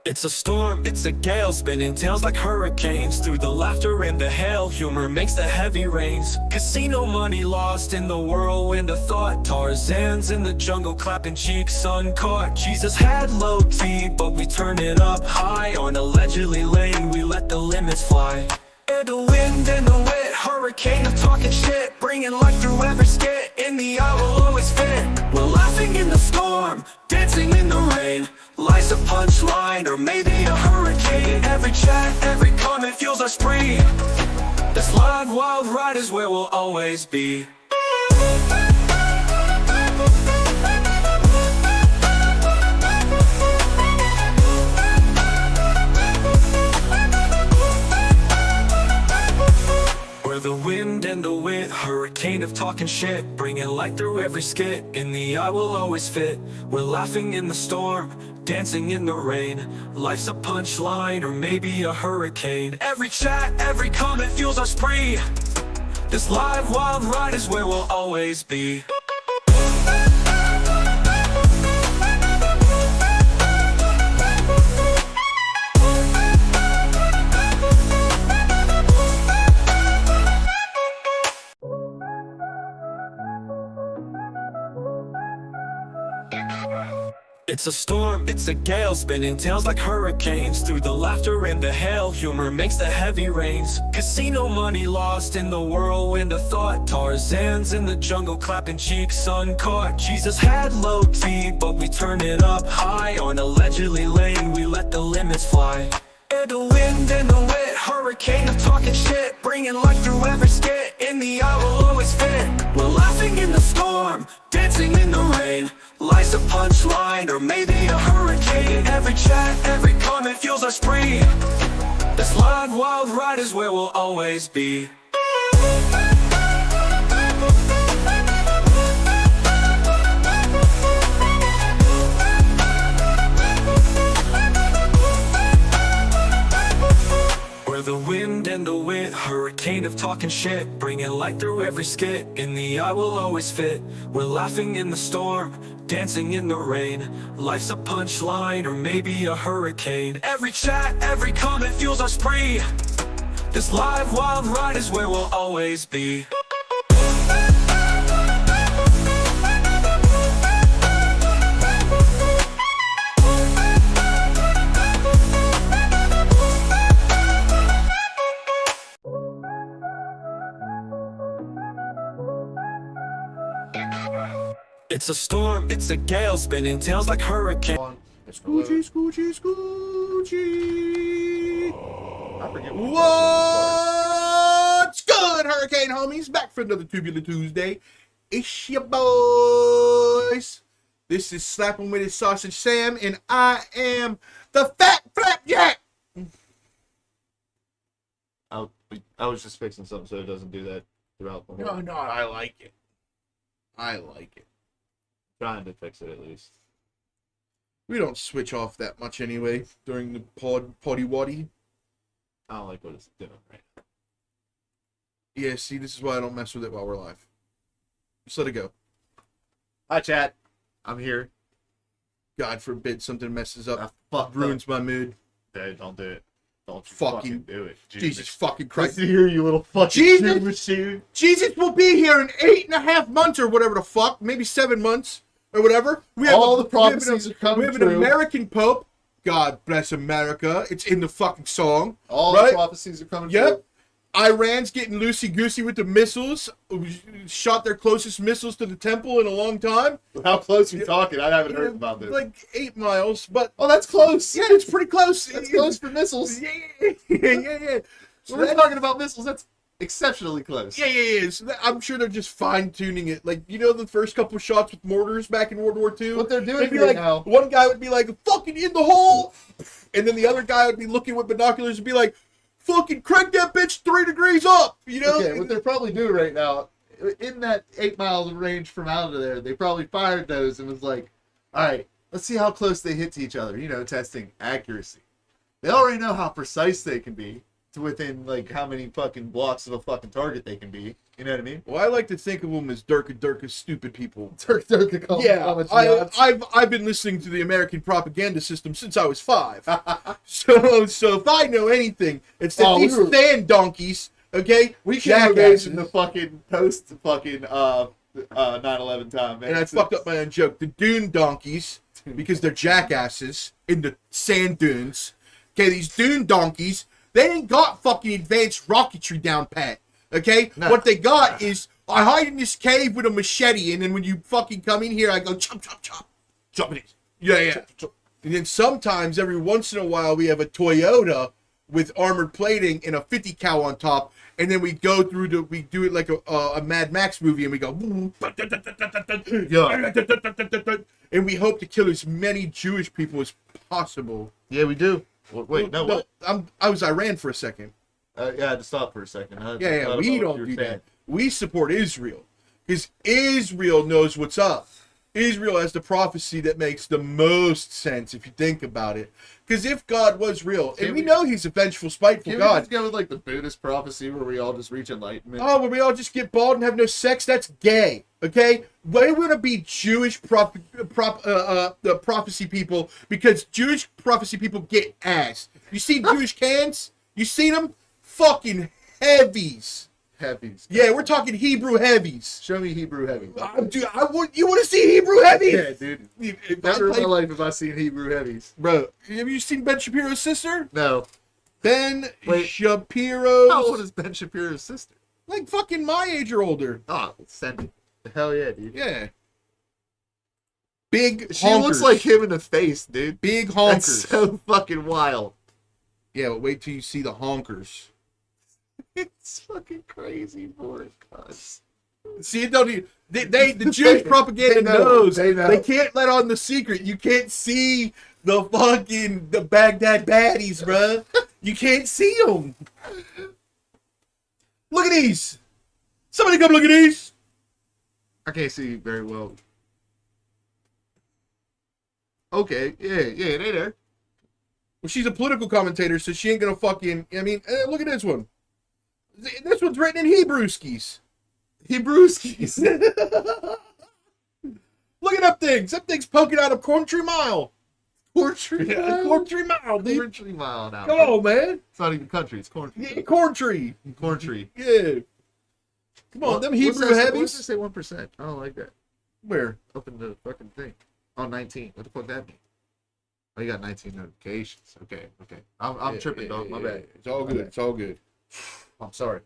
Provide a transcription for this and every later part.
It's a storm, it's a gale, spinning tails like hurricanes. Through the laughter and the hail, humor makes the heavy rains. Casino money lost in the whirlwind of thought. Tarzan's in the jungle, clapping cheeks uncaught. Jesus had low key, but we turn it up high. On allegedly lane, we let the limits fly. And the wind and the wet, hurricane of talking shit, bringing life through every skit. In the eye will always fit. We're laughing in the storm, dancing in the rain. Life's a punchline, or maybe a hurricane. Every chat, every comment fuels our spree. This live wild ride is where we'll always be. We're the wind and the wit, hurricane of talking shit, bringing light through every skit. In the eye will always fit. We're laughing in the storm, dancing in the rain. Life's a punchline, or maybe a hurricane. Every chat, every comment fuels our spree. This live wild ride is where we'll always be. It's a storm, it's a gale, spinning tails like hurricanes. Through the laughter and the hail, humor makes the heavy rains. Casino money lost in the whirlwind of thought. Tarzan's in the jungle, clapping cheeks uncaught. Jesus had low key, but we turn it up high. On allegedly lane, we let the limits fly. And the wind and the wet, hurricane of talking shit, bringing life through every skit. In the eye will always fit. We're laughing in the storm, dancing in the rain. Life's a punchline, or maybe a hurricane. Every chat, every comment fuels our spree. This live wild ride is where we'll always be. We're the wind and the wit, hurricane of talking shit, bringing light through every skit. In the eye will always fit. We're laughing in the storm, dancing in the rain. Life's a punchline, or maybe a hurricane. Every chat, every comment fuels our spree. This live wild ride is where we'll always be. It's a storm, it's a gale, spinning tails like hurricane. Scoochie, scoochie, scoochie. I forget What's good, Hurricane homies? Back for another Tubular Tuesday. It's your boys. This is Slapping with His Sausage Sam, and I am the Fat Flapjack. I was just fixing something so it doesn't do that throughout the whole. No, I like it. I like it. Trying to fix it at least. We don't switch off that much anyway during the potty waddy. I don't like what it's doing right now. Yeah, see, this is why I don't mess with it while we're live. Just let it go. Hi, chat. I'm here. God forbid something messes I up, fucked ruins up. my mood. Dude, don't do it. Don't you Fucking do it. Jesus fucking Christ. Listen here, you little fucking Jesus! shit machine. Jesus will be here in 8.5 months or whatever the fuck, maybe 7 months or whatever. We have All the prophecies are coming We have an true. American Pope. God bless America. It's in the fucking song. All right? the prophecies are coming Yep. true. Iran's getting loosey-goosey with the missiles. Shot their closest missiles to the temple in a long time. How close are we talking? I haven't heard about this. Like 8 miles, but Oh, that's close. yeah, it's pretty close. That's close for missiles. Yeah. So When we're that's- talking about missiles, that's exceptionally close. Yeah. So I'm sure they're just fine-tuning it. Like, you know the first couple of shots with mortars back in World War II? What they're doing They'd be right like, now. one guy would be like, fucking in the hole! And then the other guy would be looking with binoculars and be like, fucking crank that bitch 3 degrees up! You know? Okay, what they're probably doing right now, in that 8 mile range from out of there, they probably fired those and was like, all right, let's see how close they hit to each other. You know, testing accuracy. They already know how precise they can be. to within like how many fucking blocks of a fucking target they can be. You know what I mean? Well, I like to think of them as Durka stupid people. Yeah, I've been listening to the American propaganda system since I was 5. so if I know anything, it's that these sand donkeys, okay, we can't imagine the fucking post fucking 9/11 time, man. And I fucked up my own joke. The dune donkeys, because they're jackasses in the sand dunes. Okay, these dune donkeys, they ain't got fucking advanced rocketry down pat. Okay? No. What they got is, I hide in this cave with a machete, and then when you fucking come in here, I go chop, chop, chop. Chop it. Yeah. Chop, chop. And then sometimes, every once in a while, we have a Toyota with armored plating and a 50 cal on top, and then we go through we do it like a Mad Max movie, and we go, and we hope to kill as many Jewish people as possible. Yeah, we do. Wait, no, what? I was Iran for a second. Yeah, I had to stop for a second. We don't do that. We support Israel because Israel knows what's up. Israel has the prophecy that makes the most sense if you think about it. Because if God was real, and we know he's a vengeful, spiteful God. Let's go with like the Buddhist prophecy where we all just reach enlightenment. Oh, where we all just get bald and have no sex? That's gay. Okay? We want to be Jewish the prophecy people because Jewish prophecy people get ass. You see Jewish cans? You seen them? Fucking heavies. Heavies. Yeah, we're talking Hebrew heavies. Show me Hebrew heavies. Dude, you want to see Hebrew heavies? Yeah, dude. Never in my life have I seen Hebrew heavies. Bro, have you seen Ben Shapiro's sister? No. Shapiro's... How old is Ben Shapiro's sister? Like fucking my age or older. Oh, send it. Hell yeah, dude. Yeah. Big She honkers. looks like him in the face, dude. Big honkers. That's so fucking wild. Yeah, but wait till you see the honkers. It's fucking crazy for it, cuz. See, it don't even, the Jewish propaganda knows. They know. They can't let on the secret. You can't see the Baghdad baddies, bruh. You can't see them. Look at these. Somebody come look at these. I can't see very well. Okay, yeah, they there. Well, she's a political commentator, so she ain't gonna fucking... I mean, look at this one. This one's written in Hebrewskis. Hebrewskis. Look at that thing. That thing's poking out of Country Mile. Country Mile? Country Mile, dude. Country Mile now. Come on, man. It's not even country, it's country. Yeah, Country. Country. Yeah. Come on, them Hebrew heavies. What's it say 1%? I don't like that. Where? Open the fucking thing. Oh, 19. What the fuck that mean? Oh, you got 19 notifications. Okay. I'm tripping, dog. My bad. It's all good. It's all good. I'm sorry.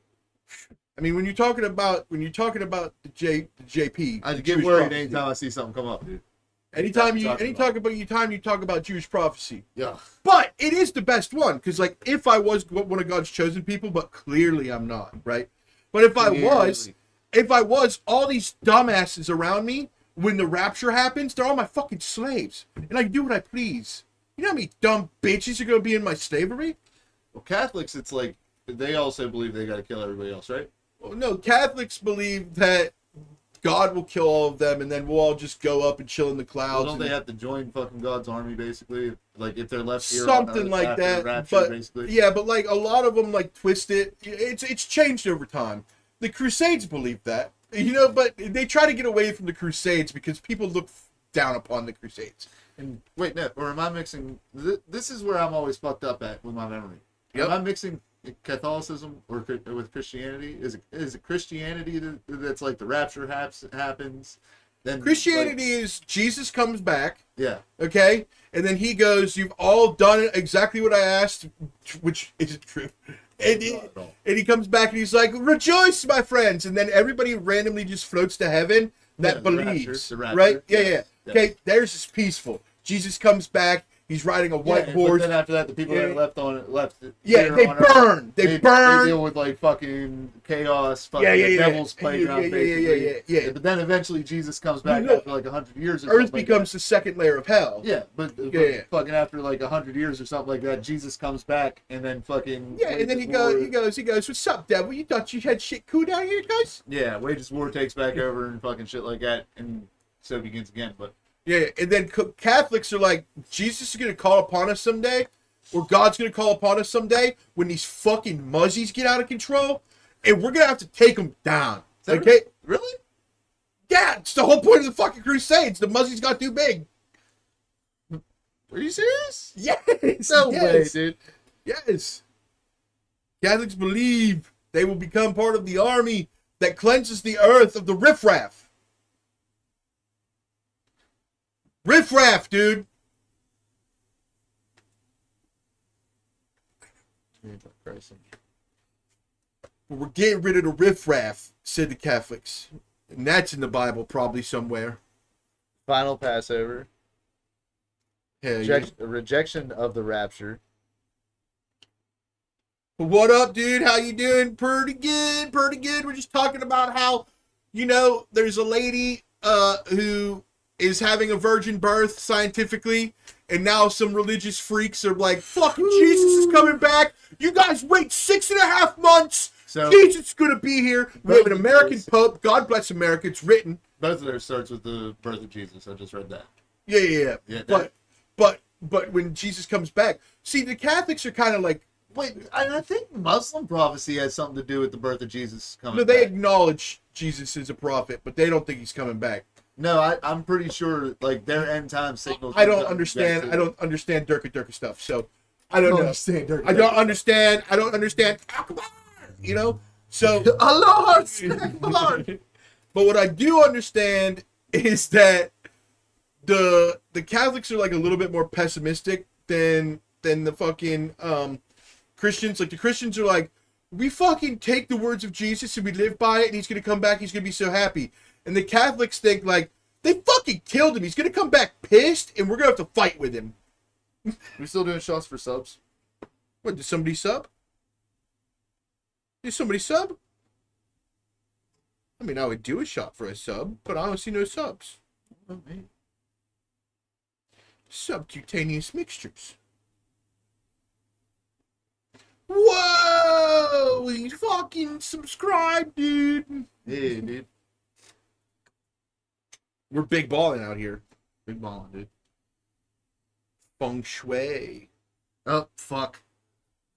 I mean, when you're talking about the JP, I get worried anytime I see something come up, dude. Anytime you talk about Jewish prophecy. Yeah. But it is the best one because, like, if I was one of God's chosen people, but clearly I'm not, right? But if I was, all these dumbasses around me, when the rapture happens, they're all my fucking slaves, and I can do what I please. You know how many dumb bitches are gonna be in my slavery? Well, Catholics, it's like they also believe they got to kill everybody else, right? Well, no, Catholics believe that God will kill all of them, and then we'll all just go up and chill in the clouds. Well, don't they have to join fucking God's army, basically? Like, if they're left here something like that. Rapture, but basically. Yeah, but like a lot of them like twist it. It's changed over time. The Crusades believe that, you know, but they try to get away from the Crusades because people look down upon the Crusades. And wait, no, or am I mixing? This is where I'm always fucked up at with my memory. Yep. Am I mixing Catholicism or with Christianity? Is it Christianity that's like the rapture happens? Then Christianity is Jesus comes back. Yeah. Okay, and then he goes, "You've all done exactly what I asked," which isn't true. And he comes back and he's like, "Rejoice, my friends!" And then everybody randomly just floats to heaven that believes, the rapture. right? Yeah. Okay, there's just peaceful. Jesus comes back. He's riding a white horse. But then after that, the people that left. Yeah, they burn. They burn. They deal with like fucking chaos. Fucking the devil's playground. Yeah. But then eventually Jesus comes back after like 100 years. Or Earth becomes the second layer of hell. Yeah, but fucking after like 100 years or something like that, Jesus comes back and then fucking. Yeah, and then he goes. What's up, devil? You thought you had shit cool down here, guys? Yeah, wages war takes back over and fucking shit like that, and so begins again. But yeah, and then Catholics are like, Jesus is going to call upon us someday, or God's going to call upon us someday when these fucking muzzies get out of control, and we're going to have to take them down. Okay? Really? Yeah, it's the whole point of the fucking Crusades. The muzzies got too big. Are you serious? Yes. No yes. way, dude. Yes. Catholics believe they will become part of the army that cleanses the earth of the riffraff. Riffraff, dude. Well, we're getting rid of the riffraff, said the Catholics. And that's in the Bible probably somewhere. Final Passover. Hell yeah. Rejection of the rapture. What up, dude? How you doing? Pretty good, pretty good. We're just talking about how, there's a lady who is having a virgin birth scientifically, and now some religious freaks are like, fucking Jesus is coming back. You guys wait 6.5 months. So, Jesus is going to be here. We have an American Pope. God bless America. It's written. Both of theirs starts with the birth of Jesus. I just read that. Yeah. Yeah, But when Jesus comes back, see, the Catholics are kind of like, wait, I think Muslim prophecy has something to do with the birth of Jesus coming no, they back. acknowledge Jesus is a prophet, but they don't think he's coming back. No, I'm pretty sure, like, their end time signals. I don't understand. I don't understand Durka stuff, so I don't know. understand Dirk. I don't understand. So Allah, but what I do understand is that the Catholics are like a little bit more pessimistic than the fucking Christians. Like the Christians are like, we fucking take the words of Jesus and we live by it, and he's gonna come back, he's gonna be so happy. And the Catholics think like, they fucking killed him, he's gonna come back pissed, and we're gonna have to fight with him. we still doing shots for subs? What, did somebody sub? Did somebody sub? I mean, I would do a shot for a sub, but I don't see no subs. Oh, man. Subcutaneous mixtures. Whoa! You fucking subscribe, dude. Yeah, dude. We're big balling out here. Big ballin', dude. Feng shui. Oh, fuck.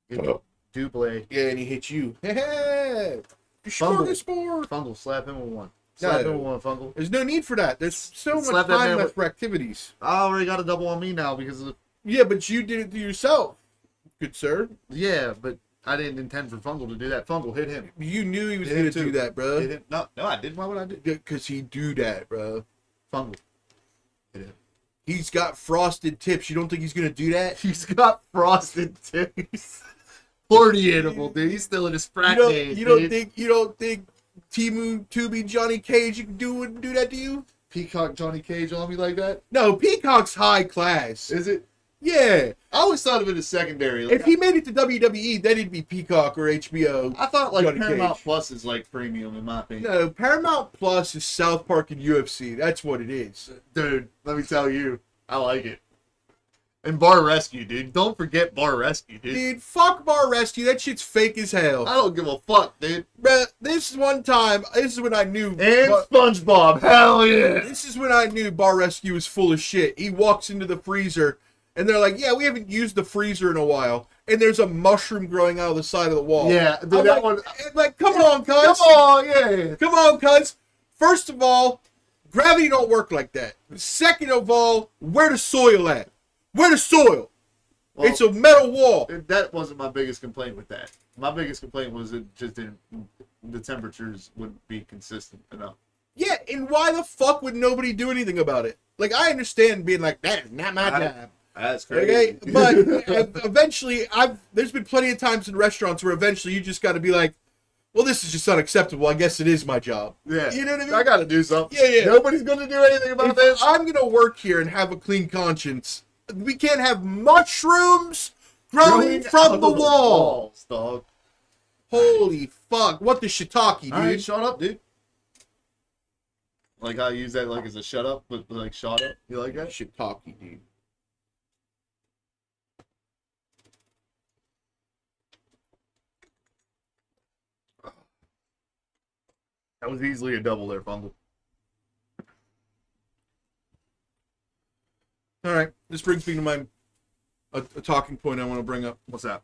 Do play. Yeah, and he hit you. Hey, you Fumble. smorgasbord. Fungal, slap him with one. No. Slap him with one, Fungal. There's no need for that. There's so much Slap that time man left with- for activities. I already got a double on me now because of the... Yeah, but you did it to yourself, good sir. Yeah, but I didn't intend for Fungal to do that. Fungal, hit him. You knew he was Hit going him to do too. that, Hit bro. him. No, I didn't. Why would I do? Because he do that, bro. Fungal. Hit him. He's got frosted tips. You don't think he's going to do that? He's got frosted tips. Party animal, dude. He's still in his frat days, You don't dude. think Timu, Tubi, Johnny Cage wouldn't do that to you? Peacock Johnny Cage on me like that? No, Peacock's high class. Is it? Yeah. I always thought of it as secondary. Like, If he made it to WWE, then it'd be Peacock or HBO. I thought like Johnny Paramount Cage. Plus is like premium in my opinion. No, Paramount Plus is South Park and UFC. That's what it is. Dude, let me tell you, I like it. And Bar Rescue, dude. Don't forget Bar Rescue, dude. Dude, fuck Bar Rescue. That shit's fake as hell. I don't give a fuck, dude. Bruh, this is when I knew. And SpongeBob, hell yeah. This is when I knew Bar Rescue was full of shit. He walks into the freezer, and they're like, yeah, we haven't used the freezer in a while. And there's a mushroom growing out of the side of the wall. Yeah, dude, I'm that like, one. come on, cuz. Come on, yeah. Come on, cuz. First of all, gravity don't work like that. Second of all, where the soil at? Where the soil? Well, It's a metal wall. that wasn't my biggest complaint with that. My biggest complaint was it just didn't. The temperatures wouldn't be consistent enough. Yeah, and why the fuck would nobody do anything about it? Like, I understand being like, that is not my job. That's Okay, but eventually, there's been plenty of times in restaurants where eventually you just got to be like, well, this is just unacceptable. I guess it is my job. Yeah, You know what I mean? I got to do something. Yeah. Nobody's gonna do anything about If this. I'm gonna work here and have a clean conscience, we can't have mushrooms growing from out the of wall. walls, dog. Holy fuck! What the shiitake, dude? All right, shut up, dude. Like I use that like as a shut up, but like shut up. You like that? Shiitake, dude. That was easily a double there, Fungal. All right, this brings me to my a talking point I want to bring up. What's that?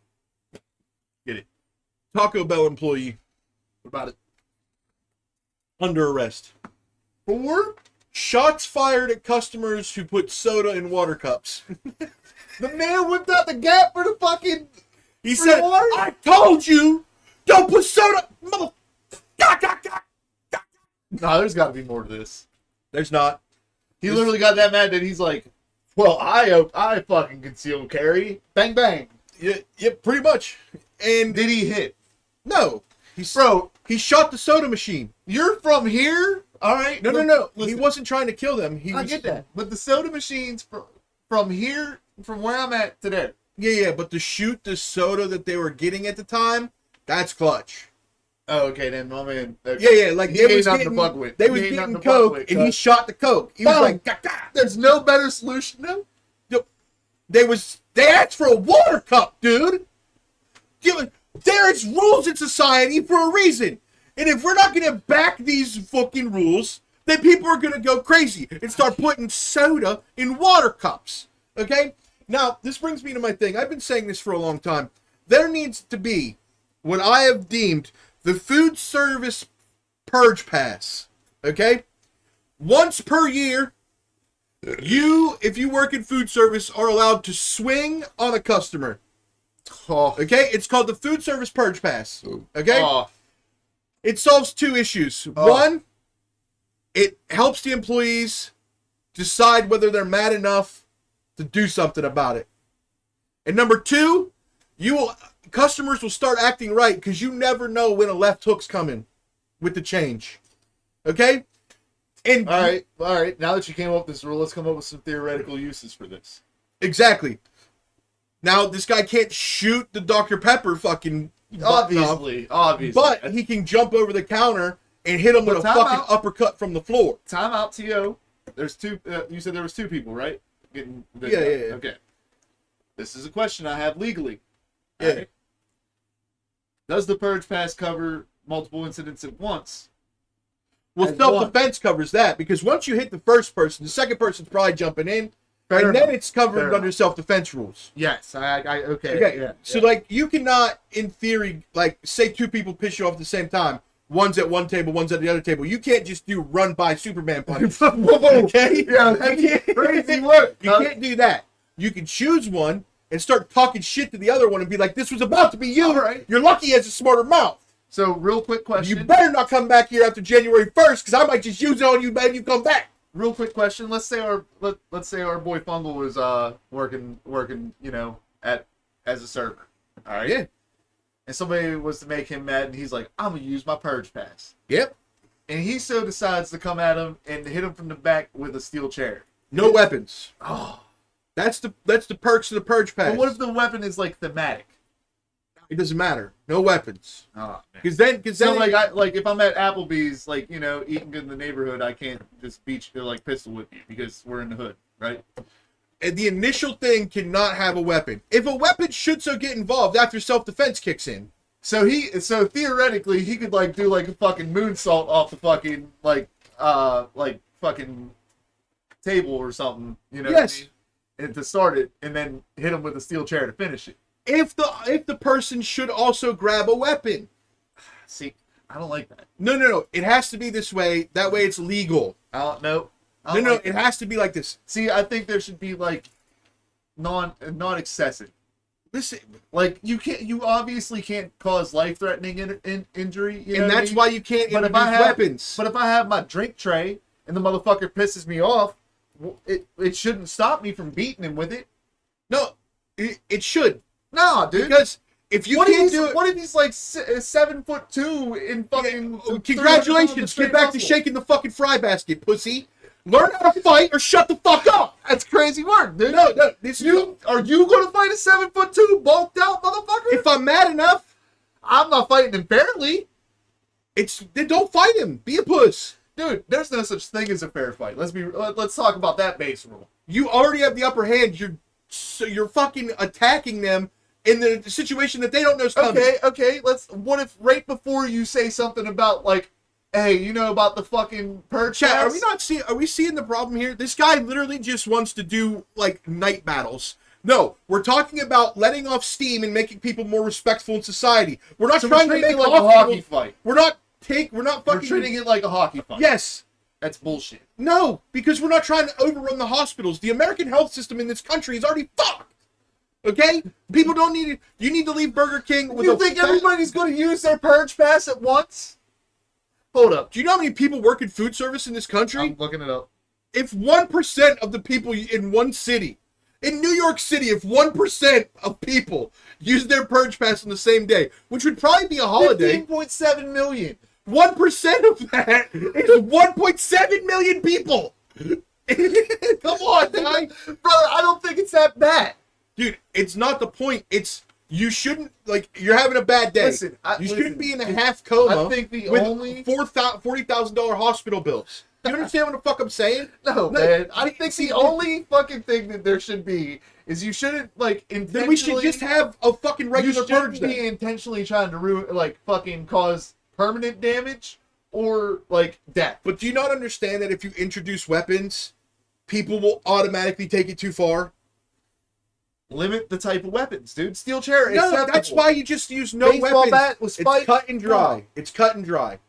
Get it? Taco Bell employee What about it? under arrest. For? Shots fired at customers who put soda in water cups. The man whipped out the gap for the fucking... He For said, water? I told you, don't put soda, mother... No, there's got to be more to this. There's not. He literally got that mad that he's like, well, I fucking conceal carry. Bang, bang. Yeah, pretty much. And Did he hit? no, Bro, he shot the soda machine. you're from here? All right. No. He Listen, wasn't trying to kill them. I get that. But the soda machines from here, from where I'm at to there. Yeah, but to shoot the soda that they were getting at the time, that's clutch. Oh, okay, then my man. Yeah, like He they ain't was nothing to getting, fuck with. they He was ain't getting nothing to fuck coke, with, and he cuz. shot the coke. He was Boom. like, gah, gah. There's no better solution, though. They asked for a water cup, dude. There's rules in society for a reason. And if we're not going to back these fucking rules, then people are going to go crazy and start putting soda in water cups. Okay? Now, this brings me to my thing. I've been saying this for a long time. There needs to be what I have deemed the food service purge pass. Okay? Once per year, if you work in food service, are allowed to swing on a customer. Oh, Okay? It's called the food service purge pass. Okay? oh, It solves two issues. Oh. One, it helps the employees decide whether they're mad enough to do something about it. And number two, customers will start acting right because you never know when a left hook's coming with the change. Okay? And all right. Now that you came up with this rule, let's come up with some theoretical uses for this. exactly. Now, this guy can't shoot the Dr. Pepper fucking button off, Obviously. but he can jump over the counter and hit him with a But time fucking out. uppercut from the floor. Time out, T.O. There's two. You said there was two people, right? Getting Yeah. Okay. This is a question I have legally. Yeah. Alright. Does the purge pass cover multiple incidents at once? Well, As self-defense covers that because once you hit the first person, the second person's probably jumping in, Fair and then enough. it's covered Fair under self-defense rules. Yes. Okay. Okay, Yeah. so like you cannot, in theory, like say two people piss you off at the same time. One's at one table, one's at the other table. You can't just do run by Superman punches. Okay? Yeah, that's crazy work. You can't do that. You can choose one and start talking shit to the other one and be like, "This was about to be you. All right. You're lucky he has a smarter mouth. So, real quick You question. better not come back here after January 1st, because I might just use it on you, man. You come back." Real quick question. Let's say our boy Fungal was working as a server. All right. Yeah. And somebody was to make him mad, and he's like, "I'm gonna use my purge pass." Yep. And he so decides to come at him and hit him from the back with a steel chair. No weapons. Oh. That's the perks of the purge pass. But what if the weapon is like thematic? It doesn't matter. No weapons. Oh man. Because then, So like if I'm at Applebee's, like eating good in the neighborhood, I can't just pistol whip you because we're in the hood, right? and the initial thing cannot have a weapon. If a weapon should so get involved after self-defense kicks in. So theoretically he could do a fucking moonsault off the fucking fucking table or something, you know? Yes. What I mean? And to start it, and then hit him with a steel chair to finish it. If the person should also grab a weapon. See, I don't like that. No. It has to be this way. That way it's legal. I don't know. No. It has to be like this. See, I think there should be not excessive. Listen, You obviously can't cause life-threatening injury. You know and what I that's mean? why you can't But introduce weapons. But if I have my drink tray and the motherfucker pisses me off, it shouldn't stop me from beating him with it. No, it should. Nah, dude. Because if you can't do it... What if he's 7'2" in fucking? Congratulations, get back to shaking the fucking fry basket, pussy. Learn how to fight or shut the fuck up. That's crazy work, dude. No, Are you gonna fight a 7'2" bulked out motherfucker? If I'm mad enough, I'm not fighting him fairly. then don't fight him. Be a puss. Dude, there's no such thing as a fair fight. Let's talk about that base rule. You already have the upper hand. You're fucking attacking them in the situation that they don't know is coming. Okay. What if right before you say something about hey, you know about the fucking purge? Chat, pass? are we seeing the problem here? This guy literally just wants to do night battles. No, we're talking about letting off steam and making people more respectful in society. We're not trying to treating make it like a hockey fight. We're not We're fucking treating it like a hockey fight. Yes. That's bullshit. No, because we're not trying to overrun the hospitals. The American health system in this country is already fucked. Okay? People don't need it. You need to leave Burger King with You think everybody's going to use their purge pass at once? Hold up. Do you know how many people work in food service in this country? I'm looking it up. If 1% of the people in one city, in New York City, if 1% of people use their purge pass on the same day, which would probably be a holiday, 15.7 million. 1% of that is 1.7 million people. Come on, guy. Brother, I don't think it's that bad. Dude, it's not the point. It's you shouldn't you're having a bad day. Listen, you shouldn't be in a half coma. I think the with only $40,000 hospital bills. You understand what the fuck I'm saying? No, man. I think the only fucking thing that there should be is you shouldn't intentionally. Then we should just have a fucking regular you purge. shouldn't be intentionally trying to fucking cause permanent damage or death. But do you not understand that if you introduce weapons, people will automatically take it too far? Limit the type of weapons, dude. Steel chair. No, acceptable. that's why you just use no Baseball weapons. bat with spikes? It's cut and dry. It's cut and dry.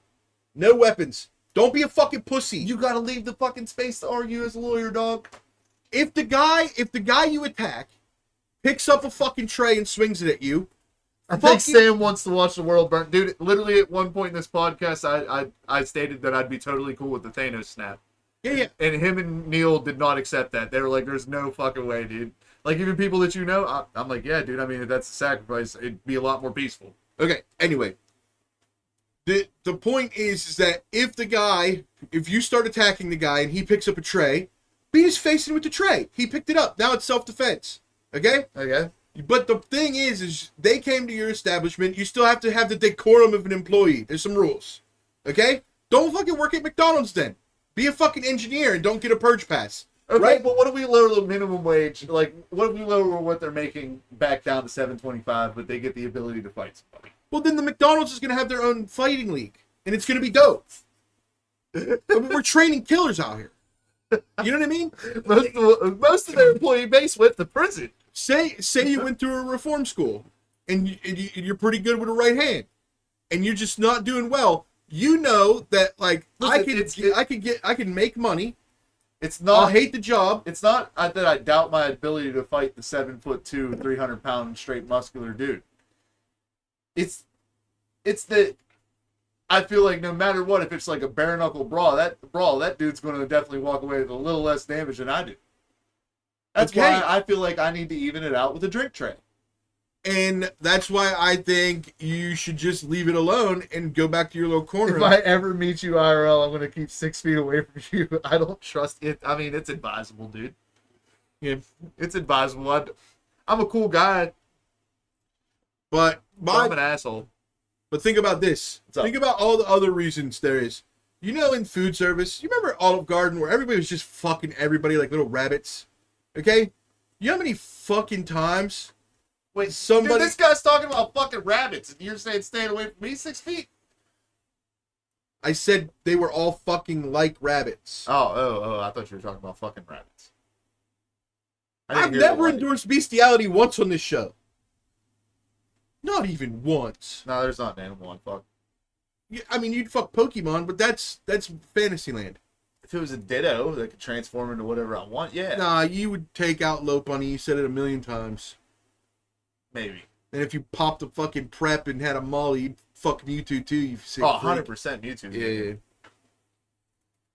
No weapons. Don't be a fucking pussy. You gotta leave the fucking space to argue as a lawyer, dog. If the guy you attack picks up a fucking tray and swings it at you, I think Sam wants to watch the world burn. Dude, literally at one point in this podcast, I stated that I'd be totally cool with the Thanos snap. Yeah. And him and Neil did not accept that. They were like, there's no fucking way, dude. Even people that you know, I'm like, yeah, dude, I mean, if that's a sacrifice, it'd be a lot more peaceful. Okay, anyway. The point is that if you start attacking the guy and he picks up a tray, beat his face in with the tray. He picked it up. Now it's self-defense. Okay? Okay. But the thing is they came to your establishment. You still have to have the decorum of an employee. There's some rules. Okay? Don't fucking work at McDonald's then. Be a fucking engineer and don't get a purge pass. Okay, right? But what if we lower the minimum wage? What if we lower what they're making back down to $7.25, but they get the ability to fight somebody? Well, then the McDonald's is going to have their own fighting league, and it's going to be dope. I mean, we're training killers out here. You know what I mean? Most of their employee base went to prison. Say you went through a reform school, and you're pretty good with a right hand, and you're just not doing well. You know that I can make money. It's not. I'll hate the job. It's not that I doubt my ability to fight the 7'2", 300-pound straight muscular dude. It's that I feel like no matter what, if it's like a bare knuckle brawl, that dude's going to definitely walk away with a little less damage than I do. That's why I feel like I need to even it out with a drink tray. And that's why I think you should just leave it alone and go back to your little corner. If I ever meet you IRL, I'm going to keep 6 feet away from you. I don't trust it. I mean, it's advisable, dude. Yeah. It's advisable. I'm a cool guy. But I'm an asshole. But think about this. Think about all the other reasons there is. You know, in food service, you remember Olive Garden where everybody was just fucking everybody like little rabbits? Okay? You know how many fucking times... Wait, somebody... Dude, this guy's talking about fucking rabbits, and you're saying staying away from me 6 feet? I said they were all fucking like rabbits. Oh, I thought you were talking about fucking rabbits. I've never endorsed bestiality once on this show. Not even once. No, there's not an animal on fuck. I mean, you'd fuck Pokemon, but that's Fantasyland. If it was a Ditto that could transform into whatever I want, yeah. Nah, you would take out Low Bunny. You said it 1,000,000 times. Maybe. And if you popped a fucking prep and had a Molly, you'd fuck Mewtwo too. You 100% Mewtwo. Yeah.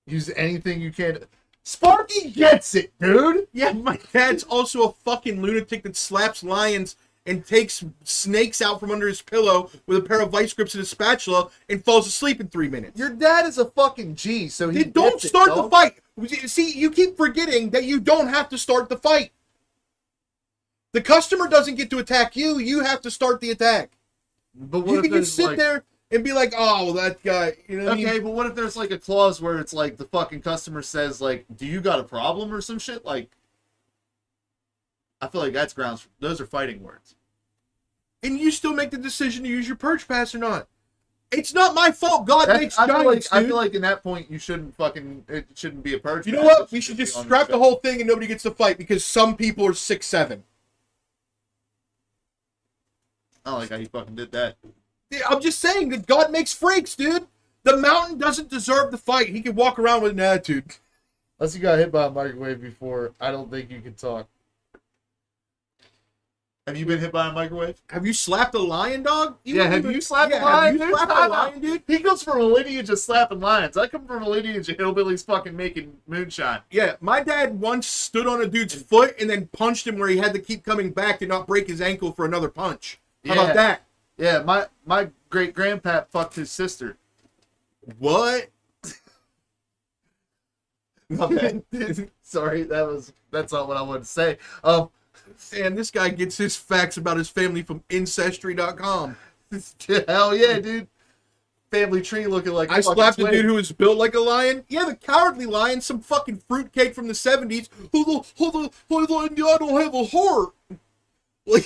Use anything you can. Sparky gets it, dude. Yeah, my dad's also a fucking lunatic that slaps lions and takes snakes out from under his pillow with a pair of vice grips and a spatula and falls asleep in 3 minutes. Your dad is a fucking G, so he don't start the fight. See, you keep forgetting that you don't have to start the fight. The customer doesn't get to attack you. You have to start the attack. But what you can just sit there and be like, oh, that guy. You know what I mean? But what if there's like a clause where it's like the fucking customer says, like, do you got a problem or some shit? Like, I feel like that's grounds. Those are fighting words. And you still make the decision to use your purge pass or not. It's not my fault. God makes giants, I feel like in that point you shouldn't fucking. It shouldn't be a purge. You know what? We should just scrap the whole thing and nobody gets to fight because some people are 6'7". I don't like how you fucking did that. Yeah, I'm just saying that God makes freaks, dude. The Mountain doesn't deserve the fight. He can walk around with an attitude. Unless you got hit by a microwave before, I don't think you can talk. Have you been hit by a microwave? Have you slapped a lion, dog? Have you slapped a lion? Have you slapped a lion, dude? He comes from a lineage of slapping lions. I come from a lineage of hillbillies fucking making moonshine. Yeah, my dad once stood on a dude's foot and then punched him where he had to keep coming back to not break his ankle for another punch. How about that? Yeah, my great grandpa fucked his sister. What? My bad. Sorry, that's not what I wanted to say. And this guy gets his facts about his family from Ancestry.com. Hell yeah, dude. Family tree looking like I slapped a dude who was built like a lion. Yeah, the Cowardly Lion, some fucking fruitcake from the 70s. I don't have a heart. Like,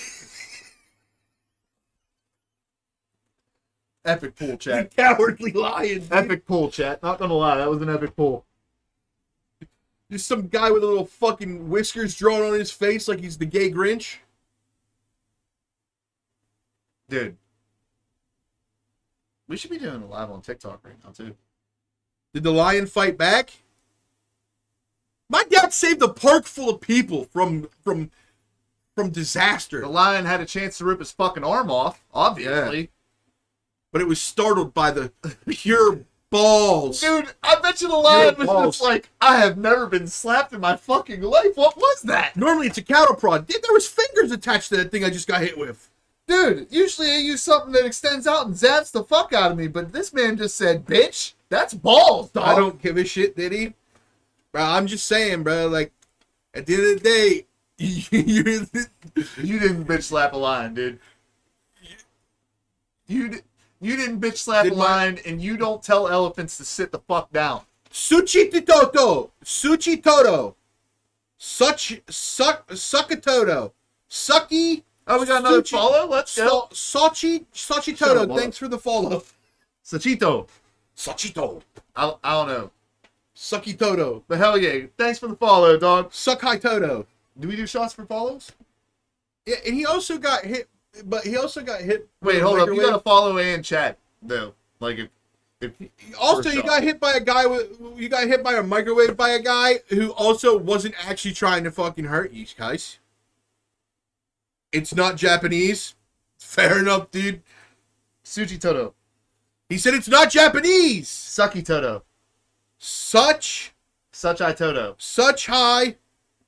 epic pool chat. the Cowardly Lion. Dude. Epic pool chat. Not gonna lie, that was an epic pool. Just some guy with a little fucking whiskers drawn on his face like he's the gay Grinch. Dude. We should be doing a live on TikTok right now, too. Did the lion fight back? My dad saved a park full of people from disaster. The lion had a chance to rip his fucking arm off, obviously. Yeah. But it was startled by the pure balls. Dude, I bet you the lion was just like, I have never been slapped in my fucking life. What was that? Normally it's a cattle prod. Dude, there was fingers attached to that thing I just got hit with. Dude, usually I use something that extends out and zaps the fuck out of me, but this man just said, bitch, that's balls, dog. I don't give a shit, did he? Bro, I'm just saying, bro, like, at the end of the day, you didn't bitch slap a lion, dude. You didn't bitch slap a lion, and you don't tell elephants to sit the fuck down. Suchitoto. Suchitoto. Suckatoto. Sucky. Oh, we got another follow? Let's go. Sachitoto, thanks for the follow. Sachito. Sachito. I don't know. Sucky Toto. But hell yeah. Thanks for the follow, dog. Suck high Toto. Do we do shots for follows? Yeah, and he also got hit, but he also got hit. Wait, hold up. You got to follow and chat, though. Like, if also, you got hit by a guy you got hit by a microwave by a guy who also wasn't actually trying to fucking hurt you guys. It's not Japanese. Fair enough, dude. Suchi Toto. He said it's not Japanese. Sucky Toto. Such I Toto. Such high.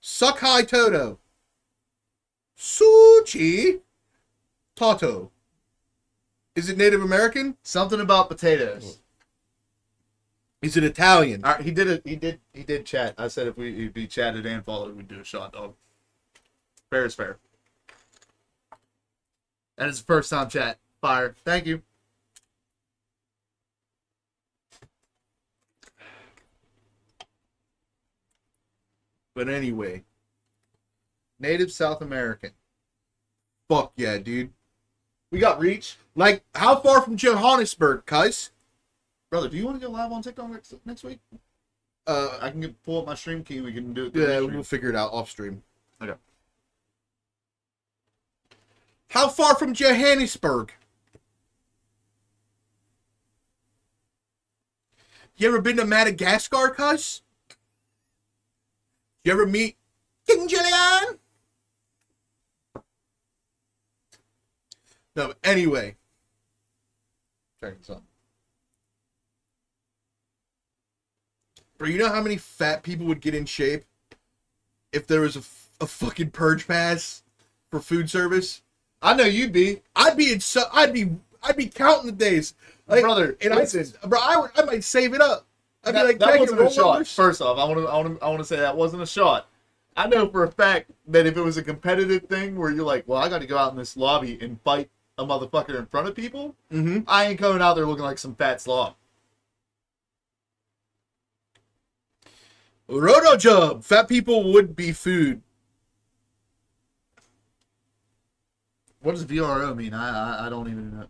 Suck high Toto. Suchi Toto. Is it Native American? Something about potatoes. Is it Italian? All right, he did chat. I said if we chatted and followed, we'd do a shot, dog. Fair is fair. That is the first time chat. Fire. Thank you. But anyway. Native South American. Fuck yeah, dude. We got reach. Like, how far from Johannesburg, cuz? Brother, do you want to go live on TikTok next week? I can pull up my stream key. We can do it. Yeah, we'll figure it out off stream. Okay. How far from Johannesburg? You ever been to Madagascar, cuz? You ever meet King Julian? No, anyway. Check this out. Bro, you know how many fat people would get in shape if there was a fucking purge pass for food service? I know you'd be. I'd be counting the days, like, brother. And listen, I might save it up. I'd be like, that wasn't a shot. Numbers. First off, I want to say that wasn't a shot. I know for a fact that if it was a competitive thing where you're like, well, I got to go out in this lobby and fight a motherfucker in front of people, I ain't coming out there looking like some fat slob. Roto job. Fat people would be food. What does VRO mean? I don't even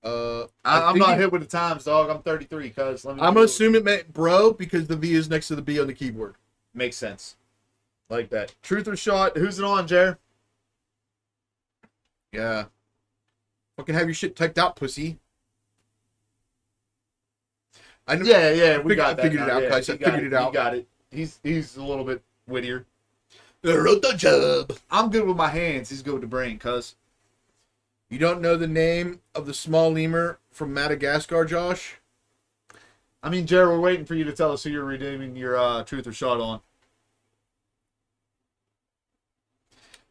know. I'm not hip with the times, dog. I'm 33, cuz. I'm gonna assume it meant bro because the V is next to the B on the keyboard. Makes sense. Like that. Truth or shot? Who's it on, Jer? Yeah. Fucking have your shit typed out, pussy. I know. Yeah, we got that. Figured it out, guys. I figured it out. You got it. He's a little bit wittier. I wrote the job. I'm good with my hands. He's good with the brain, cuz. You don't know the name of the small lemur from Madagascar, Josh? I mean, Jared, we're waiting for you to tell us who you're redeeming your truth or shot on.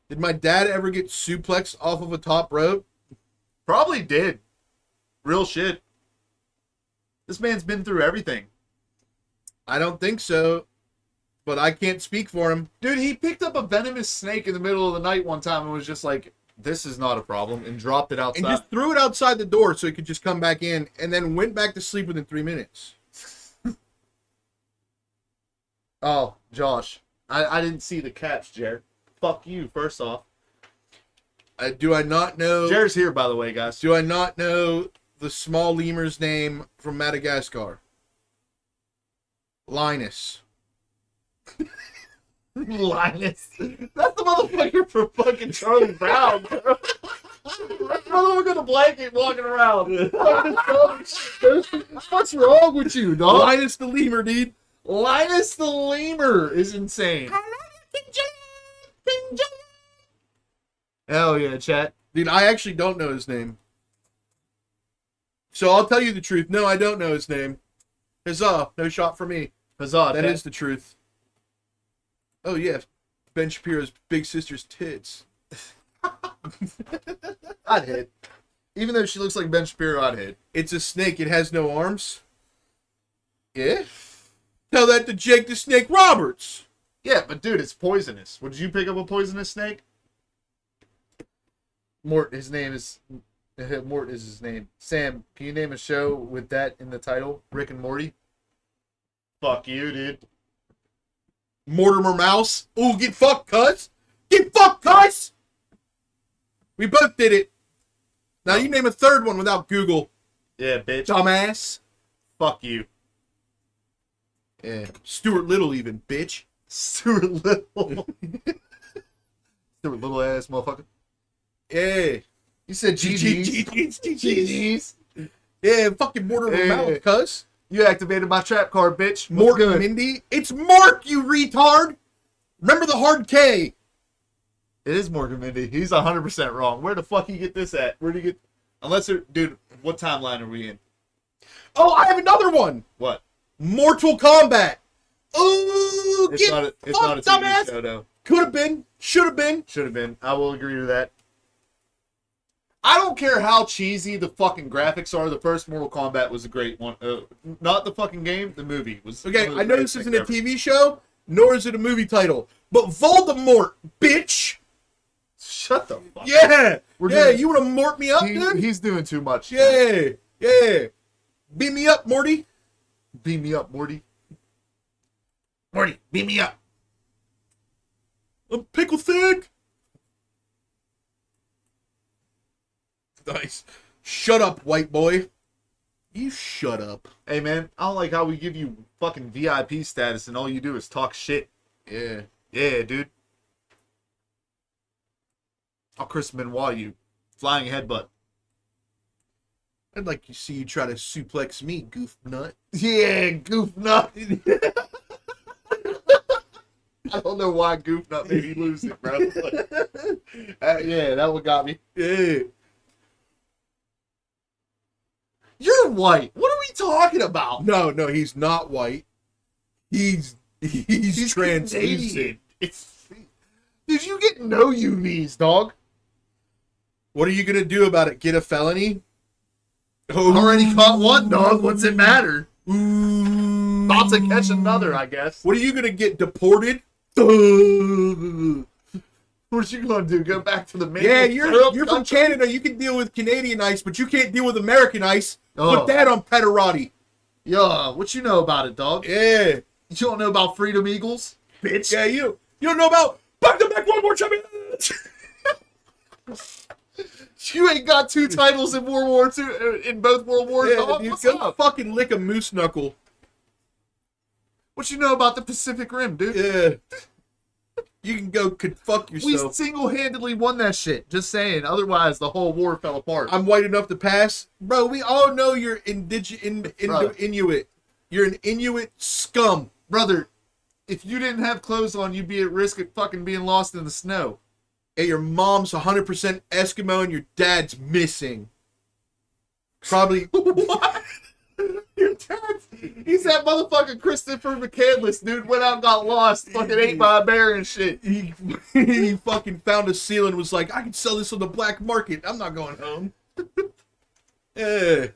Did my dad ever get suplexed off of a top rope? Probably did. Real shit. This man's been through everything. I don't think so, but I can't speak for him. Dude, he picked up a venomous snake in the middle of the night one time and was just like, this is not a problem, and dropped it outside. And just threw it outside the door so he could just come back in, and then went back to sleep within 3 minutes. Oh, Josh. I didn't see the catch, Jared. Fuck you, first off. Do I not know... Jared's here, by the way, guys. Do I not know the small lemur's name from Madagascar? Linus. Linus. That's the motherfucker from fucking Charlie Brown, bro. That's the motherfucker with the blanket walking around. What's wrong with you, dog? Linus the lemur, dude. Linus the lemur is insane. Hell yeah, chat. Dude, I actually don't know his name. So I'll tell you the truth. No, I don't know his name. Huzzah. No shot for me. Huzzah, That chat. is the truth. Oh, yeah. Ben Shapiro's big sister's tits. I'd hit. Even though she looks like Ben Shapiro, I'd hit. It's a snake. It has no arms. Yeah? Tell that to Jake the Snake Roberts. Yeah, but dude, it's poisonous. Would you pick up a poisonous snake? Mort, his name is... Mort is his name. Sam, can you name a show with that in the title? Rick and Morty? Fuck you, dude. Mortimer Mouse. Ooh, get fucked, cuz. Get fucked, cuz. We both did it. Now you name a third one without Google. Yeah, bitch. Dumbass. Fuck you. Yeah. Stuart Little even, bitch. Stuart Little. Stuart Little ass motherfucker. Yeah. You said GG's. GG's. Yeah, fucking Mortimer Mouse, cuz. You activated my trap card, bitch. Mort and Mindy. It's Mark, you retard. Remember the hard K. It is Morgan Mindy. He's 100% wrong. Where the fuck you get this at? Where do you get... Unless they're... Dude, what timeline are we in? Oh, I have another one. What? Mortal Kombat. Ooh, It's not a TV dumbass. show, though. Could have been. Should have been. Should have been. I will agree with that. I don't care how cheesy the fucking graphics are. The first Mortal Kombat was a great one. Not the fucking game. The movie was. Okay, I know this isn't a TV show, nor is it a movie title, but Voldemort, bitch. Shut the fuck up. Yeah. Doing, you want to mort me up, dude? He's doing too much. Yeah. Yeah. Beat me up, Morty. Beat me up, Morty. Morty, beat me up. I'm pickle thick. Nice. Shut up, white boy. You shut up. Hey, man, I don't like how we give you fucking VIP status and all you do is talk shit. Yeah. Yeah, dude. I'll Chris Benoit you. Flying headbutt. I'd like to see you try to suplex me, goof nut. Yeah, goof nut. I don't know why goof nut made me lose it, bro. Yeah, that one got me. Yeah. You're white. What are we talking about? No, he's not white. He's translucent. Canadian. Did you get no UVs, dog? What are you gonna do about it? Get a felony? Oh. Already caught one, dog. What's it matter? About to catch another, I guess. What are you gonna get deported? What you gonna do? Go back to the main? Yeah, you're from Canada. You can deal with Canadian ice, but you can't deal with American ice. Put that on pederati. Yeah, what you know about it, dog? Yeah. You don't know about Freedom Eagles, bitch. Yeah, you don't know about back to back one more champion. You ain't got 2 titles in World War II in both World Wars. Yeah, dog. dude, What's go up? fucking lick a moose knuckle. What you know about the Pacific Rim, dude? Yeah. You can go fuck We yourself. single-handedly won that shit. Just saying. Otherwise, the whole war fell apart. I'm white enough to pass. Bro, we all know you're Inuit. You're an Inuit scum. Brother, if you didn't have clothes on, you'd be at risk of fucking being lost in the snow. And your mom's 100% Eskimo and your dad's missing. Probably. What? Your dad's... He's that motherfucking Christopher McCandless, dude. Went out and got lost. Fucking ate by a bear and shit. He fucking found a seal and was like, I can sell this on the black market. I'm not going home. Yeah.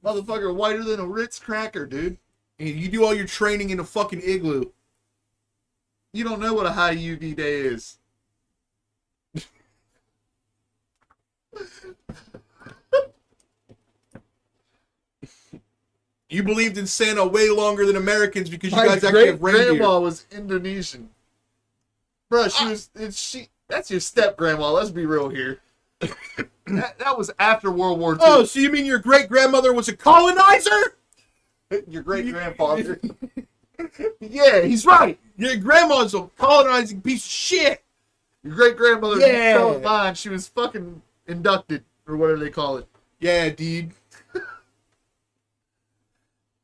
Motherfucker whiter than a Ritz cracker, dude. You do all your training in a fucking igloo. You don't know what a high UV day is. You believed in Santa way longer than Americans because you My guys actually have reindeer. grandma was Indonesian. Bro, that's your step grandma. Let's be real here. that was after World War II. Oh, so you mean your great grandmother was a colonizer? Your great grandfather. Yeah, he's right. Your grandma's a colonizing piece of shit. Your great grandmother Yeah. fell in line. She was fucking inducted or whatever they call it. Yeah, dude.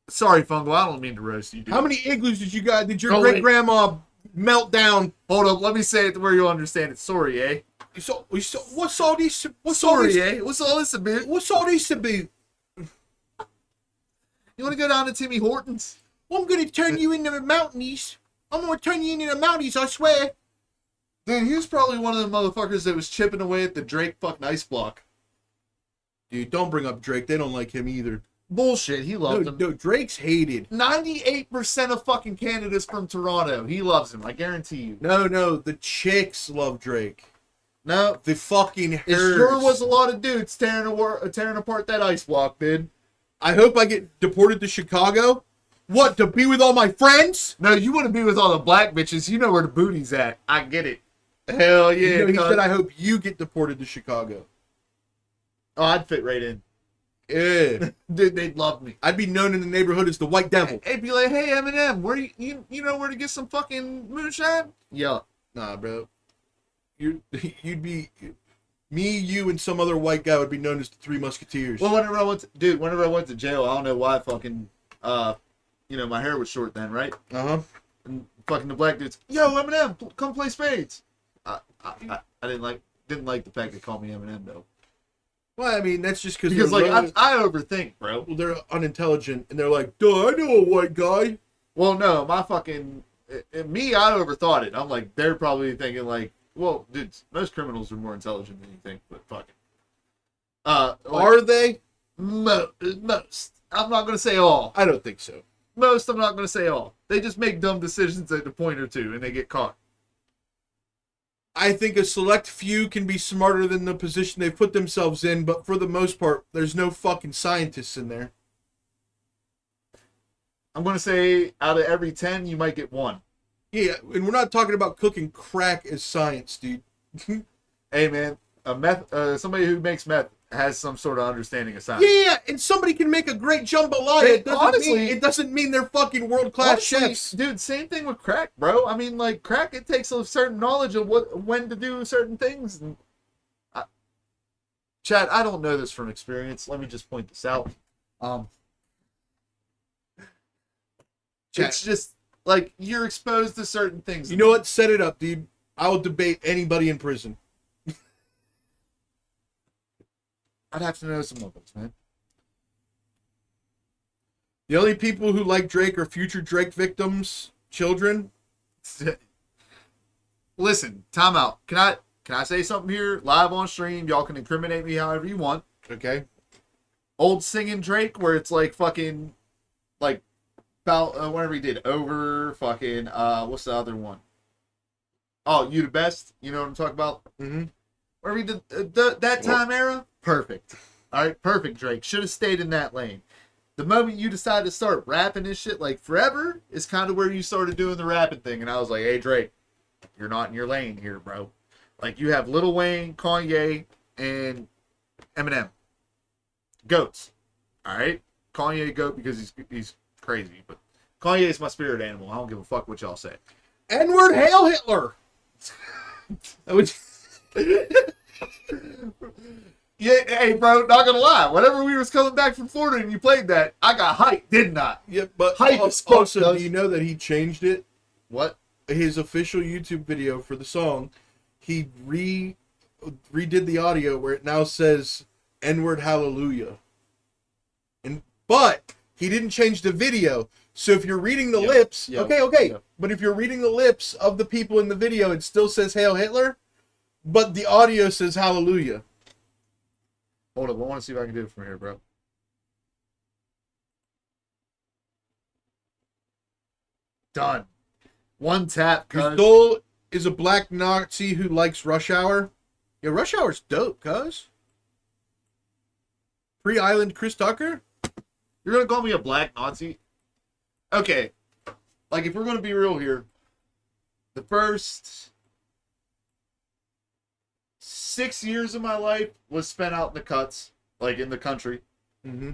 Sorry, Fungo. I don't mean to roast you, dude. How many igloos did your Oh, great wait. grandma melt down? Hold up. Let me say it to where you'll understand it. Sorry, eh? What's all these? Sorry, eh? What's all this about? What's all these to be? You want to go down to Timmy Hortons? Well, I'm gonna turn you into the Mounties. I'm gonna turn you into the Mounties, I swear. Dude, he was probably one of the motherfuckers that was chipping away at the Drake fucking ice block. Dude, don't bring up Drake. They don't like him either. Bullshit. He loved him. No, Drake's hated. 98% of fucking Canada's from Toronto. He loves him. I guarantee you. No, the chicks love Drake. No. The fucking It herds. sure was a lot of dudes tearing apart that ice block, dude. I hope I get deported to Chicago. What, to be with all my friends? No, you want to be with all the black bitches. You know where the booty's at. I get it. Hell yeah. You know, he cuz. said, I hope you get deported to Chicago. Oh, I'd fit right in. Yeah. Dude, they'd love me. I'd be known in the neighborhood as the White Devil. They'd be like, hey, Eminem, where you know where to get some fucking moonshine? Yeah. Nah, bro. You'd be... Me, you, and some other white guy would be known as the Three Musketeers. Well, whenever I went to jail, I don't know why fucking, my hair was short then, right? Uh-huh. And fucking the black dudes, yo, Eminem, come play spades. I didn't like the fact they called me Eminem though. Well, I mean, that's just because Because like I overthink, bro. well, they're unintelligent, and they're like, duh, I know a white guy. Well, no, my fucking me, I overthought it. I'm like, they're probably thinking like, well, dude, most criminals are more intelligent than you think, but fuck it. Are they? Most. I'm not gonna say all. I don't think so. Most. I'm not gonna say all. They just make dumb decisions at the point or two, and they get caught. I think a select few can be smarter than the position they've put themselves in, but for the most part, there's no fucking scientists in there. I'm gonna say out of every 10, you might get one. Yeah, and we're not talking about cooking crack as science, dude. Hey man, somebody who makes meth has some sort of understanding of science. Yeah, and somebody can make a great jambalaya. Hey, It doesn't mean they're fucking world-class chefs. Dude, same thing with crack, bro. I mean, like crack, it takes a certain knowledge of when to do certain things. And Chad, I don't know this from experience. Let me just point this out. Chad, It's just like you're exposed to certain things. you know what? Set it up, dude. I will debate anybody in prison. I'd have to know some levels, man. The only people who like Drake are future Drake victims, children. Listen, time out. Can I say something here live on stream? Y'all can incriminate me however you want. Okay. Old singing Drake, where it's like fucking, like about whatever he did over fucking what's the other one? Oh, You the Best. You know what I'm talking about? Mm-hmm. Where we did that time era. Perfect. All right, perfect. Drake should have stayed in that lane. The moment you decide to start rapping and shit, like Forever, is kind of where you started doing the rapping thing, and I was like, hey Drake, you're not in your lane here, bro. Like you have Lil Wayne, Kanye, and Eminem. Goats. All right, Kanye goat because he's crazy, but Kanye is my spirit animal. I don't give a fuck what y'all say. N-word, hail Hitler. That was... Yeah, hey, bro, not gonna lie. Whenever we was coming back from Florida and you played that, I got hyped, didn't I? Yeah, but Hype as fuck, also, cuz. do you know that he changed it? What? His official YouTube video for the song, he redid the audio where it now says N-word hallelujah. But he didn't change the video. So if you're reading the lips, okay. Yep. But if you're reading the lips of the people in the video, it still says Hail Hitler, but the audio says hallelujah. Hold up, I want to see if I can do it from here, bro. Done. One tap, cuz. Gustol is a black Nazi who likes Rush Hour. Yeah, Rush Hour's dope, cuz. Pre-Island Chris Tucker? You're gonna call me a black Nazi? Okay. Like, if we're gonna be real here, the first 6 years of my life was spent out in the cuts, like in the country. Mm-hmm.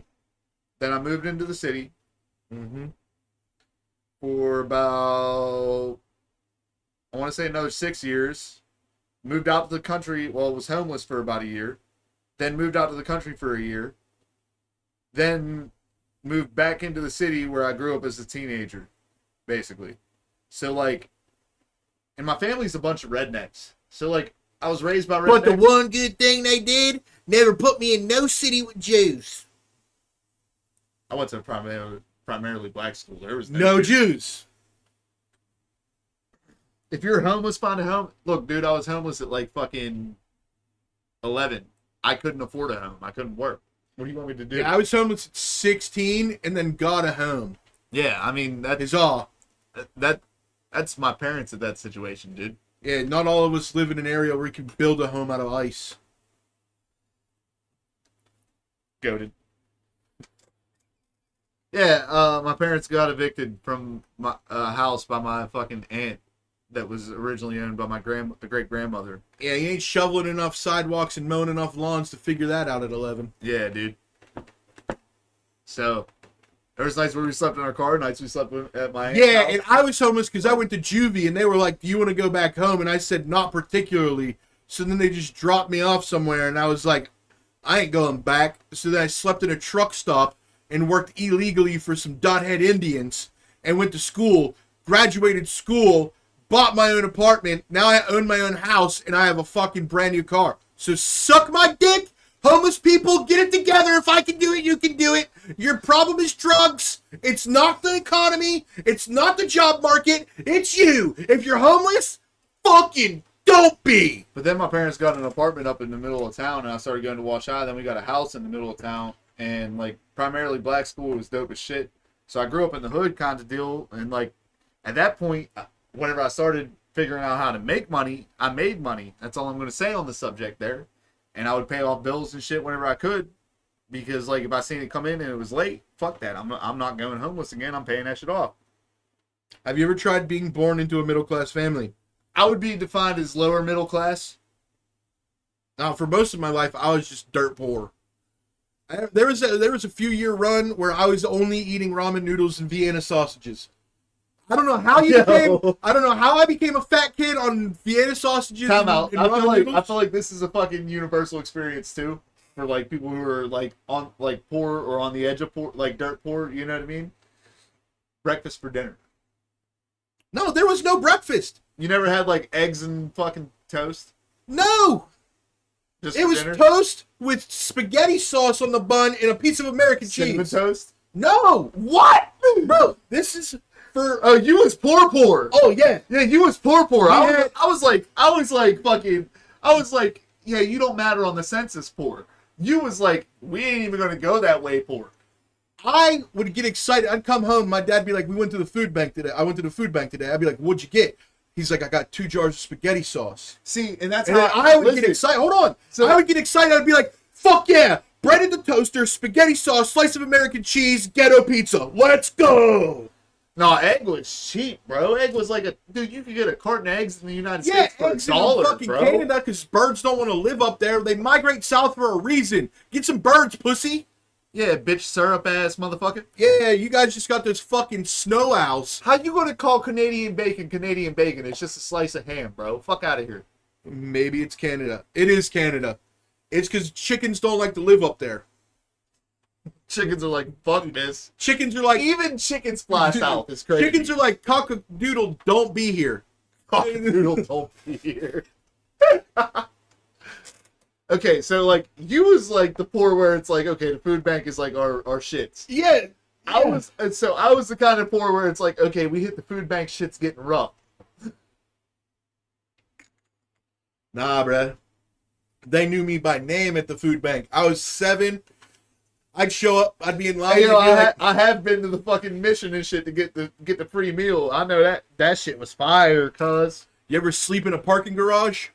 Then I moved into the city Mm-hmm. for about, I want to say another 6 years. Moved out to the country, well, was homeless for about a year. Then moved out to the country for a year. Then moved back into the city where I grew up as a teenager, basically. So, like, and my family's a bunch of rednecks. So, like, I was raised by rednecks. But the one good thing they did, never put me in no city with Jews. I went to a primarily black school. There was No Jews. If you're homeless, find a home. Look, dude, I was homeless at like fucking 11. I couldn't afford a home. I couldn't work. What do you want me to do? Yeah, I was homeless at 16 and then got a home. Yeah, I mean Is all. that's my parents at that situation, dude. Yeah, not all of us live in an area where we can build a home out of ice. Goated. Yeah, my parents got evicted from my house by my fucking aunt that was originally owned by my great grandmother. Yeah, you ain't shoveling enough sidewalks and mowing enough lawns to figure that out at 11. Yeah, dude. So there was nights where we slept in our car, nights we slept at my aunt's Yeah, house. and I was homeless because I went to juvie, and they were like, do you want to go back home? And I said, not particularly. So then they just dropped me off somewhere, and I was like, I ain't going back. So then I slept in a truck stop and worked illegally for some dothead Indians and went to school, graduated school, bought my own apartment. Now I own my own house, and I have a fucking brand new car. So suck my dick. Homeless people, get it together. If I can do it, you can do it. Your problem is drugs. It's not the economy. It's not the job market. It's you. If you're homeless, fucking don't be. But then my parents got an apartment up in the middle of town, and I started going to Wash High. Then we got a house in the middle of town, and like primarily black school was dope as shit. So I grew up in the hood kind of deal, and like at that point, whenever I started figuring out how to make money, I made money. That's all I'm going to say on the subject there. And I would pay off bills and shit whenever I could, because like if I seen it come in and it was late, fuck that. I'm not going homeless again. I'm paying that shit off. Have you ever tried being born into a middle-class family? I would be defined as lower middle class. Now, for most of my life, I was just dirt poor. There was a few-year run where I was only eating ramen noodles and Vienna sausages. I don't know how I don't know how I became a fat kid on Vienna sausages. Time out. and I ramen feel noodles. like this is a fucking universal experience too, for like people who are like on like poor or on the edge of poor, like dirt poor. You know what I mean? Breakfast for dinner. No, there was no breakfast. You never had like eggs and fucking toast? No, Just it for was dinner? toast with spaghetti sauce on the bun and a piece of American Cinnamon cheese. toast? No, what, bro? This is for. Oh, you was poor. Oh yeah. Yeah, you was poor. Yeah. I was like, yeah, you don't matter on the census poor. You was like, we ain't even gonna go that way poor. I would get excited. I'd come home. My dad'd be like, we went to the food bank today. I went to the food bank today. I'd be like, what'd you get? He's like, I got 2 jars of spaghetti sauce. See, and that's And how then I would listen, get excited. Hold on. So- I would get excited. I'd be like, fuck yeah. Bread in the toaster, spaghetti sauce, slice of American cheese, ghetto pizza. Let's go. No, egg was cheap, bro. Egg was like dude, you could get a carton of eggs in the United Yeah, States for eggs in $1, fucking bro. Canada because birds don't want to live up there. They migrate south for a reason. Get some birds, pussy. Yeah, bitch syrup ass motherfucker. Yeah, you guys just got those fucking snow owls. How you gonna call Canadian bacon Canadian bacon? It's just a slice of ham, bro. Fuck out of here. Maybe it's Canada. It is Canada. It's because chickens don't like to live up there. Chickens are like, fuck this. Chickens are like... Even chickens fly south. It's crazy. Chickens are like, cock-a-doodle, don't be here. Cock-a-doodle don't be here. Okay, so like you was like the poor where it's like, okay, the food bank is like our shits. Yeah. I was the kind of poor where it's like, okay, we hit the food bank, shit's getting rough. Nah, bruh. They knew me by name at the food bank. I was 7. I'd show up. I'd be in line. Hey, you know, like, I have been to the fucking mission and shit to get the free meal. I know that shit was fire, cuz. You ever sleep in a parking garage?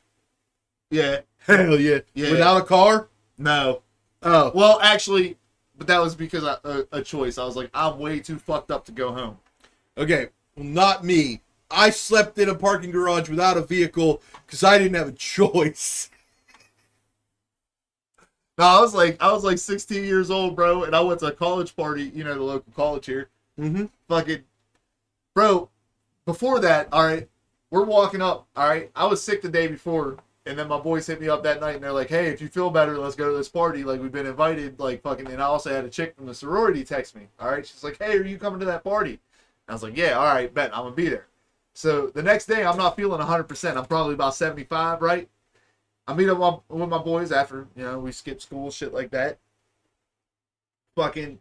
Yeah. Hell yeah. Yeah. Without a car? No. Oh. Well, actually, but that was because a choice. I was like, I'm way too fucked up to go home. Okay. Well, not me. I slept in a parking garage without a vehicle because I didn't have a choice. No, I was like 16 years old, bro, and I went to a college party, you know, the local college here. Mm-hmm. Fucking, bro, before that, all right, we're walking up, all right, I was sick the day before, and then my boys hit me up that night, and they're like, hey, if you feel better, let's go to this party, like, we've been invited, like, fucking, and I also had a chick from the sorority text me, all right, she's like, hey, are you coming to that party? And I was like, yeah, all right, bet, I'm gonna be there. So, the next day, I'm not feeling 100%, I'm probably about 75, right? I meet up with my boys after, you know, we skip school, shit like that. Fucking.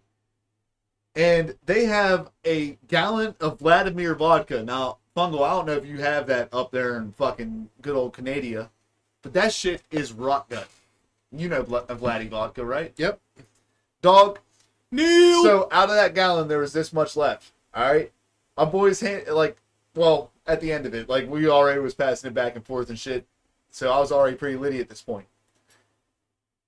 And they have a gallon of Vladimir vodka. Now, Fungal, I don't know if you have that up there in fucking good old Canada, but that shit is rock gut. You know Vladdy vodka, right? Yep. Dog. Neil! So, out of that gallon, there was this much left. All right? My boys, well, at the end of it, like, we already was passing it back and forth and shit. So I was already pretty litty at this point.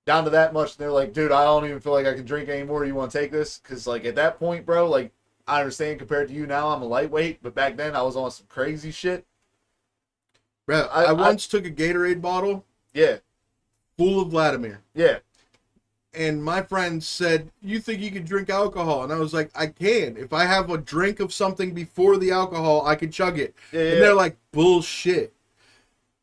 Down to that much, they're like, dude, I don't even feel like I can drink anymore. You want to take this? Because, like, at that point, bro, like, I understand compared to you now, I'm a lightweight. But back then, I was on some crazy shit. Bro, I once took a Gatorade bottle. Yeah. Full of Vladimir. Yeah. And my friend said, you think you can drink alcohol? And I was like, I can. If I have a drink of something before the alcohol, I can chug it. Yeah. And they're like, bullshit.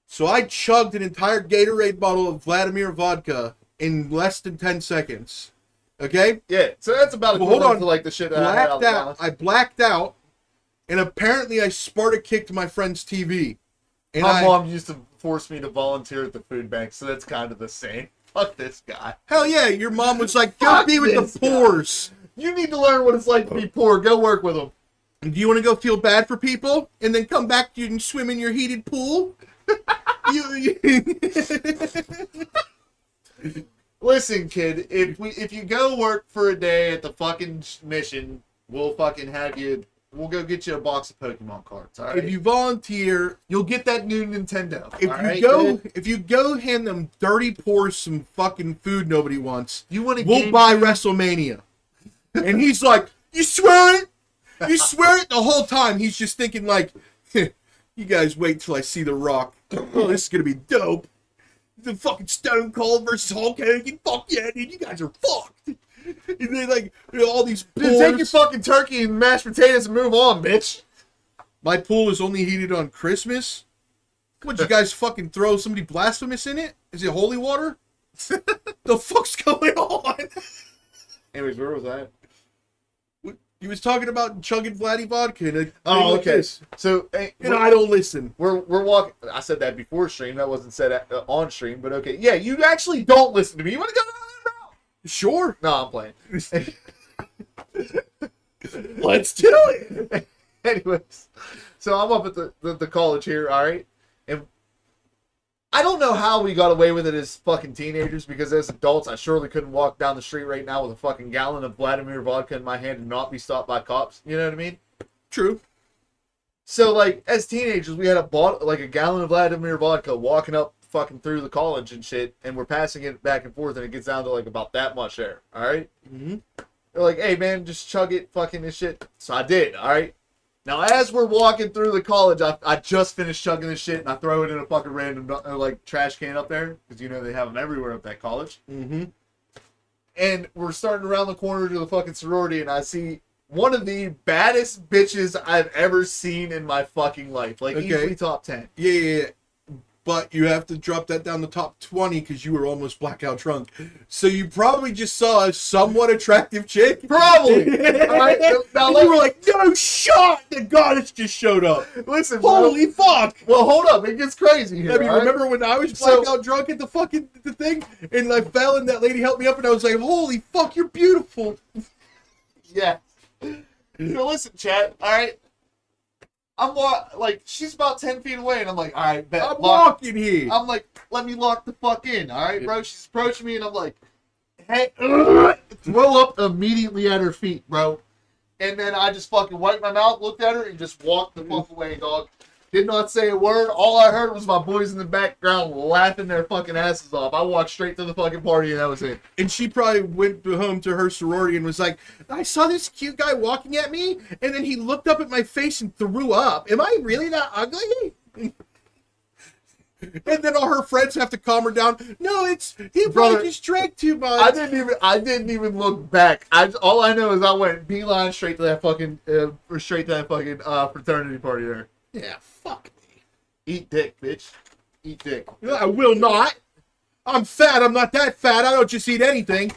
So I chugged an entire Gatorade bottle of Vladimir vodka in less than 10 seconds. Okay? Yeah. So that's about equivalent to, like, the shit that I had out of the balance. I blacked out, and apparently I Sparta kicked my friend's TV. And My mom used to force me to volunteer at the food bank, so that's kind of the same. Fuck this guy. Hell yeah, your mom was like, go be with the poors. You need to learn what it's like to be poor. Go work with them. Do you want to go feel bad for people and then come back and swim in your heated pool? Listen, kid, if you go work for a day at the fucking mission, we'll fucking have you. We'll go get you a box of Pokemon cards. All right. If you volunteer, you'll get that new Nintendo. If you go hand them dirty poors some fucking food nobody wants, we'll buy WrestleMania. And he's like, you swear it? You swear it? The whole time he's just thinking like, you guys wait till I see The Rock. Oh, this is gonna be dope. The fucking Stone Cold versus Hulk Hogan. Fuck yeah, dude, you guys are fucked. And then like all these pools. Dude, take your fucking turkey and mashed potatoes and move on, bitch. My pool is only heated on Christmas. What, you guys fucking throw somebody blasphemous in it? Is it holy water? The fuck's going on? Anyways, where was I? He was talking about chugging Vladdy vodka. And oh, okay. So, and I don't listen. We're walking. I said that before stream. That wasn't said on stream, but okay. Yeah, you actually don't listen to me. You want to go? Sure. No, I'm playing. Let's do it. Anyways, so I'm up at the college here, all right? And I don't know how we got away with it as fucking teenagers, because as adults, I surely couldn't walk down the street right now with a fucking gallon of Vladimir vodka in my hand and not be stopped by cops. You know what I mean? True. So, like, as teenagers, we had a gallon of Vladimir vodka walking up fucking through the college and shit, and we're passing it back and forth, and it gets down to, like, about that much there, all right? Mm-hmm. They're like, hey, man, just chug it, fucking this shit. So I did, all right? Now, as we're walking through the college, I just finished chugging this shit, and I throw it in a fucking random, like, trash can up there, because, you know, they have them everywhere at that college. Mm-hmm. and we're starting around the corner to the fucking sorority, and I see one of the baddest bitches I've ever seen in my fucking life. Like, easily top 10. Yeah. But you have to drop that down to top 20 because you were almost blackout drunk. So you probably just saw a somewhat attractive chick. Probably. All right, now and you were like, no shot! The goddess just showed up. Listen, Holy fuck! Well, hold up. It gets crazy here. I mean, remember when I was blackout drunk at the fucking thing? And I fell and that lady helped me up and I was like, holy fuck, you're beautiful. Yeah. So listen, chat. All right. She's about 10 feet away, and I'm like, all right, bet. I'm walking here. I'm like, let me lock the fuck in, all right, bro? She's approaching me, and I'm like, hey, throw up immediately at her feet, bro. And then I just fucking wiped my mouth, looked at her, and just walked the fuck away, dog. Did not say a word. All I heard was my boys in the background laughing their fucking asses off. I walked straight to the fucking party, and that was it. And she probably went home to her sorority and was like, I saw this cute guy walking at me, and then he looked up at my face and threw up. Am I really that ugly? And then all her friends have to calm her down. No, he probably just drank too much. I didn't even look back. All I know is I went beeline straight to that fucking fraternity party there. Yeah, fuck me. Eat dick, bitch. Eat dick. I will not. I'm fat. I'm not that fat. I don't just eat anything.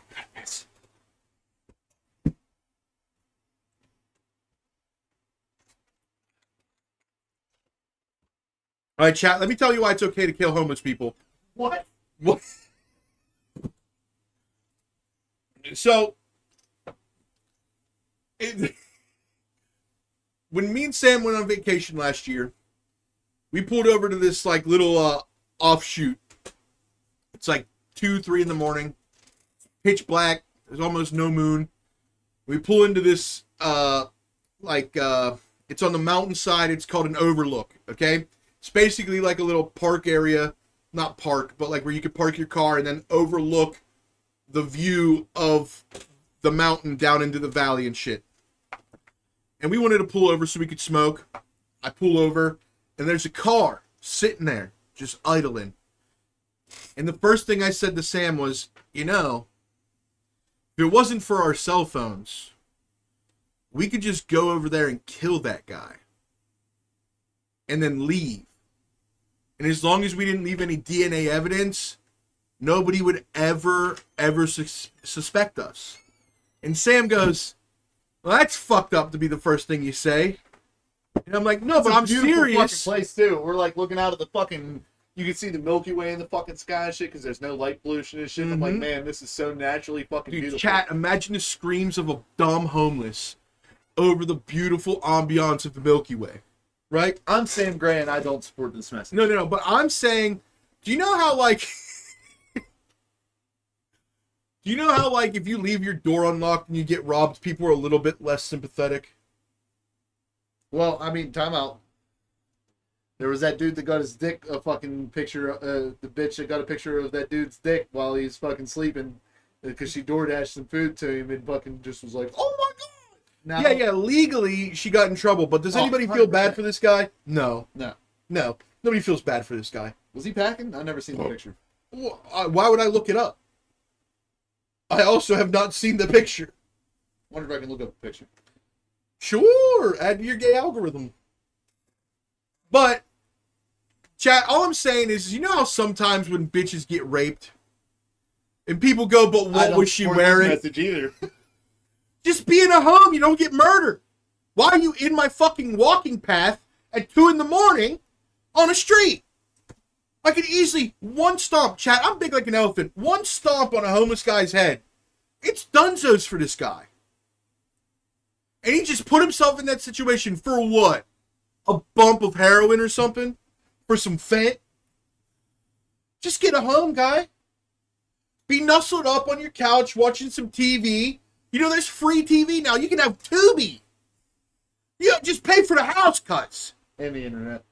All right, chat, let me tell you why it's okay to kill homeless people. What? So, when me and Sam went on vacation last year, we pulled over to this like little offshoot. It's like 2, 3 in the morning, pitch black. There's almost no moon. We pull into this it's on the mountainside. It's called an overlook. Okay, it's basically like a little park area, not park, but like where you could park your car and then overlook the view of the mountain down into the valley and shit. And we wanted to pull over so we could smoke. I pull over, and there's a car sitting there, just idling. And the first thing I said to Sam was, if it wasn't for our cell phones, we could just go over there and kill that guy. And then leave. And as long as we didn't leave any DNA evidence, nobody would ever suspect us. And Sam goes, well, that's fucked up to be the first thing you say. And I'm like, no, but I'm serious. Fucking place too. We're like looking out at the fucking. You can see the Milky Way in the fucking sky and shit because there's no light pollution and shit. Mm-hmm. I'm like, man, this is so naturally fucking beautiful. Chat, imagine the screams of a dumb homeless over the beautiful ambiance of the Milky Way, right? I'm Sam Gray and I don't support this message. No, but I'm saying, do you know how if you leave your door unlocked and you get robbed, people are a little bit less sympathetic? Well, I mean, time out. There was that dude that got his dick a fucking picture, the bitch that got a picture of that dude's dick while he's fucking sleeping because she DoorDashed some food to him and fucking just was like, oh my God. Now, yeah, legally she got in trouble, but does anybody feel bad for this guy? No. Nobody feels bad for this guy. Was he packing? I've never seen the picture. Why would I look it up? I also have not seen the picture. Wonder if I can look up the picture. Sure, add to your gay algorithm. But, chat, all I'm saying is, you know how sometimes when bitches get raped, and people go, but what was she wearing? Message either. Just be in a home, you don't get murdered. Why are you in my fucking walking path at 2 in the morning on a street? I could easily, one stomp, chat, I'm big like an elephant, one stomp on a homeless guy's head. It's dunzos for this guy. And he just put himself in that situation for what? A bump of heroin or something? For some fent? Just get a home, guy. Be nuzzled up on your couch watching some TV. There's free TV now. You can have Tubi. Yeah, just pay for the house cuts. And the internet.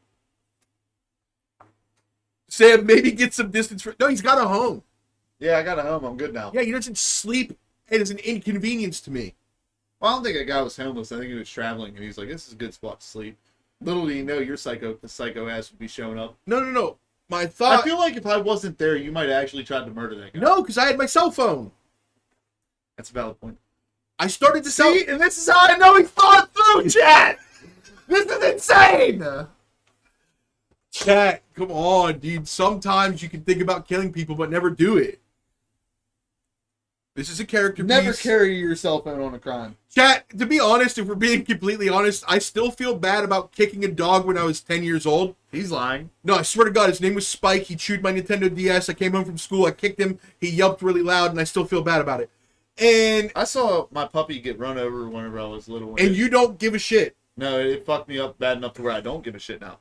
Sam, maybe get some distance. No, he's got a home. Yeah, I got a home. I'm good now. Yeah, he doesn't sleep. It is an inconvenience to me. Well, I don't think that guy was homeless. I think he was traveling, and he's like, this is a good spot to sleep. Little do you know, the psycho ass would be showing up. No. My thought... I feel like if I wasn't there, you might have actually tried to murder that guy. No, because I had my cell phone. That's a valid point. I started to sell. See, and this is how I know he thought through, chat. This is insane. Chat, come on, dude. Sometimes you can think about killing people, but never do it. This is a character Never piece. carry yourself out on a crime. Chat, to be honest, if we're being completely honest, I still feel bad about kicking a dog when I was 10 years old. He's lying. No, I swear to God, his name was Spike. He chewed my Nintendo DS. I came home from school. I kicked him. He yelped really loud, and I still feel bad about it. And I saw my puppy get run over whenever I was little. and you don't give a shit. No, it fucked me up bad enough to where I don't give a shit now.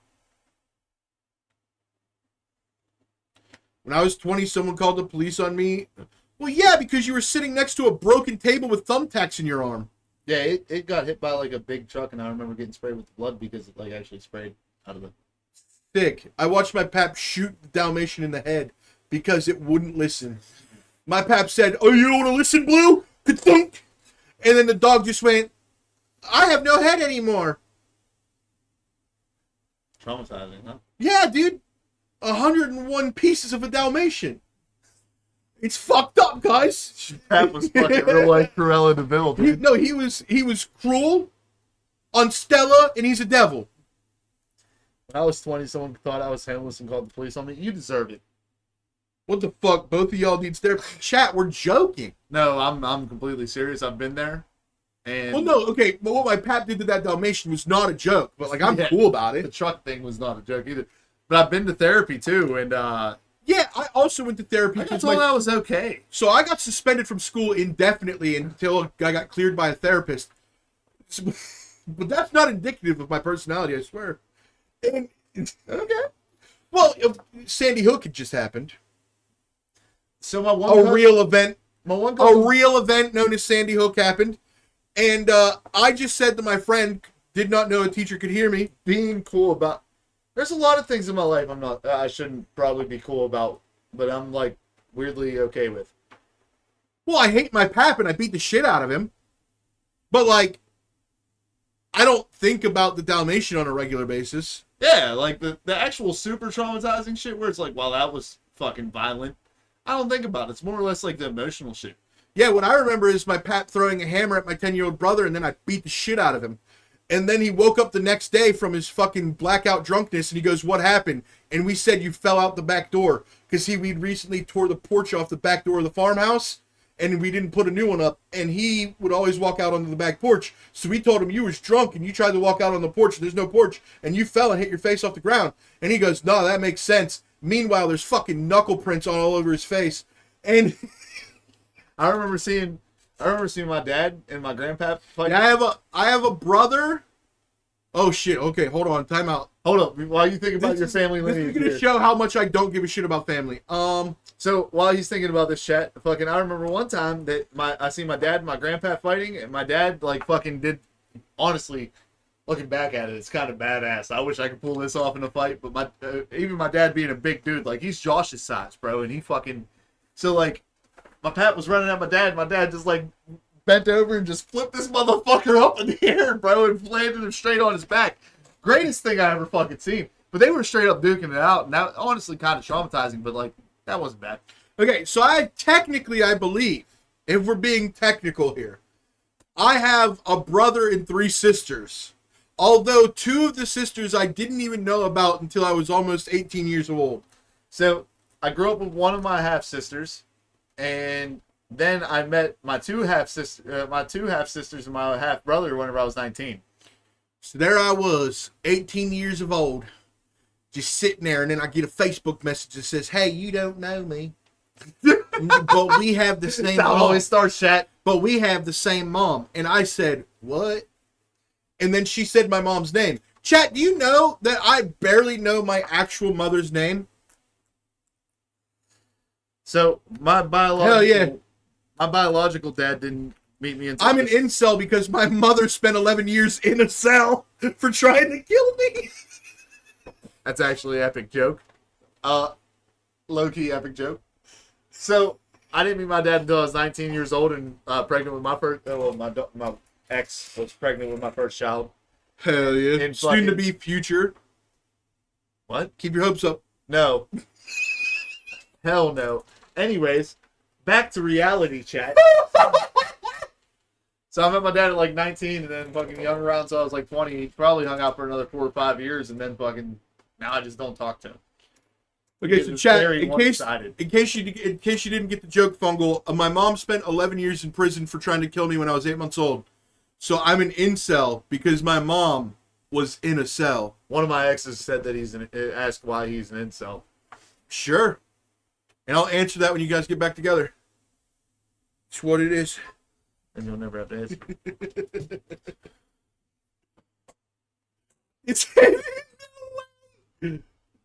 When I was 20, someone called the police on me. Well, yeah, because you were sitting next to a broken table with thumbtacks in your arm. Yeah, it got hit by like a big truck, and I remember getting sprayed with blood because it like actually sprayed out of the. Thick. I watched my pap shoot the Dalmatian in the head because it wouldn't listen. My pap said, "Oh, you don't want to listen, Blue?" Ka-thunk. And then the dog just went, "I have no head anymore." Traumatizing, huh? Yeah, dude. 101 pieces of a Dalmatian. It's fucked up, guys. That was fucking real life Cruella de Vil, dude. No, he was cruel on Stella, and he's a devil. When I was 20, someone thought I was homeless and called the police on me. You deserve it. What the fuck? Both of y'all need therapy. Chat, we're joking. No, I'm completely serious. I've been there. And Well, no, okay, but what my pap did to that Dalmatian was not a joke, but like I'm Yeah. cool about the it. truck thing was not a joke either. But I've been to therapy too, and Yeah, I also went to therapy I because told I was okay. so I got suspended from school indefinitely until I got cleared by a therapist. But that's not indicative of my personality, I swear. And Okay. well, Sandy Hook had just happened. So my one A cousin, real event. my one A cousin, real event known as Sandy Hook happened. And I just said to my friend, did not know a teacher could hear me. being cool about. There's a lot of things in my life I shouldn't probably be cool about, but I'm like weirdly okay with. Well, I hate my pap and I beat the shit out of him. But like, I don't think about the Dalmatian on a regular basis. Yeah, like the actual super traumatizing shit where it's like, wow, that was fucking violent. I don't think about it. It's more or less like the emotional shit. Yeah, what I remember is my pap throwing a hammer at my 10-year-old brother, and then I beat the shit out of him. And then he woke up the next day from his fucking blackout drunkenness, and he goes, "What happened?" And we said, "You fell out the back door." Because we'd recently tore the porch off the back door of the farmhouse, and we didn't put a new one up. And he would always walk out onto the back porch. So we told him, "You was drunk, and you tried to walk out on the porch, and there's no porch, and you fell and hit your face off the ground." And he goes, "No, that makes sense." Meanwhile, there's fucking knuckle prints all over his face. And I remember seeing my dad and my grandpa fight. I have a brother. Oh shit! Okay, hold on. Time out. Hold up, while you think about your family This is lineage. gonna here. show how much I don't give a shit about family. So while he's thinking about this chat, fucking, I remember one time that I seen my dad and my grandpa fighting, and my dad like fucking did. Honestly, looking back at it, it's kind of badass. I wish I could pull this off in a fight, but even my dad being a big dude, like he's Josh's size, bro, and he fucking. So like, my pap was running at my dad. My dad just like bent over and just flipped this motherfucker up in the air, bro, and landed him straight on his back. Greatest thing I ever fucking seen. But they were straight up duking it out, and that honestly kind of traumatizing. But like, that wasn't bad. okay, so I believe, if we're being technical here, I have a brother and 3 sisters. Although 2 of the sisters I didn't even know about until I was almost 18 years old. So I grew up with one of my half sisters, and then I met my two half sisters and my half brother whenever I was 19. So there I was, 18 years of old, just sitting there, and then I get a Facebook message that says, "Hey, you don't know me, but we have the same That's how it mom. always starts, chat. But we have the same mom." And I said, "What?" And then she said my mom's name. Chat, do you know that I barely know my actual mother's name? So my biological, Hell yeah. my biological dad didn't meet me until I'm an incel because my mother spent 11 years in a cell for trying to kill me. That's actually an epic joke. Low-key epic joke. So I didn't meet my dad until I was 19 years old and pregnant with my first. My ex was pregnant with my first child. Hell yeah. And Soon to be future. What? Keep your hopes up. No. Hell no. Anyways, back to reality, chat. So I met my dad at like 19 and then fucking hung around until I was like 20. He probably hung out for another 4 or 5 years and then fucking now I just don't talk to him. Okay, It so was chat, very in one-sided. case you didn't get the joke, Fungal, my mom spent 11 years in prison for trying to kill me when I was 8 months old. So I'm an incel because my mom was in a cell. One of my exes said that asked why he's an incel. Sure. And I'll answer that when you guys get back together. It's what it is. And you'll never have to answer. It's dude,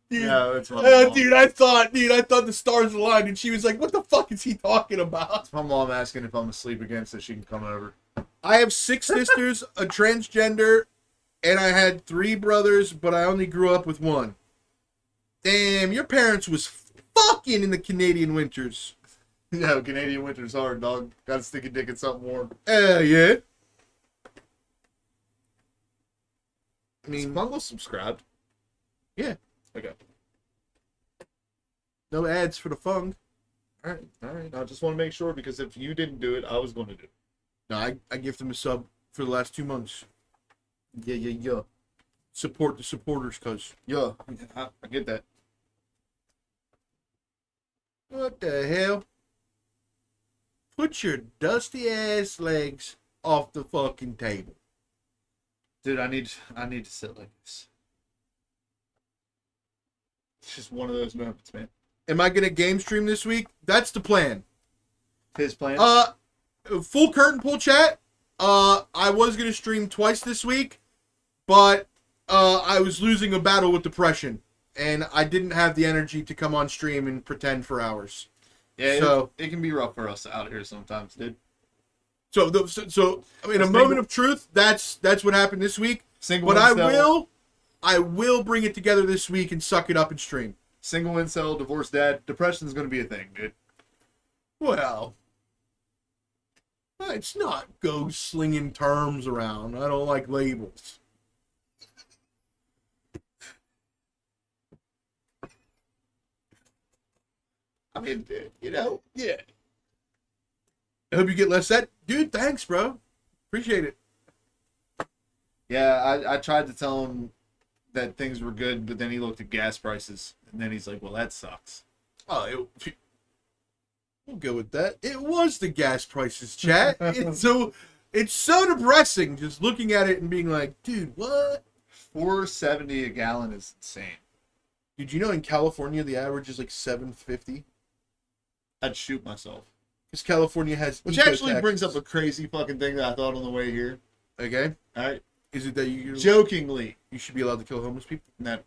No, it's my mom. dude, I thought the stars aligned, and she was like, "What the fuck is he talking about?" It's my mom asking if I'm asleep again so she can come over. I have 6 sisters, a transgender, and I had 3 brothers, but I only grew up with 1. Damn, your parents was fucking in the Canadian winters. No, Canadian winter's hard, dog. Gotta stick a dick in something warm. Yeah. I Is mean, Bungle subscribed? yeah. Okay. No ads for the fung. All right. I just want to make sure because if you didn't do it, I was going to do it. No, I give them a sub for the last 2 months. Yeah. Support the supporters, cuz. Yeah, I get that. What the hell? Put your dusty ass legs off the fucking table. Dude, I need to sit like this. It's just one of those moments, man. Am I gonna game stream this week? That's the plan. His plan? Full curtain pull chat. I was gonna stream twice this week, but I was losing a battle with depression, and I didn't have the energy to come on stream and pretend for hours. Yeah, So it can be rough for us out here sometimes, dude. So in a moment of truth, that's what happened this week. Single But incel, I will bring it together this week and suck it up and stream. Single incel, divorced dad, depression's gonna be a thing, dude. Well, it's not go slinging terms around. I don't like labels. I mean, dude, you know. Yeah. I hope you get less that. Dude, thanks, bro. Appreciate it. Yeah, I tried to tell him that things were good, but then he looked at gas prices, and then he's like, well, that sucks. Oh, we'll go with that. It was the gas prices, chat. It's so depressing just looking at it and being like, dude, what? $4.70 a gallon is insane. Did you know in California the average is like $7.50? I'd shoot myself. Because California has Which eco actually taxes. brings up a crazy fucking thing that I thought on the way here. Okay. All right. Is it that you Jokingly. should be allowed to kill homeless people? No.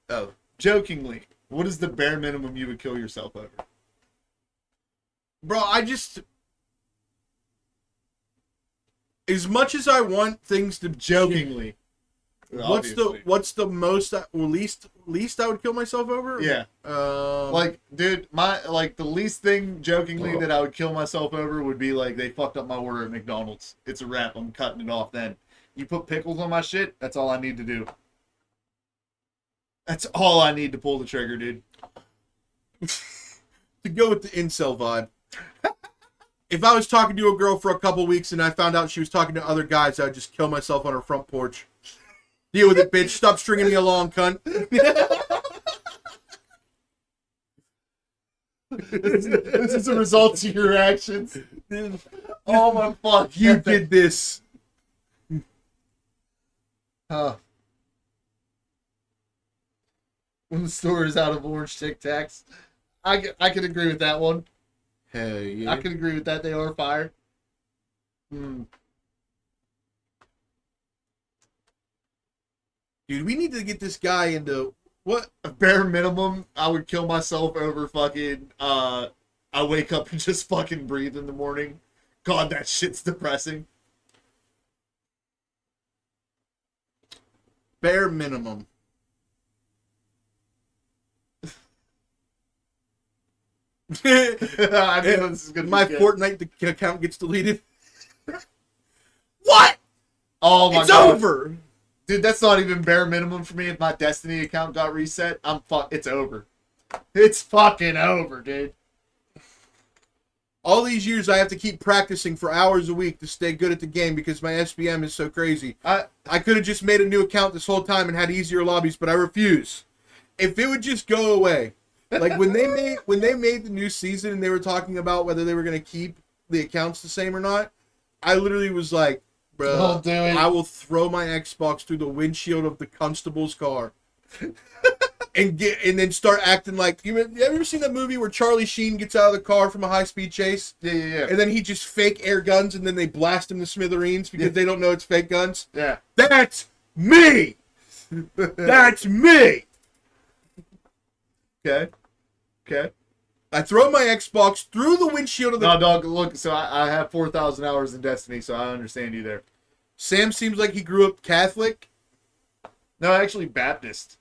Oh. Jokingly. What is the bare minimum you would kill yourself over? Bro, as much as I want things to Jokingly. what's the most or least I would kill myself over? Yeah. Like, dude, the least thing jokingly that I would kill myself over would be like they fucked up my order at McDonald's. It's a wrap. I'm cutting it off then. You put pickles on my shit, that's all I need to do. That's all I need to pull the trigger, dude. To go with the incel vibe. If I was talking to a girl for a couple weeks and I found out she was talking to other guys, I'd just kill myself on her front porch. Deal with it, bitch. Stop stringing me along, cunt. This is a result of your actions. Oh my fuck. You did this. Huh. When the store is out of orange Tic Tacs. I can agree with that one. Hell yeah. I can agree with that. They are fire. Dude, we need to get this guy into what? A bare minimum, I would kill myself over fucking, I wake up and just fucking breathe in the morning. God, that shit's depressing. Bare minimum. I know this is gonna My be good. Fortnite account gets deleted. What? Oh my It's God. over. Dude, that's not even bare minimum for me. If my Destiny account got reset, it's over. It's fucking over, dude. All these years I have to keep practicing for hours a week to stay good at the game because my SBM is so crazy. I could have just made a new account this whole time and had easier lobbies, but I refuse. If it would just go away. Like when they made the new season and they were talking about whether they were going to keep the accounts the same or not, I literally was like, bro, Don't do it. I will throw my Xbox through the windshield of the constable's car. And then start acting like have you ever seen that movie where Charlie Sheen gets out of the car from a high-speed chase? Yeah. And then he just fake air guns and then they blast him to smithereens because they don't know it's fake guns? Yeah. That's me! That's me! Okay. I throw my Xbox through the windshield of the... No, dog, look, so I have 4,000 hours in Destiny, so I understand you there. Sam seems like he grew up Catholic. No, actually Baptist.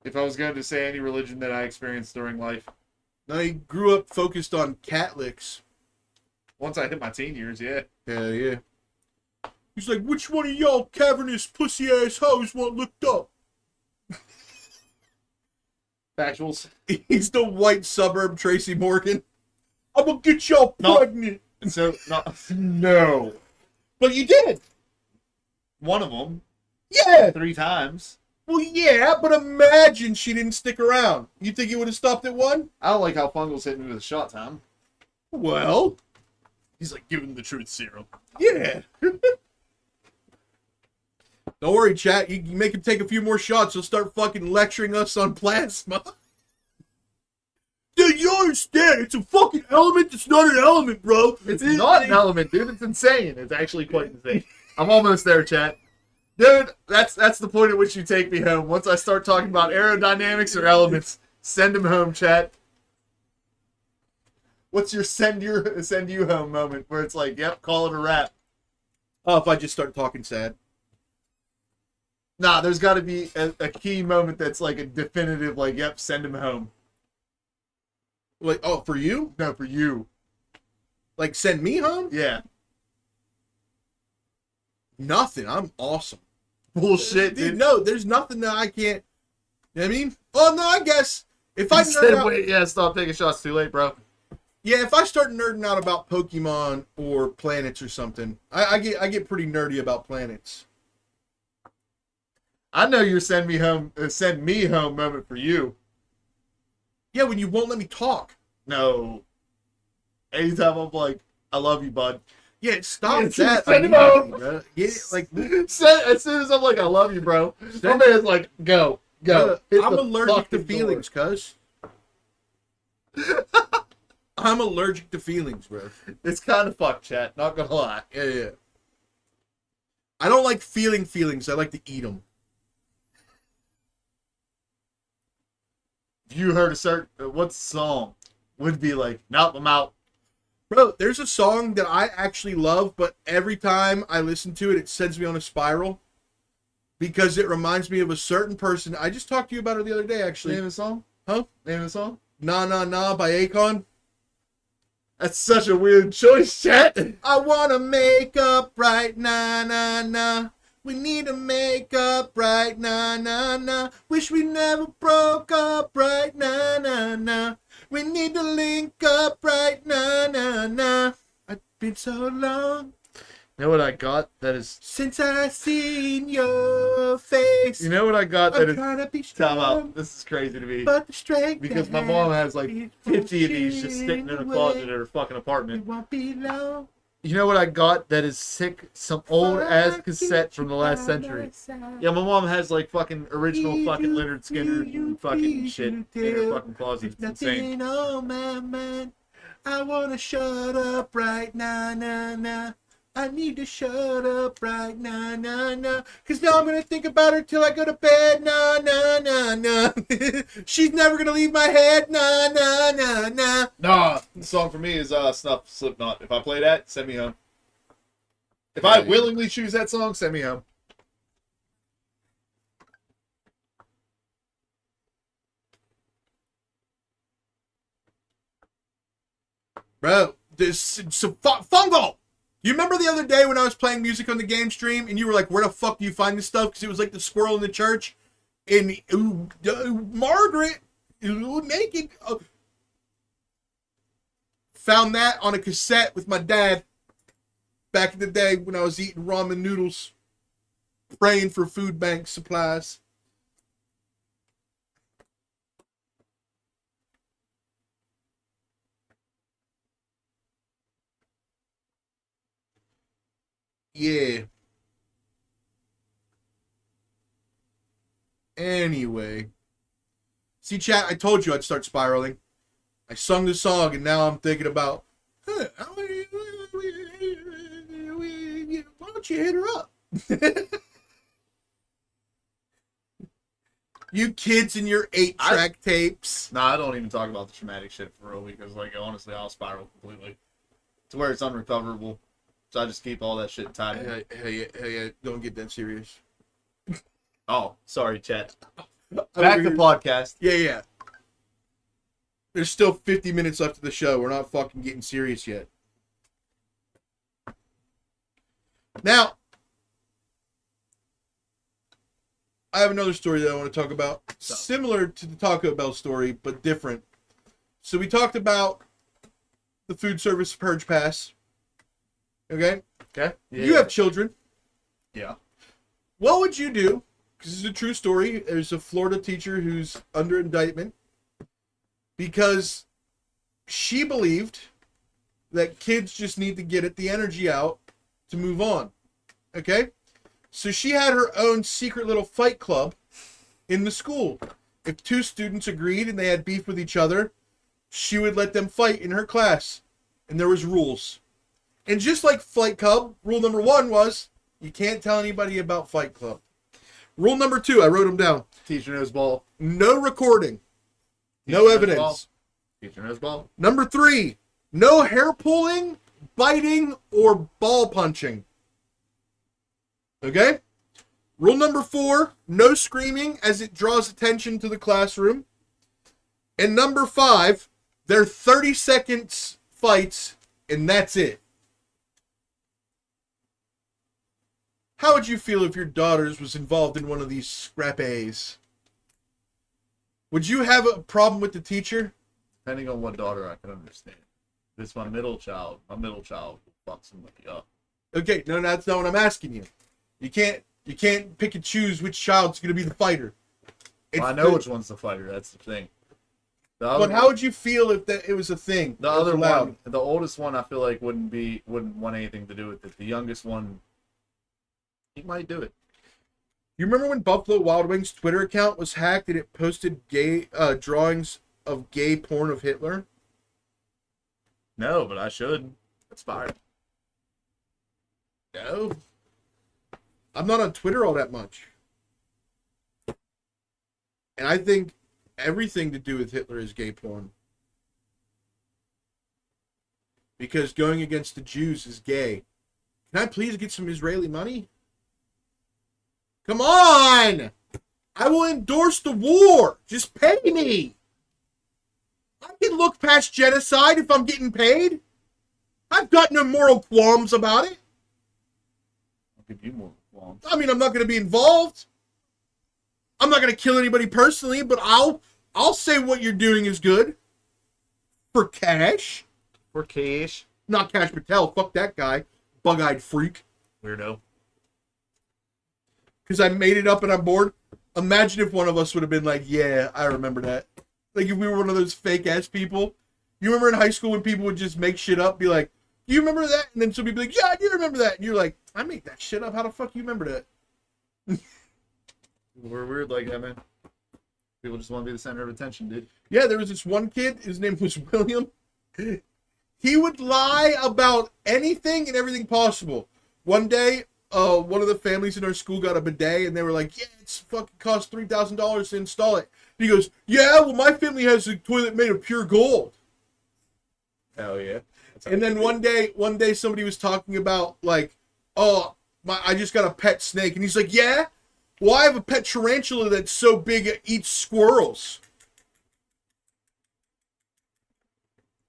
If I was going to say any religion that I experienced during life. No, he grew up focused on Catholics. Once I hit my teen years, yeah. Hell yeah. He's like, which one of y'all cavernous pussy-ass hoes want looked up? Factuals. He's the white suburb Tracy Morgan. I'm gonna get y'all pregnant. So, no. But you did. One of them. Yeah. 3 times. Well, yeah, but imagine she didn't stick around. You think he would have stopped at one? I don't like how Fungal's hitting me with a shot time. Well, He's like, give him the truth serum. yeah. Don't worry, chat. You make him take a few more shots, he'll start fucking lecturing us on plasma. Dude, you understand? It's a fucking element that's not an element, bro. It's not an element, dude. It's insane. It's actually quite insane. I'm almost there, chat. Dude, that's the point at which you take me home. Once I start talking about aerodynamics or elements, send him home, chat. What's your send you home moment where it's like, yep, call it a wrap? Oh, if I just start talking sad. Nah, there's got to be a key moment that's like a definitive, like, yep, send him home. Like, oh, for you? No, for you. Like, send me home? Yeah. Nothing. I'm awesome. Bullshit, dude. No, there's nothing that I can't. You know what I mean? Oh, no, I guess. If I He said, nerd out, wait, yeah, stop taking shots. Too late, bro. yeah, if I start nerding out about Pokemon or planets or something, I get pretty nerdy about planets. I know your send me home moment for you. Yeah, when you won't let me talk. No. Anytime I'm like, I love you, bud. Yeah, stop Yeah, that. send him I home. need you, bro. Yeah, like, As soon as I'm like, I love you, bro. My man's like, go. Hit I'm the allergic to fucking feelings, cuz. I'm allergic to feelings, bro. door. It's kind of fucked, chat. Not gonna lie. Yeah. I don't like feeling feelings. I like to eat them. You heard a certain what song would be like, nope, I'm out. Bro, there's a song that I actually love, but every time I listen to it, it sends me on a spiral because it reminds me of a certain person. I just talked to you about her the other day, actually. Name of the song? Huh? Name of the song? Nah Nah Nah by Akon. That's such a weird choice, chat. I wanna make up right, nah nah nah. We need to make up right, nah nah nah. Wish we never broke up right, nah nah nah. We need to link up right, nah nah nah. It's been so long You know what I got that is... since I seen your face. You know what I got that I'm is... trying to be Time out. strong, This is crazy to me. but the strength Because I my have mom has like is 50 of these just sitting in a pushing closet in away. her fucking It apartment. won't be long. You know what I got that is sick? Some old ass cassette from the last century. Yeah, my mom has like fucking original fucking Leonard Skinner and fucking shit in her fucking closet. It's insane. Nothing on my mind. I wanna shut up right now, nah, nah. I need to shut up right now, nah, nah. Cause now I'm gonna think about her till I go to bed, nah, nah, nah, nah. She's never gonna leave my head, nah, nah, nah, nah. Nah, the song for me is Snuff Slipknot. If I play that, send me home. If I willingly choose that song, send me home. Bro, this fungal. You remember the other day when I was playing music on the game stream and you were like, where the fuck do you find this stuff? Because it was like the squirrel in the church. And Margaret, naked. Found that on a cassette with my dad back in the day when I was eating ramen noodles, praying for food bank supplies. Yeah. Anyway. See, chat, I told you I'd start spiraling. I sung the song, and now I'm thinking about, why don't you hit her up? You kids and your 8-track tapes. Nah, I don't even talk about the traumatic shit for real because, like, honestly, I'll spiral completely to where it's unrecoverable. So I just keep all that shit tied. Hey, don't get that serious. Oh, sorry, chat. Back to podcast. Yeah. There's still 50 minutes left of the show. We're not fucking getting serious yet. Now, I have another story that I want to talk about. Similar to the Taco Bell story, but different. So we talked about the food service purge pass. Okay? Okay. Yeah. You have children. Yeah. What would you do? Because this is a true story. There's a Florida teacher who's under indictment because she believed that kids just need to get the energy out to move on. Okay? So she had her own secret little fight club in the school. If 2 students agreed and they had beef with each other, she would let them fight in her class. And there was rules. And just like Fight Club, rule number 1 was you can't tell anybody about Fight Club. Rule number 2, I wrote them down. Teacher knows ball. No recording. No evidence. Teacher knows ball. Number 3, no hair pulling, biting, or ball punching. Okay? Rule number 4, no screaming as it draws attention to the classroom. And number 5, they're 30 seconds fights, and that's it. How would you feel if your daughters was involved in one of these scrapes? Would you have a problem with the teacher? Depending on what daughter, I can understand. If it's my middle child will fuck somebody up. Okay, no, that's not what I'm asking you. You can't pick and choose which child's going to be the fighter. Well, I know which one's the fighter. That's the thing. But how would you feel if it was a thing? The other one, the oldest one, I feel like wouldn't want anything to do with it. The youngest one, he might do it. You remember when Buffalo Wild Wings' Twitter account was hacked and it posted gay drawings of gay porn of Hitler? No, but I should. That's fire. No. I'm not on Twitter all that much. And I think everything to do with Hitler is gay porn. Because going against the Jews is gay. Can I please get some Israeli money? Come on! I will endorse the war. Just pay me. I can look past genocide if I'm getting paid. I've got no moral qualms about it. I'll give you more qualms. I mean, I'm not going to be involved. I'm not going to kill anybody personally, but I'll say what you're doing is good. For cash. For cash. Not Cash Patel. Fuck that guy. Bug-eyed freak. Weirdo. Because I made it up and I'm bored. Imagine if one of us would have been like, yeah, I remember that. Like if we were one of those fake-ass people. You remember in high school when people would just make shit up, be like, do you remember that? And then somebody would be like, yeah, I do remember that. And you're like, I made that shit up. How the fuck you remember that? We're weird like that, man. People just want to be the center of attention, dude. Yeah, there was this one kid. His name was William. He would lie about anything and everything possible. One day, one of the families in our school got a bidet, and they were like, yeah, it's fucking cost $3,000 to install it. And he goes, yeah, well, my family has a toilet made of pure gold. Hell yeah. And then one day somebody was talking about, like, oh, I just got a pet snake. And he's like, yeah? Well, I have a pet tarantula that's so big it eats squirrels.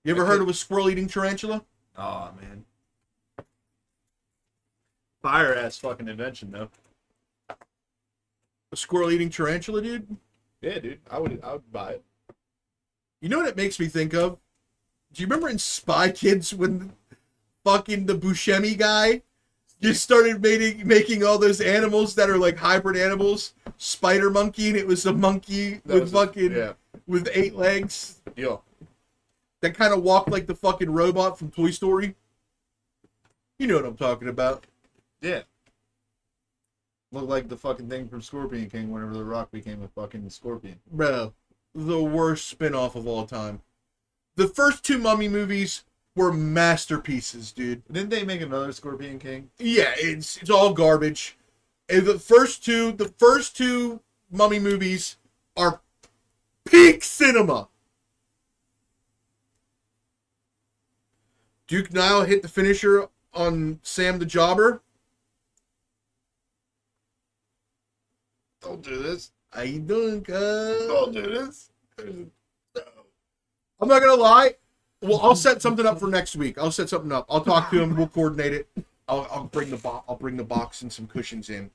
You ever heard of a squirrel-eating tarantula? Oh, man. Fire-ass fucking invention, though. A squirrel-eating tarantula, dude? Yeah, dude. I would buy it. You know what it makes me think of? Do you remember in Spy Kids when fucking the Buscemi guy just started making all those animals that are like hybrid animals? Spider monkey, and it was a monkey with 8 legs. Yeah. That kind of walked like the fucking robot from Toy Story. You know what I'm talking about. Yeah. Looked like the fucking thing from Scorpion King whenever The Rock became a fucking scorpion. Bro, the worst spin-off of all time. The first 2 Mummy movies were masterpieces, dude. Didn't they make another Scorpion King? Yeah, it's all garbage. And the first two Mummy movies are peak cinema. Duke Nile hit the finisher on Sam the Jobber. Don't do this. How you doing, cuz? Don't do this. I'm not gonna lie. Well, I'll set something up for next week. I'll set something up. I'll talk to him. We'll coordinate it. I'll bring the box and some cushions in.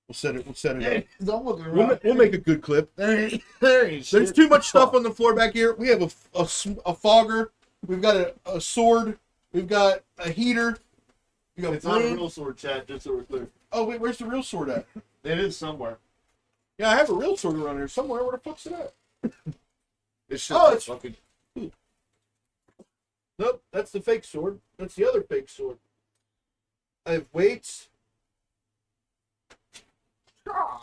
We'll set it Yeah, up. don't look around. We'll make a good clip. There ain't There's shit. too much stuff on the floor back here. We have a fogger. We've got a sword. We've got a heater. We got It's not a broom. real sword, chat, just so we're clear. Oh wait, where's the real sword at? It is somewhere. Yeah, I have a real sword around here somewhere. Where the fuck's it at? It's Oh, it's fucking. Nope, that's the fake sword. That's the other fake sword. I have weights. I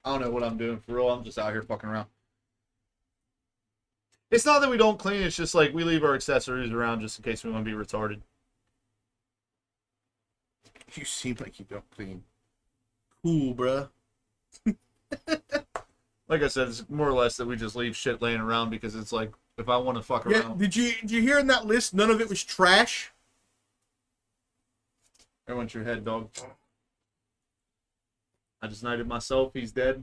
don't know what I'm doing for real. I'm just out here fucking around. It's not that we don't clean. It's just like we leave our accessories around just in case we want to be retarded. You seem like you don't clean. Cool, bruh. Like I said, it's more or less that we just leave shit laying around because it's like if I want to fuck Yeah, around. did you hear in that list? None of it was trash. There went your head, dog. I just knighted myself. He's dead.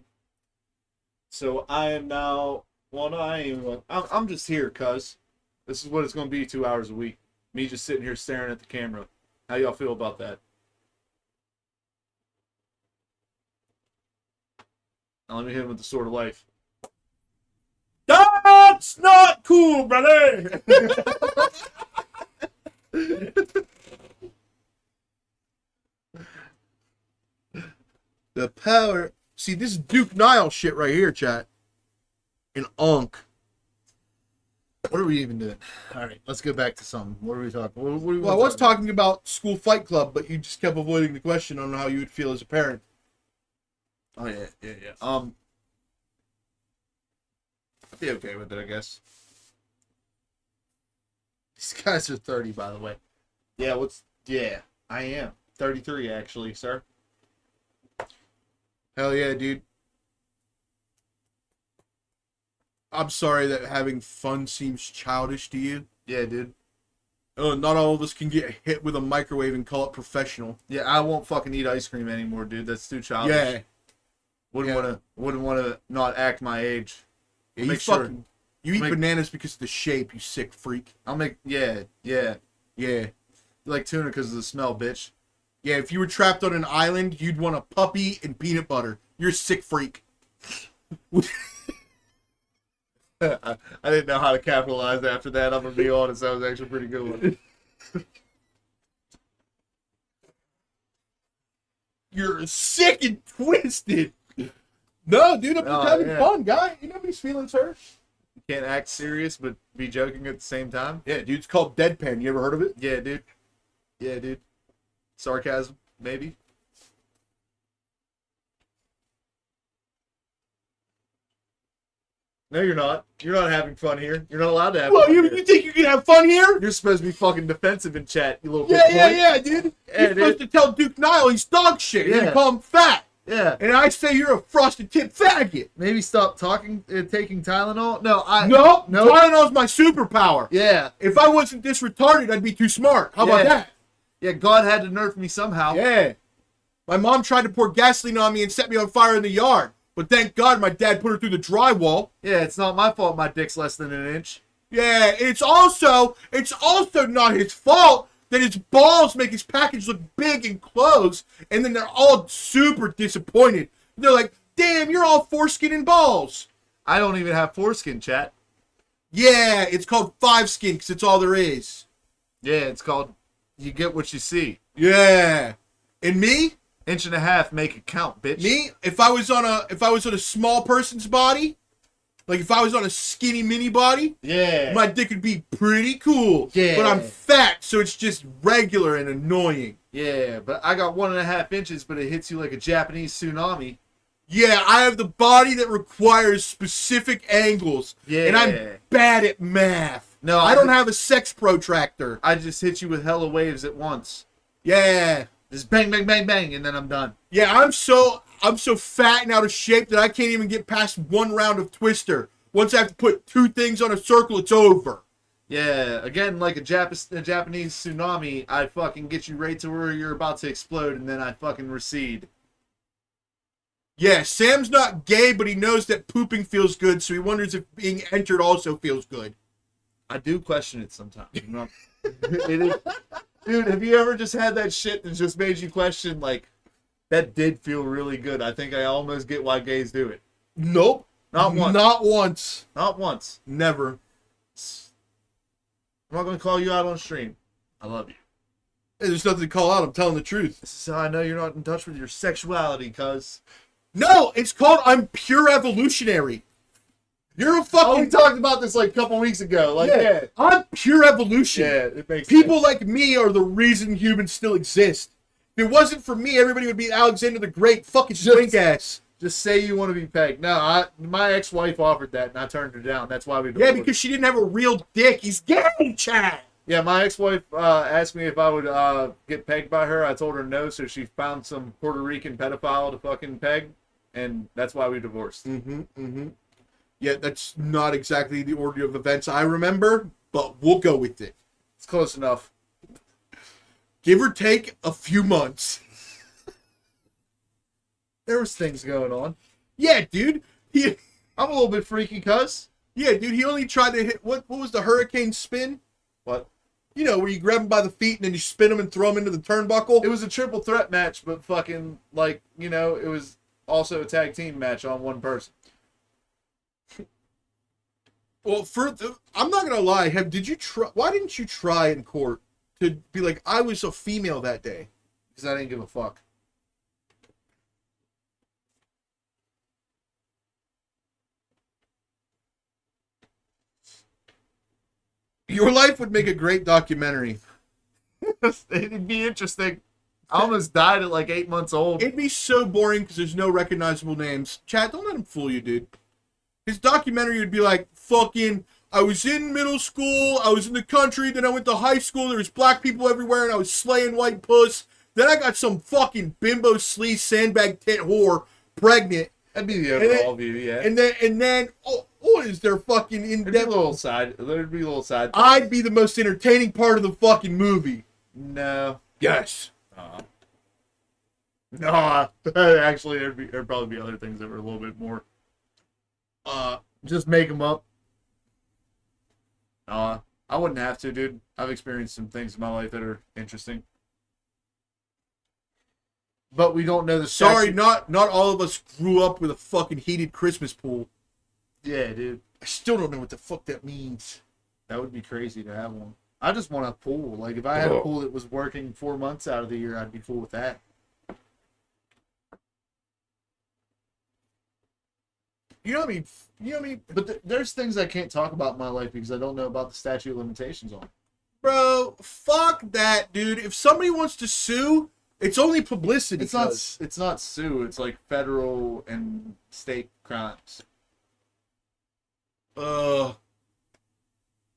So I am now. Well, no, I ain't even. I'm just here, cuz. This is what it's going to be 2 hours a week. Me just sitting here staring at the camera. How y'all feel about that? Now let me hit him with the sword of life. That's not cool, brother. The power. See, this is Duke Nile shit right here, chat. An unk. What are we even doing? All right, let's go back to something. What are we talking? What are we Well, I was talking about School Fight Club, but you just kept avoiding the question on how you would feel as a parent. Oh yeah. I'd be okay with it, I guess. These guys are 30, by the way. Yeah, I am 33 actually, sir. Hell yeah, dude. I'm sorry that having fun seems childish to you. Yeah, dude. Oh, not all of us can get hit with a microwave and call it professional. Yeah, I won't fucking eat ice cream anymore, dude. That's too childish. Yeah. Wouldn't want to not act my age. Yeah, Make sure. You eat Make- bananas because of the shape, you sick freak. I'll make yeah. Yeah. You like tuna because of the smell, bitch. Yeah, if you were trapped on an island, you'd want a puppy and peanut butter. You're a sick freak. I didn't know how to capitalize after that. I'm gonna be honest. That was actually a pretty good one. You're sick and twisted. No, dude, I'm just having fun, guy. You know these feelings hurt. You can't act serious but be joking at the same time. Yeah, dude, it's called deadpan. You ever heard of it? Yeah, dude. Yeah, dude. Sarcasm, maybe. No, you're not. You're not having fun here. You're not allowed to have Well, fun you here. think you can have fun here? You're supposed to be fucking defensive in chat, you little Yeah, dude. Yeah, You're supposed to tell Duke Nile he's dog shit. Yeah. You call him fat. Yeah. And I say you're a frosted tip faggot. Maybe stop taking Tylenol. No, No, no. Tylenol's my superpower. Yeah. If I wasn't this retarded, I'd be too smart. How about Yeah. that? Yeah, God had to nerf me somehow. Yeah. My mom tried to pour gasoline on me and set me on fire in the yard. But thank God my dad put her through the drywall. Yeah, it's not my fault my dick's less than an inch. Yeah, it's also not his fault that his balls make his package look big and close, and then they're all super disappointed. They're like, damn, you're all foreskin and balls. I don't even have foreskin, chat. Yeah, it's called 5 skin because it's all there is. Yeah, it's called you get what you see. Yeah. And me? Inch and a half, make it count, bitch. Me, if I was on a small person's body, like if I was on a skinny mini body, Yeah. my dick would be pretty cool. Yeah. But I'm fat, so it's just regular and annoying. Yeah, but I got 1.5 inches, but it hits you like a Japanese tsunami. Yeah, I have the body that requires specific angles. Yeah. And I'm bad at math. No, I don't have a sex protractor. I just hit you with hella waves at once. Yeah. Just bang, bang, bang, bang, and then I'm done. Yeah, I'm so fat and out of shape that I can't even get past one round of Twister. Once I have to put 2 things on a circle, it's over. Yeah, again, like a Japanese tsunami, I fucking get you right to where you're about to explode, and then I fucking recede. Yeah, Sam's not gay, but he knows that pooping feels good, so he wonders if being entered also feels good. I do question it sometimes. It is, dude, have you ever just had that shit that just made you question, like, that did feel really good? I think I almost get why gays do it. Nope. Not once. Not once. Not once. Never. I'm not going to call you out on stream. I love you. Hey, there's nothing to call out. I'm telling the truth. This is how I know you're not in touch with your sexuality, cuz. No, it's called I'm pure evolutionary. You're a fucking... Oh, we talked about this like a couple weeks ago. Like, yeah. I'm pure evolution. Yeah, it makes People sense. like me are the reason humans still exist. If it wasn't for me, everybody would be Alexander the Great, fucking stink ass. Just say you want to be pegged. No, my ex-wife offered that, and I turned her down. That's why we Yeah, because she didn't have a real dick. He's gay, Chad. Yeah, my ex-wife asked me if I would get pegged by her. I told her no, so she found some Puerto Rican pedophile to fucking peg, and that's why we divorced. Yeah, that's not exactly the order of events I remember, but we'll go with it. It's close enough. Give or take a few months. There was things going on. Yeah, dude. I'm a little bit freaky, cuz. Yeah, dude, he only tried to hit... What was the hurricane spin? What? You know, where you grab him by the feet and then you spin him and throw him into the turnbuckle? It was a triple threat match, but fucking, like, you know, it was also a tag team match on one person. Well, I'm not gonna lie. Did you try? Why didn't you try in court to be like, I was a female that day? Because I didn't give a fuck. Your life would make a great documentary. It'd be interesting. I almost died at like 8 months old. It'd be so boring because there's no recognizable names. Chad, don't let him fool you, dude. His documentary would be like, fucking, I was in middle school, I was in the country, then I went to high school, there was black people everywhere, and I was slaying white puss. Then I got some fucking bimbo sleaze sandbag tit whore pregnant. That'd be the overall view, yeah. And then, is there fucking There'd be a in-depth? little side. There'd be a little side. I'd be the most entertaining part of the fucking movie. No. Yes. No. Actually, there'd probably be other things that were a little bit more. Just make them up. I wouldn't have to, dude. I've experienced some things in my life that are interesting. But we don't know the Sorry, statute. not all of us grew up with a fucking heated Christmas pool. Yeah, dude. I still don't know what the fuck that means. That would be crazy to have one. I just want a pool. Like, if I had a pool that was working 4 months out of the year, I'd be cool with that. You know what I mean? But there's things I can't talk about in my life because I don't know about the statute of limitations on it. Bro, fuck that, dude. If somebody wants to sue, it's only publicity. It's not sue. It's like federal and state crimes. Dude,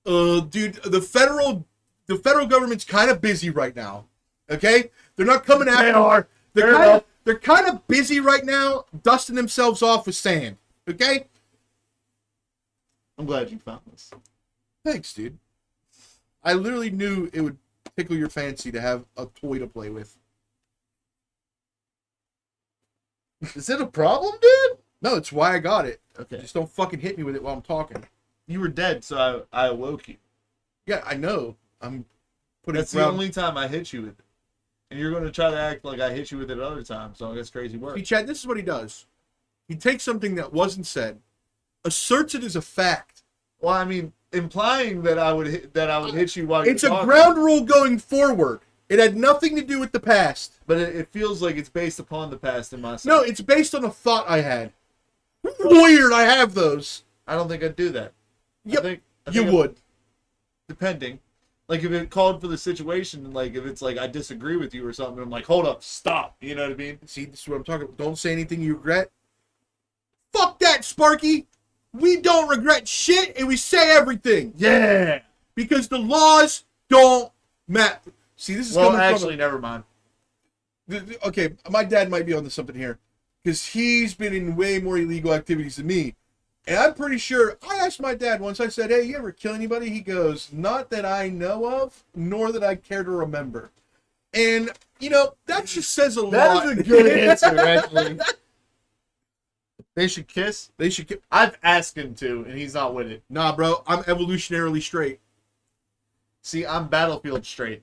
the federal government's kind of busy right now. Okay, they're not coming after. They are. They're kind of busy right now, dusting themselves off with sand. Okay. I'm glad you found this. Thanks, dude. I literally knew it would tickle your fancy to have a toy to play with. Is it a problem, dude? No, it's why I got it. Okay. Just don't fucking hit me with it while I'm talking. You were dead, so I awoke you. Yeah, I know. I'm putting. That's the only time I hit you with it. And you're going to try to act like I hit you with it other times, so that's crazy work. See, Chad, this is what he does. He takes something that wasn't said, asserts it as a fact. Well, I mean, implying that I would hit you while It's you're a talking. ground rule going forward. It had nothing to do with the past. But it feels like it's based upon the past in my side. No, it's based on a thought I had. Weird, I have those. I don't think I'd do that. Yep, I you think would. depending. Like if it called for the situation, like if it's like I disagree with you or something, I'm like, hold up, stop. You know what I mean? See, this is what I'm talking about. Don't say anything you regret. Fuck that, Sparky. We don't regret shit, and we say everything. Yeah. Because the laws don't matter. See, this is Well, coming actually, from... never mind. Okay, my dad might be onto something here. Because he's been in way more illegal activities than me. And I'm pretty sure, I asked my dad once, I said, hey, you ever kill anybody? He goes, not that I know of, nor that I care to remember. And, you know, that just says a lot. That is a good answer, actually. They should kiss? They should kill. I've asked him to, and he's not with it. Nah, bro, I'm evolutionarily straight. See, I'm battlefield straight.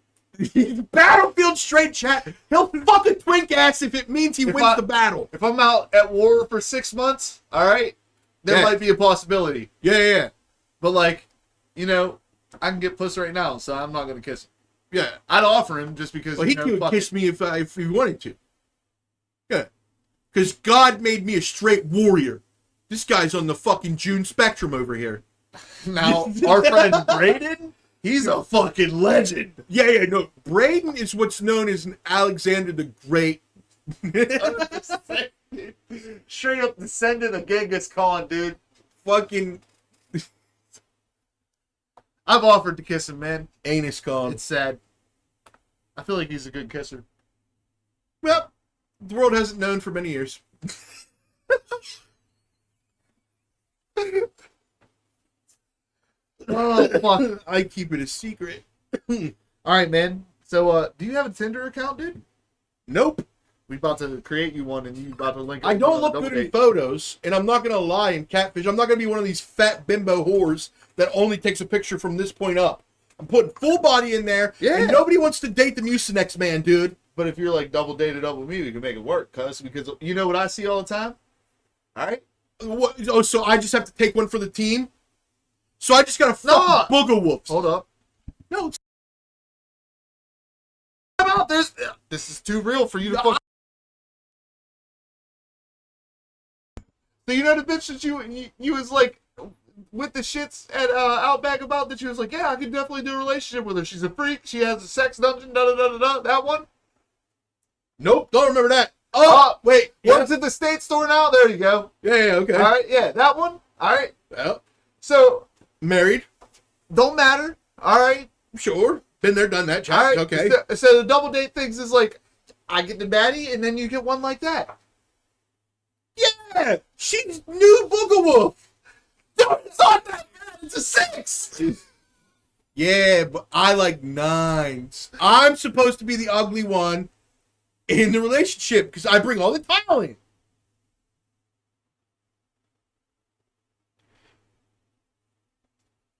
Battlefield straight, chat. He'll fuck a twink ass if it means he wins the battle. If I'm out at war for 6 months, all right, there might be a possibility. Yeah. But, like, you know, I can get puss right now, so I'm not going to kiss him. Yeah. I'd offer him just because, Well, he could kiss me if he wanted to. Yeah. Because God made me a straight warrior. This guy's on the fucking June spectrum over here. Now, our friend Braden, he's a fucking legend. Yeah, no. Braden is what's known as an Alexander the Great. Straight up descendant of Genghis Khan, dude. Fucking I've offered to kiss him, man. anus Khan. It's sad. I feel like he's a good kisser. Well, the world hasn't known for many years. Oh, fuck. I keep it a secret. All right, man. So, do you have a Tinder account, dude? Nope. We about to create you one, and you about to link it. I don't on look Double good in Date. photos, and I'm not going to lie and catfish. I'm not going to be one of these fat bimbo whores that only takes a picture from this point up. I'm putting full body in there, and nobody wants to date the Mucinex man, dude. But if you're like double dated up with me, we can make it work, because you know what I see all the time? All right? What? Oh, so I just have to take one for the team? So I just got to fuck booger whoops. Hold up. No, it's... About this. This is too real for you to fuck. So you know the bitch that you was like with the shits at Outback about that? She was like, yeah, I could definitely do a relationship with her. She's a freak. She has a sex dungeon. Da da da da da. That one. Nope, don't remember that. Oh, wait. What's at the state store now? There you go. Yeah, okay. All right, yeah, that one. All right. Well, So married. don't matter. All right. Sure. Been there, done that. All right. Okay. So the double date things is like, I get the baddie, and then you get one like that. Yeah, she's new booger wolf. No, it's not that bad. It's a 6. Yeah, but I like 9s. I'm supposed to be the ugly one in the relationship because I bring all the talent.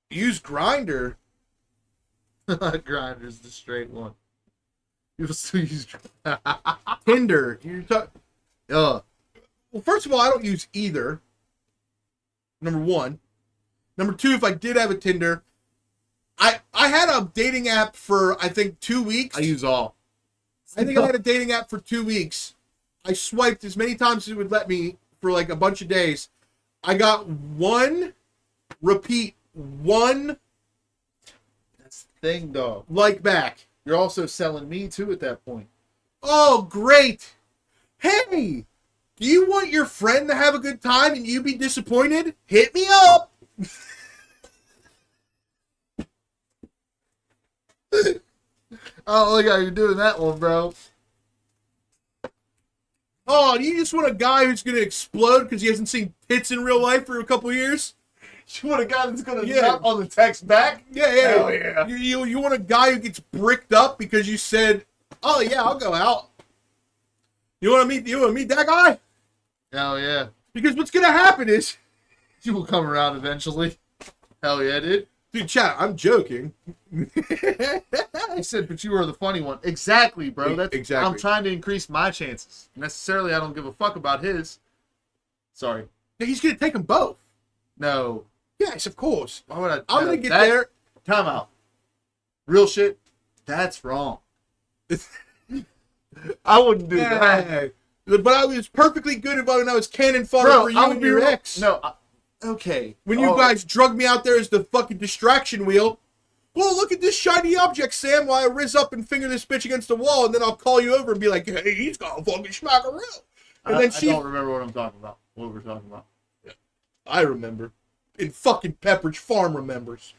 Use Grinder. Grinder's the straight one. You'll still use Tinder. You're Ugh. Well, first of all, I don't use either. Number one. Number two, if I did have a Tinder, I had a dating app for, I think, 2 weeks. I use all. I think I had a dating app for 2 weeks. I swiped as many times as it would let me for like a bunch of days. I got one That's the thing, dog. like back. You're also selling me too at that point. Oh, great. Hey, do you want your friend to have a good time and you be disappointed? Hit me up. I don't like how you're doing that one, bro. Oh, do you just want a guy who's going to explode because he hasn't seen tits in real life for a couple years? You want a guy that's gonna Yeah. nut on the text back? Yeah. Hell yeah. You want a guy who gets bricked up because you said, "Oh yeah, I'll go out." You want to meet that guy? Hell yeah. Because what's gonna happen is, You will come around eventually. Hell yeah, dude. dude, chat. I'm joking. I said, but you are the funny one. Exactly, bro. That's Exactly. I'm trying to increase my chances. Necessarily, I don't give a fuck about his. Sorry. He's gonna take them both. No. Yes, of course. Why would I? I'm gonna get there. Time out. Real shit. That's wrong. I wouldn't do that. But I was perfectly good about it when I was cannon fodder Bro, for you I would and be your real. ex. No. Okay. When you guys drug me out there as the fucking distraction wheel. Well, look at this shiny object, Sam, while I riz up and finger this bitch against the wall, and then I'll call you over and be like, hey, he's got a fucking smackaroo. And then I don't remember what I'm talking about. What we're talking about. I remember. And fucking Pepperidge Farm remembers.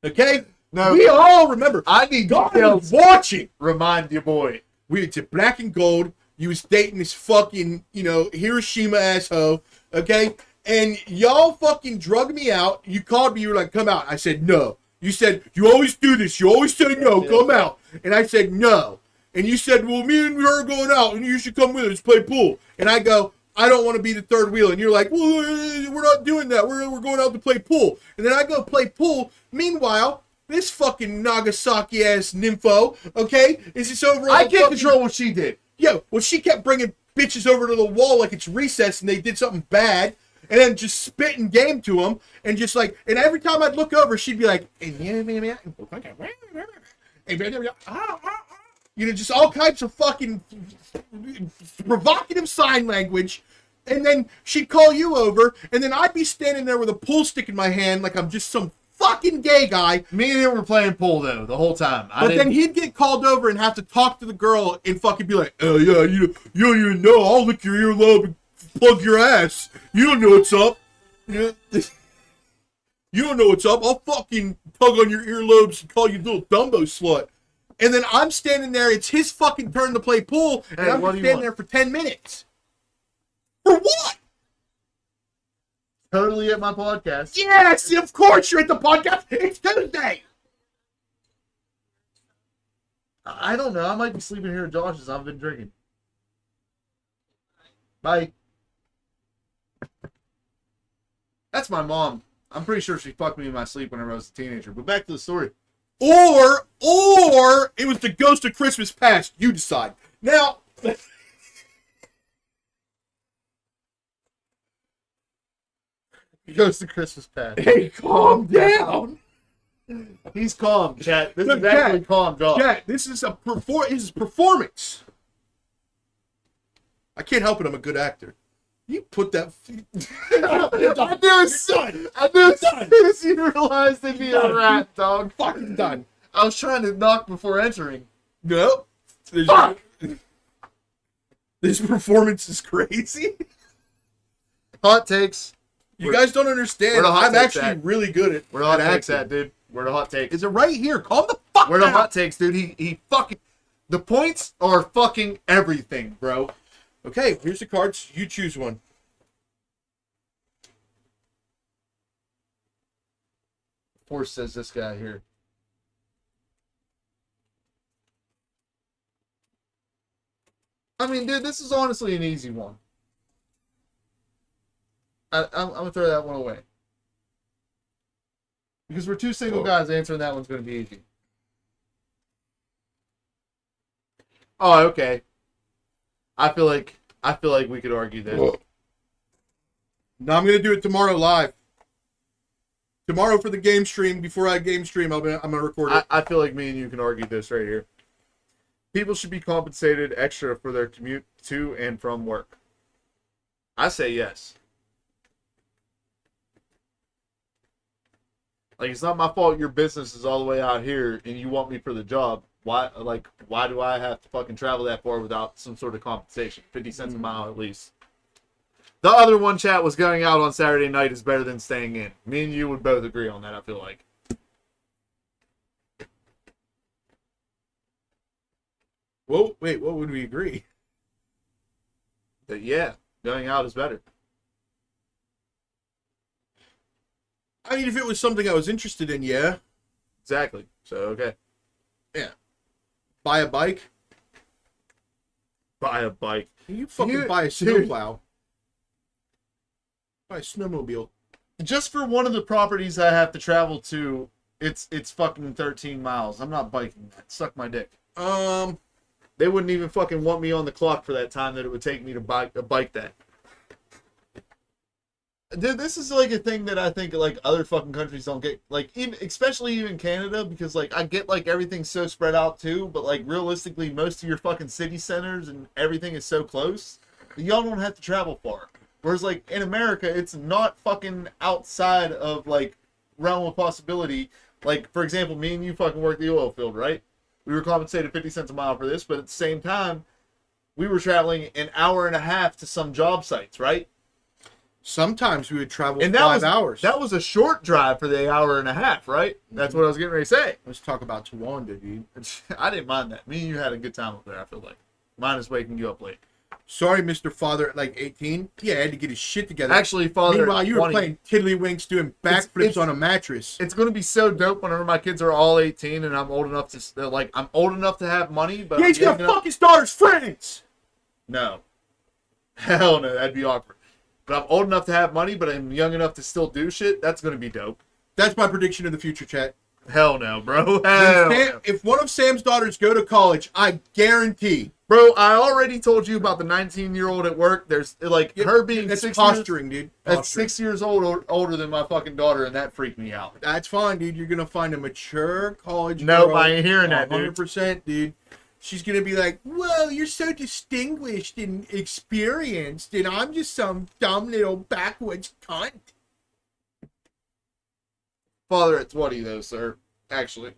Okay? No. We all remember. I need God details. was watching. Remind your boy. We were to Black and Gold. You was dating this fucking, Hiroshima asshole. Okay? And y'all fucking drug me out. You called me. You were like, come out. I said, no. You said, you always do this. You always say no. Come out. And I said, no. And you said, well, me and her are going out, and you should come with us, play pool. And I go, I don't want to be the third wheel. And you're like, well, we're not doing that. We're going out to play pool. And then I go play pool. Meanwhile, this fucking Nagasaki-ass nympho, okay, is just over on I the can't fucking... control what she did. Yeah, well, she kept bringing bitches over to the wall like it's recess and they did something bad. And then just spitting game to them. And just like, and every time I'd look over, she'd be like, just all kinds of fucking provocative sign language. And then she'd call you over, and then I'd be standing there with a pool stick in my hand like I'm just some fucking gay guy. Me and him were playing pool, though, the whole time. But then he'd get called over and have to talk to the girl and fucking be like, oh, yeah, you don't even know. I'll lick your earlobe and plug your ass. You don't know what's up. You don't know what's up. I'll fucking tug on your earlobes and call you little Dumbo slut. And then I'm standing there. It's his fucking turn to play pool. And I'm standing there for 10 minutes. For what? Totally at my podcast. Yes, of course you're at the podcast. It's Tuesday. I don't know. I might be sleeping here at Josh's. I've been drinking. Bye. That's my mom. I'm pretty sure she fucked me in my sleep whenever I was a teenager. But back to the story. Or it was the ghost of Christmas past. You decide. Now, Ghost of Christmas past. hey, calm down. He's calm, chat. This Look, is actually calm, dog. Chat, this is performance. I can't help it. I'm a good actor. You put that. I knew as soon as you realized they'd be a rat, dog. Fucking done. I was trying to knock before entering. No. Fuck! This performance is crazy. Hot takes. You guys don't understand. Where the hot I'm takes actually at? really good at. Where the hot at takes acting. at, dude? Where the hot takes? Is it right here? Calm the fuck Where down. the hot takes, dude? He fucking. The points are fucking everything, bro. Okay, here's the cards. You choose one. Force says this guy here. I mean, dude, this is honestly an easy one. I'm gonna throw that one away. Because we're two single guys answering that one's gonna be easy. Oh, okay. I feel like we could argue this. No, I'm gonna do it tomorrow live. Tomorrow for the game stream. Before I game stream, I'm gonna record it. I feel like me and you can argue this right here. People should be compensated extra for their commute to and from work. I say yes. Like, it's not my fault your business is all the way out here and you want me for the job. Why do I have to fucking travel that far without some sort of compensation? 50 cents a mile at least. The other one, chat, was going out on Saturday night is better than staying in. Me and you would both agree on that, I feel like. Whoa, wait, what would we agree? But yeah, going out is better. I mean, if it was something I was interested in, yeah. Exactly. So, okay. Yeah. Buy a bike? Buy a bike. You fucking buy a snowplow. Buy a snowmobile. Just for one of the properties I have to travel to, it's fucking 13 miles. I'm not biking that. Suck my dick. They wouldn't even fucking want me on the clock for that time that it would take me to bike that. Dude, this is like a thing that I think like other fucking countries don't get, like even especially even Canada, because like I get like everything's so spread out too, but like realistically most of your fucking city centers and everything is so close that y'all don't have to travel far. Whereas like in America, it's not fucking outside of like realm of possibility. Like for example, me and you fucking work the oil field, right? We were compensated 50 cents a mile for this, but at the same time, we were traveling an hour and a half to some job sites, right? Sometimes we would travel And 5 hours. That was a short drive for the hour and a half, right? That's what I was getting ready to say. Let's talk about Tawanda, dude. I didn't mind that. Me and you had a good time up there, I feel like. Minus waking you up late. Sorry, Mr. Father at like 18. Yeah, I had to get his shit together. Actually, Father, meanwhile, you were 20. playing tiddlywinks, doing backflips on a mattress. It's going to be so dope whenever my kids are all 18 and I'm old enough to, like, I'm old enough to have money, but Yeah, he's gonna fuck his daughter's friends. No. Hell no, that'd be awkward. But I'm old enough to have money, but I'm young enough to still do shit. That's going to be dope. That's my prediction of the future, chat. Hell no, bro. Hell no. If one of Sam's daughters go to college, I guarantee. Bro, I already told you about the 19-year-old at work. There's, like, her being That's 6 posturing, dude. That's Posturing. 6 years older than my fucking daughter, and that freaked me out. That's fine, dude. You're gonna find a mature college Nope, girl. I ain't hearing that, dude. 100%, dude. She's gonna be like, "Whoa, you're so distinguished and experienced, and I'm just some dumb little backwoods cunt." Father at 20, though, sir. Actually.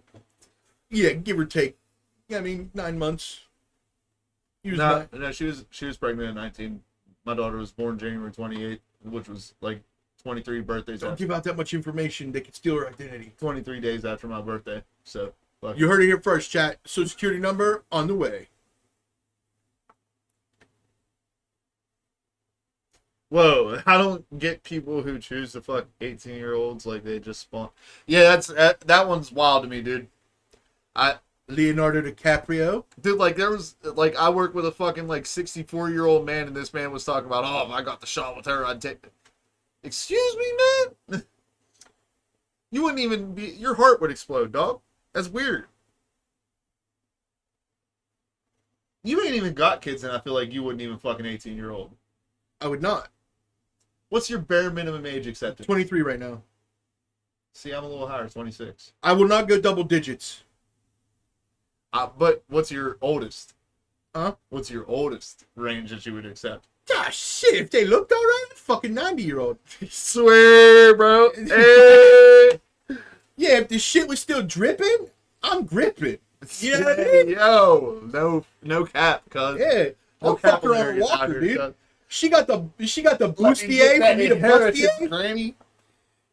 Yeah, give or take. Yeah, I mean, 9 months. He was No, she was pregnant at 19. My daughter was born January 28th, which was like 23 birthdays Don't after. give out that much information. They could steal her identity. 23 days after my birthday. So, fuck. You heard it here first, chat. Social security number on the way. Whoa, I don't get people who choose to fuck 18-year-olds like they just spawn. Yeah, that one's wild to me, dude. Leonardo DiCaprio. Dude, like, there was, like, I work with a fucking, like, 64-year-old man, and this man was talking about, oh, if I got the shot with her, I'd take it. Excuse me, man? You wouldn't even be, your heart would explode, dog. That's weird. You ain't even got kids, and I feel like you wouldn't even fuck an 18-year-old. I would not. What's your bare minimum age acceptance? 23 right now. See, I'm a little higher, 26. I will not go double digits. But what's your oldest? Huh? What's your oldest range that you would accept? Ah, shit. If they looked all right, fucking 90-year-old. Swear, bro. Hey. Yeah, if the shit was still dripping, I'm gripping. You know what I mean? Yo, no cap, cuz. Yeah. I'll fuck her on a walker, dude. She got the bustier for me to bustier. Granny.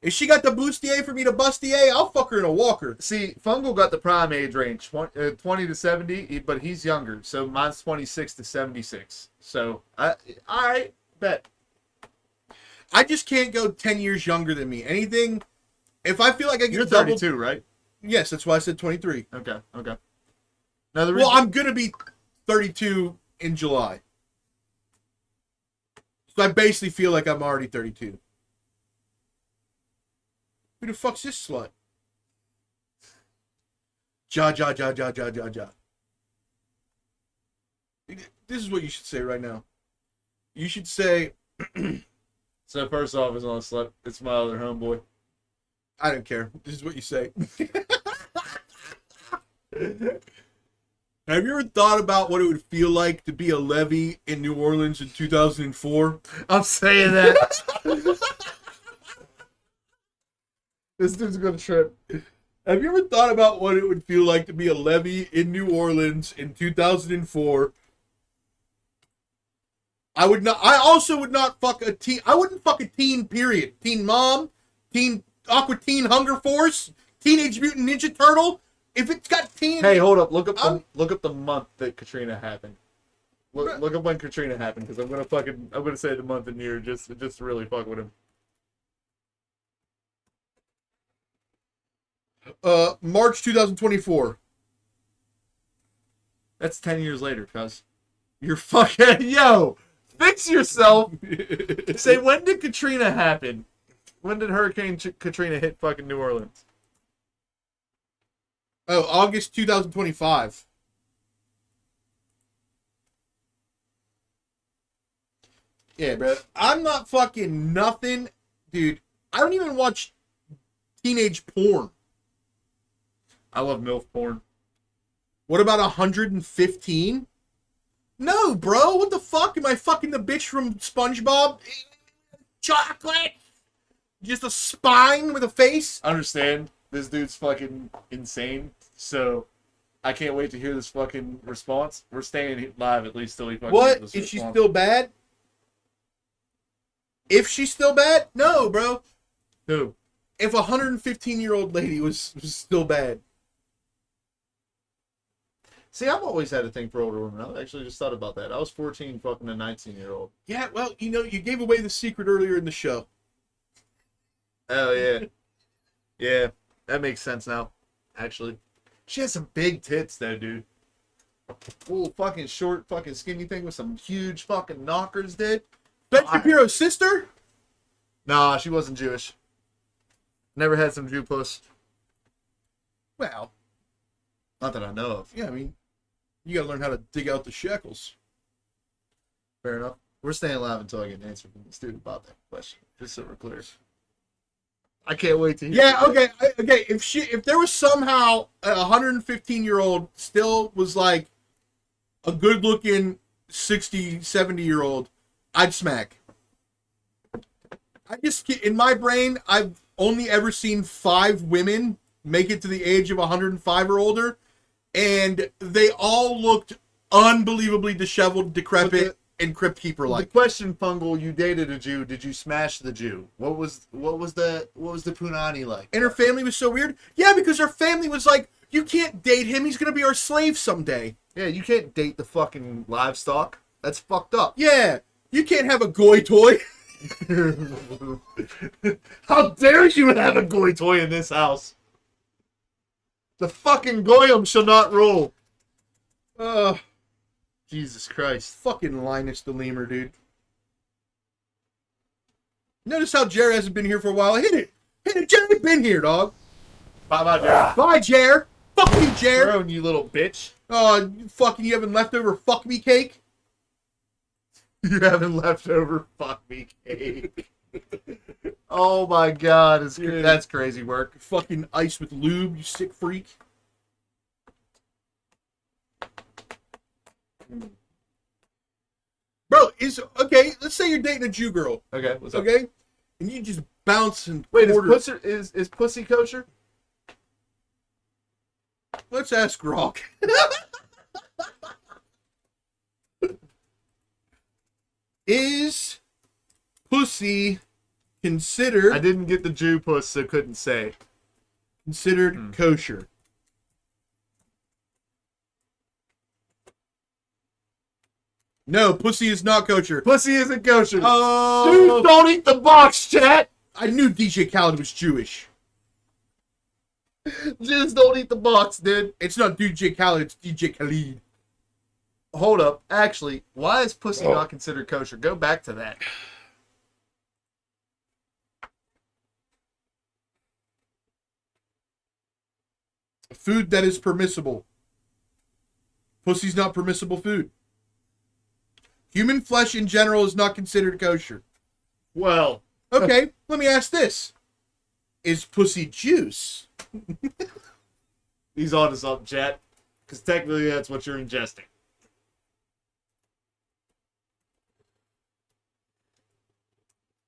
If she got the bustier for me to bustier, I'll fuck her in a walker. See, Fungal got the prime age range, 20 to 70, but he's younger. So mine's 26 to 76. So, I bet. I just can't go 10 years younger than me. Anything, if I feel like I get You're double, 32, right? yes, that's why I said 23. Okay. Now the Well, I'm going to be 32 in July. So I basically feel like I'm already 32. Who the fuck's this slut? Ja. This is what you should say right now. You should say, So first off, it's not a slut. It's my other homeboy. I don't care. This is what you say. Have you ever thought about what it would feel like to be a levy in New Orleans in 2004? I'm saying that. This dude's gonna trip. Have you ever thought about what it would feel like to be a levy in New Orleans in 2004? I also would not fuck a teen. I wouldn't fuck a teen, period. Teen Mom, Teen Aqua Teen Hunger Force, Teenage Mutant Ninja Turtle. If it's got teen... Hey, hold up. Look up the month that Katrina happened. Look up when Katrina happened, because I'm gonna say the month and year just to really fuck with him. March 2024. That's 10 years later, cuz. You're fucking... Yo! Fix yourself! Say, when did Katrina happen? When did Hurricane Katrina hit fucking New Orleans? Oh, August 2025. Yeah, bro. I'm not fucking nothing dude, I don't even watch teenage porn. I love MILF porn. What about 115? No, bro. What the fuck? Am I fucking the bitch from SpongeBob? Chocolate? Just a spine with a face? Understand, this dude's fucking insane, so I can't wait to hear this fucking response. We're staying live at least till he fucking What? gives us Is she response. still bad? If she's still bad? No, bro. Who? If a 115-year-old lady was still bad. See, I've always had a thing for older women. I actually just thought about that. I was 14 fucking a 19-year-old. Yeah, well, you know, you gave away the secret earlier in the show. Oh, yeah. Yeah, that makes sense now, actually. She has some big tits, though, dude. Little fucking short, fucking skinny thing with some huge fucking knockers, dude. Ben Shapiro's sister? Nah, she wasn't Jewish. Never had some Jew puss. Well, Not that I know of. yeah, I mean, you gotta learn how to dig out the shekels. Fair enough. We're staying live until I get an answer from the student about that question, just so we're clear. I can't wait to hear. Yeah, okay, okay. If there was somehow a 115-year-old still was like a good-looking 60, 70-year-old, I'd smack. I just, in my brain, I've only ever seen 5 women make it to the age of 105 or older, and they all looked unbelievably disheveled, decrepit, and crypt keeper The like. question, Fungal, you dated a Jew. Did you smash the Jew? What was the punani like? And her family was so weird. Yeah, because her family was like, you can't date him. He's gonna be our slave someday. Yeah, you can't date the fucking livestock. That's fucked up. Yeah, you can't have a goy toy. How dare you have a goy toy in this house? The fucking goyim shall not rule. Jesus Christ. Fucking Linus the Lemur, dude. Notice how Jer hasn't been here for a while. Hit it. Hit it. Jer ain't been here, dog. Bye-bye, Jared. Bye, Jer. Fuck you, Jer. Throne, you little bitch. Oh, fucking you having leftover fuck me cake? You having leftover fuck me cake. Oh my god, that's crazy work. Fucking ice with lube, you sick freak. Bro, okay, let's say you're dating a Jew girl, Okay, what's up? okay? And you just bounce and Wait, order. is pussy kosher? Let's ask Rock. Is pussy considered I didn't get the Jew puss, so couldn't say. considered kosher? No, pussy is not kosher. Pussy isn't kosher. Oh, Dude, don't eat the box, chat. I knew DJ Khaled was Jewish. Just don't eat the box, dude. It's not DJ Khaled, it's DJ Khaled. Hold up. Actually, why is pussy not considered kosher? Go back to that. Food that is permissible. Pussy's not permissible food. Human flesh in general is not considered kosher. Well, Okay, let me ask this. Is pussy juice? he's on to something, chat. Because technically that's what you're ingesting.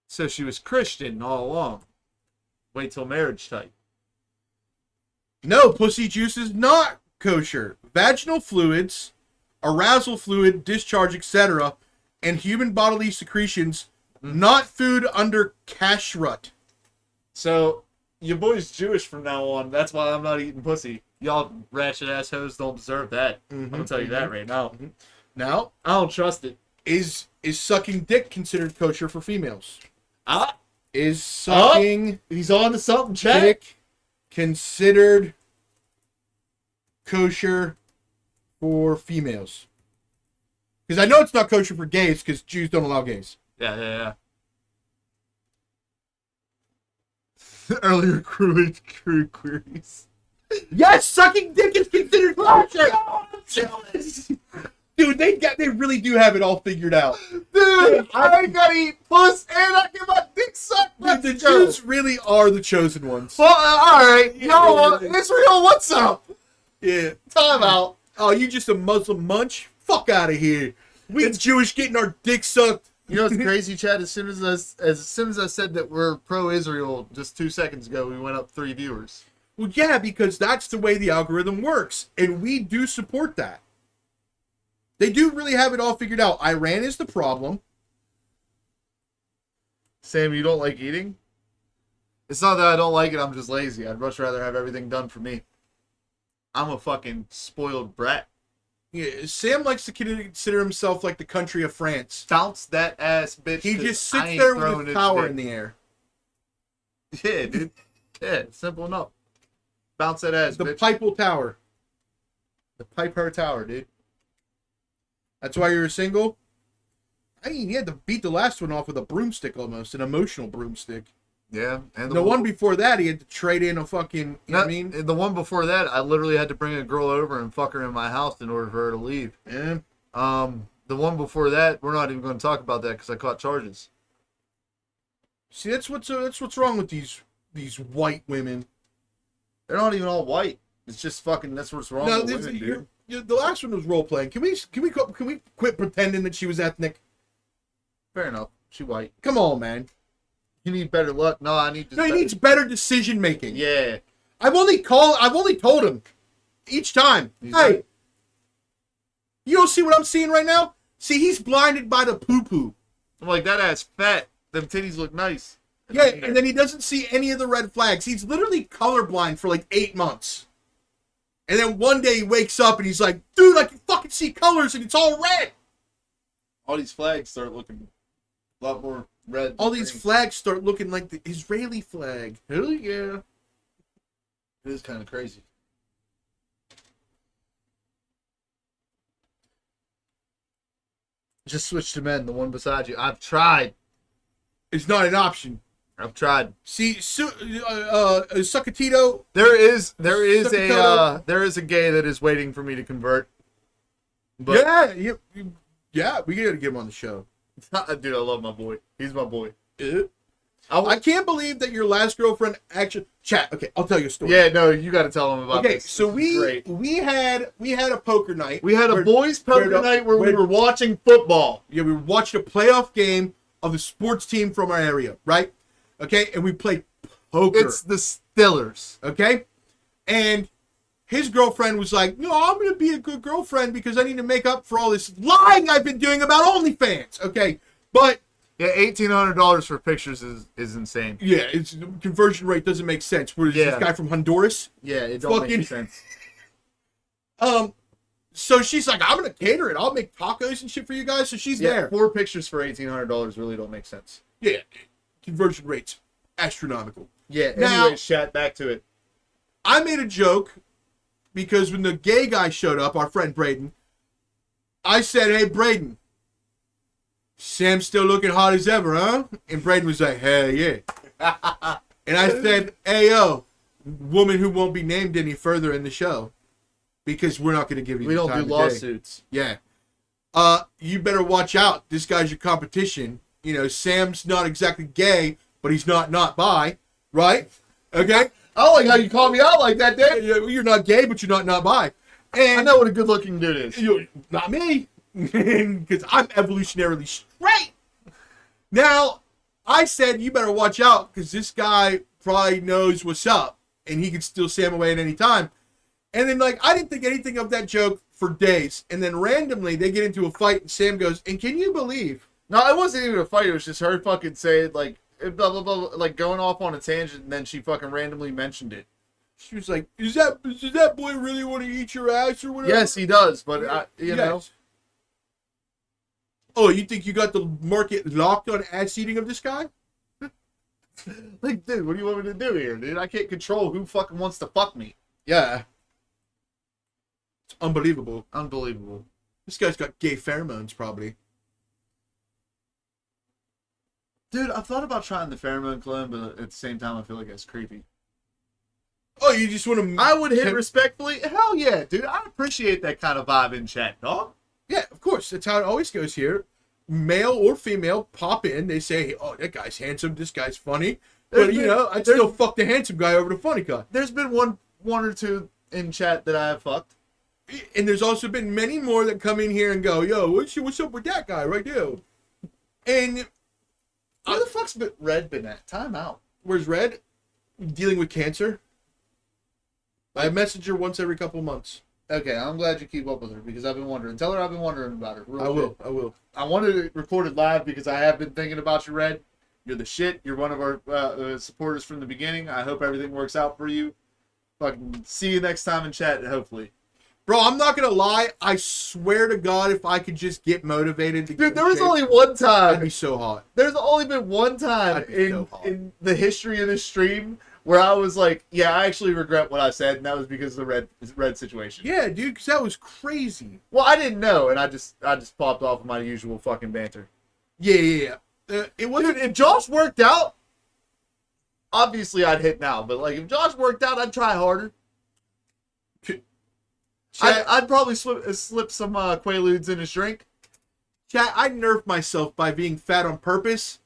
So she was Christian all along. Wait till marriage type. No, pussy juice is not kosher. Vaginal fluids, arousal fluid, discharge, etc., and human bodily secretions, not food under kashrut. So, your boy's Jewish from now on. That's why I'm not eating pussy. Y'all ratchet ass hoes don't deserve that. I'm gonna tell you that right now. Now, I don't trust it. is sucking dick considered kosher for females? Ah, Is sucking he's on to something, chat. dick considered kosher for females? Because I know it's not kosher for gays, because Jews don't allow gays. Yeah. Earlier crew queries. Yes, sucking dick is considered kosher. Dude, they really do have it all figured out. Dude, I ain't gotta eat puss and I get my dick sucked. Dude, the Jews really are the chosen ones. Well, alright. Yo, Israel, what's up? Yeah. Time out. Oh, you just a Muslim munch? Fuck out of here. We Jewish getting our dick sucked. You know what's crazy, Chad? As soon as I said that we're pro-Israel just 2 seconds ago, we went up 3 viewers. Well, yeah, because that's the way the algorithm works, and we do support that. They do really have it all figured out. Iran is the problem. Sam, you don't like eating? It's not that I don't like it, I'm just lazy. I'd much rather have everything done for me. I'm a fucking spoiled brat. Yeah, Sam likes to consider himself like the country of France. Bounce that ass, bitch. He just I sits ain't there throwing with his it power today. in the air. Yeah, dude. Yeah, simple enough. Bounce that ass, The bitch. Pipal Tower. The Piper Tower, dude. That's why you're single? I mean, he had to beat the last one off with a broomstick almost, an emotional broomstick. Yeah, and The one before that, he had to trade in a fucking, you know what I mean? The one before that, I literally had to bring a girl over and fuck her in my house in order for her to leave. Yeah. The one before that, we're not even going to talk about that because I caught charges. See, that's what's wrong with these white women. They're not even all white. It's just fucking. That's what's wrong No, with women, dude. the last one was role playing. Can we quit pretending that she was ethnic? Fair enough. She white. Come on, man. You need better luck. No, I need. No, he needs better decision making. Yeah. I've only told him each time. Hey, you don't see what I'm seeing right now? See, he's blinded by the poo poo. I'm like, that ass fat. Them titties look nice. Yeah, and then he doesn't see any of the red flags. He's literally colorblind for like 8 months. And then one day he wakes up and he's like, dude, I can fucking see colors and it's all red. All these flags start looking a lot more red. All these flags start looking like the Israeli flag. Hell yeah. It is kind of crazy. Just switch to men, the one beside you. I've tried. It's not an option. I've tried. See, Sucatito. There is a gay that is waiting for me to convert. But Yeah, we gotta get him on the show. dude, I love my boy. He's my boy. I can't believe that your last girlfriend actually. Chat. Okay, I'll tell you a story. Yeah, no, you got to tell him about Okay, this. so This is great. we had a poker night. We had a boys' poker night where we were watching football. Yeah, we watched a playoff game of the sports team from our area, right? Okay, and we played poker. It's the Stillers. Okay, and his girlfriend was like, "No, I'm gonna be a good girlfriend because I need to make up for all this lying I've been doing about OnlyFans." Okay, but Yeah, $1,800 for pictures is insane. yeah, its conversion rate doesn't make sense. What is this guy from Honduras? Yeah, it don't Fucking- make sense. So she's like, "I'm gonna cater it. I'll make tacos and shit for you guys." So she's Yeah, there. 4 pictures for $1,800 really don't make sense. Yeah, conversion rates astronomical. Yeah, Now- anyways, chat, back to it. I made a joke because when the gay guy showed up, our friend Braden, I said, "Hey, Braden, Sam's still looking hot as ever, huh?" And Braden was like, "Hell yeah." And I said, "Hey, yo, woman who won't be named any further in the show because we're not going to give you We the don't time do of day." lawsuits. Yeah. You better watch out. This guy's your competition. You know, Sam's not exactly gay, but he's not bi, right? Okay? I like how you call me out like that, dude. You're not gay, but you're not bi. And I know what a good-looking dude is. Not me, because I'm evolutionarily straight. Now, I said you better watch out because this guy probably knows what's up, and he could steal Sam away at any time. And then, like, I didn't think anything of that joke for days. And then randomly, they get into a fight, and Sam goes, "And can you believe?" No, it wasn't even a fight. It was just her fucking saying, like, blah, blah, blah, like, going off on a tangent, and then she fucking randomly mentioned it. She was like, does that boy really want to eat your ass or whatever? Yes, he does, but, you know. Oh, you think you got the market locked on ass eating of this guy? Like, dude, what do you want me to do here, dude? I can't control who fucking wants to fuck me. Yeah. It's unbelievable. Unbelievable. This guy's got gay pheromones, probably. Dude, I've thought about trying the pheromone clone, but at the same time, I feel like that's creepy. Oh, you just want to... I would hit respectfully. Hell yeah, dude. I appreciate that kind of vibe in chat, dog. Yeah, course, that's how it always goes here. Male or female pop in. They say, "Oh, that guy's handsome. This guy's funny." But I'd still fuck the handsome guy over the funny guy. There's been one or two in chat that I have fucked. And there's also been many more that come in here and go, "Yo, what's up with that guy right there?" And where the fuck's Red been at? Time out. Where's Red? Dealing with cancer. I message her once every couple months. Okay, I'm glad you keep up with her because I've been wondering. Tell her I've been wondering about her. I will. I wanted it recorded live because I have been thinking about you, Red. You're the shit. You're one of our supporters from the beginning. I hope everything works out for you. Fucking see you next time in chat, hopefully. Bro, I'm not gonna lie. I swear to God, if I could just get motivated to get Dude, there was only one time. I'd be so hot. There's only been one time in the history of this stream where I was like, yeah, I actually regret what I said, and that was because of the red situation. Yeah, dude, because that was crazy. Well, I didn't know, and I just popped off of my usual fucking banter. Yeah. It wasn't. Dude, if Josh worked out, obviously I'd hit now. But like, if Josh worked out, I'd try harder. I'd probably slip some Quaaludes in his drink. Chat, I nerfed myself by being fat on purpose,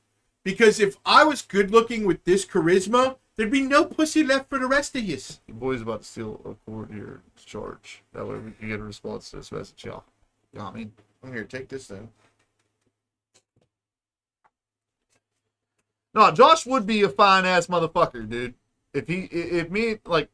because if I was good looking with this charisma, there'd be no pussy left for the rest of yous. The boy's about to steal a cord here to charge. That way we can get a response to this message, y'all. You know what I mean? I'm here, take this then. No, Josh would be a fine ass motherfucker, dude. If me, like,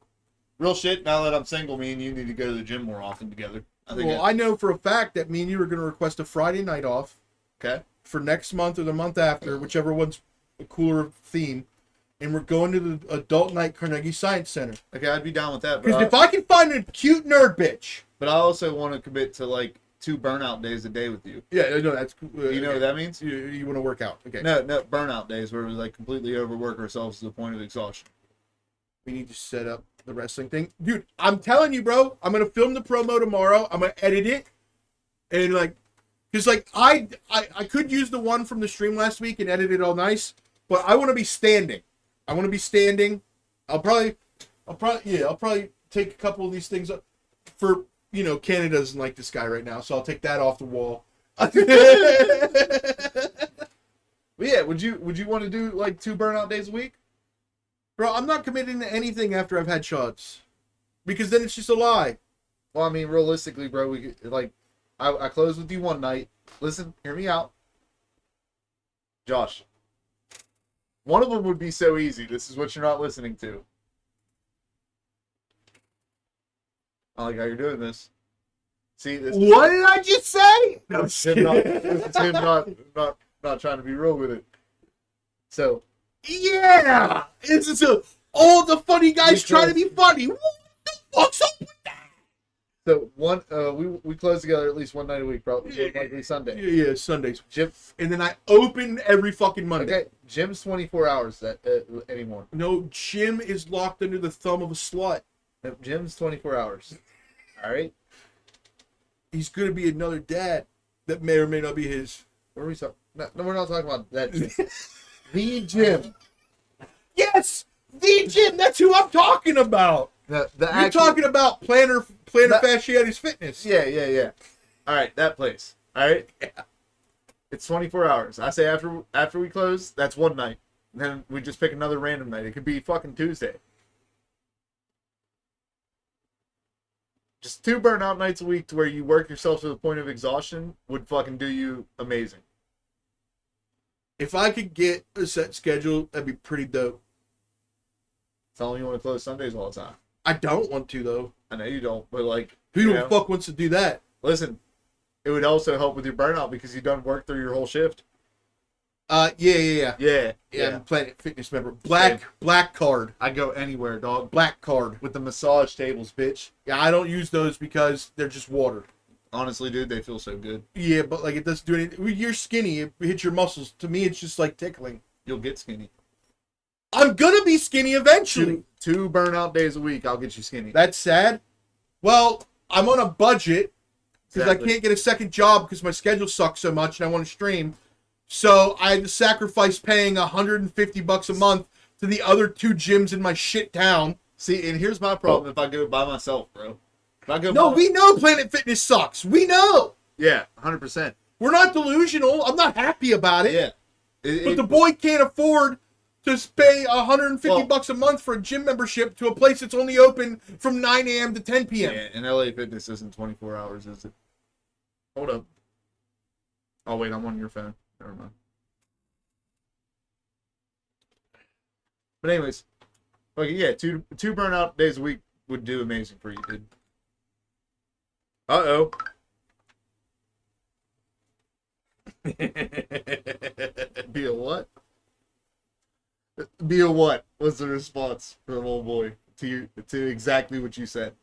real shit, now that I'm single, me and you need to go to the gym more often together. I know for a fact that me and you are going to request a Friday night off. Okay. For next month or the month after, whichever one's a cooler theme. And we're going to the Adult Night Carnegie Science Center. Okay, I'd be down with that. Because if I can find a cute nerd bitch. But I also want to commit to, like, 2 burnout days a day with you. Yeah, no, that's cool. You know what that means? You want to work out. Okay. No, burnout days where we, like, completely overwork ourselves to the point of exhaustion. We need to set up the wrestling thing. Dude, I'm telling you, bro, I'm going to film the promo tomorrow. I'm going to edit it. And, like, because, like, I could use the one from the stream last week and edit it all nice, but I want to be standing. I'll probably take a couple of these things up for, Canada doesn't like this guy right now, so I'll take that off the wall. But yeah, would you want to do, like, 2 burnout days a week? Bro, I'm not committing to anything after I've had shots. Because then it's just a lie. Well, I mean, realistically, bro, we could, like, I closed with you one night. Listen, hear me out. Josh. One of them would be so easy. This is what you're not listening to. I like how you're doing this. See this? What did I just say? No, this is him not trying to be real with it. So yeah, it's all the funny guys trying to be funny. What the fuck's up with that? So we close together at least one night a week, probably likely Sunday. Yeah, Sundays. Gym, and then I open every fucking Monday. Okay, gym's 24 hours anymore. No, gym is locked under the thumb of a slut. No, gym's 24 hours. All right. He's gonna be another dad that may or may not be his. What are we talking? No, we're not talking about that. The gym. Yes, the gym. That's who I'm talking about. You're talking about Planner Fasciitis Fitness. Yeah. All right, that place. All right. Yeah. It's 24 hours. I say after we close, that's one night. And then we just pick another random night. It could be fucking Tuesday. Just 2 burnout nights a week to where you work yourself to the point of exhaustion would fucking do you amazing. If I could get a set schedule, that'd be pretty dope. Tell me you want to close Sundays all the time. I don't want to, though. I know you don't, but like... Who the fuck wants to do that? Listen, it would also help with your burnout because you done work through your whole shift. Yeah. I'm a Planet Fitness member. Black card. I go anywhere, dog. Black card. With the massage tables, bitch. Yeah, I don't use those because they're just water. Honestly, dude, they feel so good. Yeah, but like it doesn't do anything. You're skinny. It hits your muscles. To me, it's just like tickling. You'll get skinny. I'm gonna be skinny eventually. 2 burnout days a week, I'll get you skinny. That's sad. Well, I'm on a budget because I can't get a second job because my schedule sucks so much and I want to stream. So I had to sacrifice paying $150 a month to the other 2 gyms in my shit town. See, and here's my problem if I go by myself, bro. We know Planet Fitness sucks. We know. Yeah, 100%. We're not delusional. I'm not happy about it. Yeah. But the boy can't afford to pay $150 Well- a month for a gym membership to a place that's only open from 9 a.m. to 10 p.m. Yeah, and LA Fitness isn't 24 hours, is it? Hold up. Oh, wait, I'm on your phone. Never mind. But anyways, like, yeah, two burnout days a week would do amazing for you, dude. Uh-oh. Be a what? Be a what was the response from old boy to exactly what you said.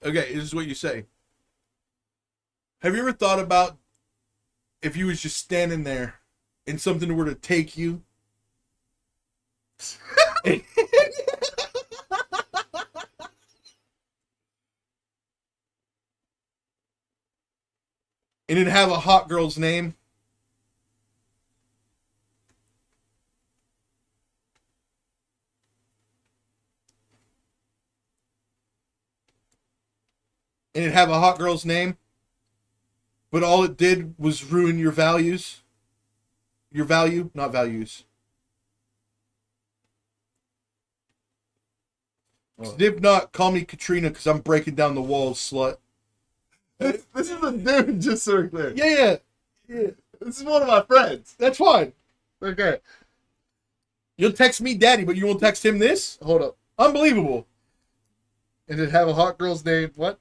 Okay, this is what you say. Have you ever thought about if you was just standing there and something were to take you? And it'd have a hot girl's name? And it'd have a hot girl's name, but all it did was ruin your values. Your value, not values. If not, call me Katrina because I'm breaking down the walls, slut. This is a dude, just so clear. Yeah. This is one of my friends. That's fine. Okay. You'll text me daddy, but you won't text him this? Hold up. Unbelievable. And it have a hot girl's name. What?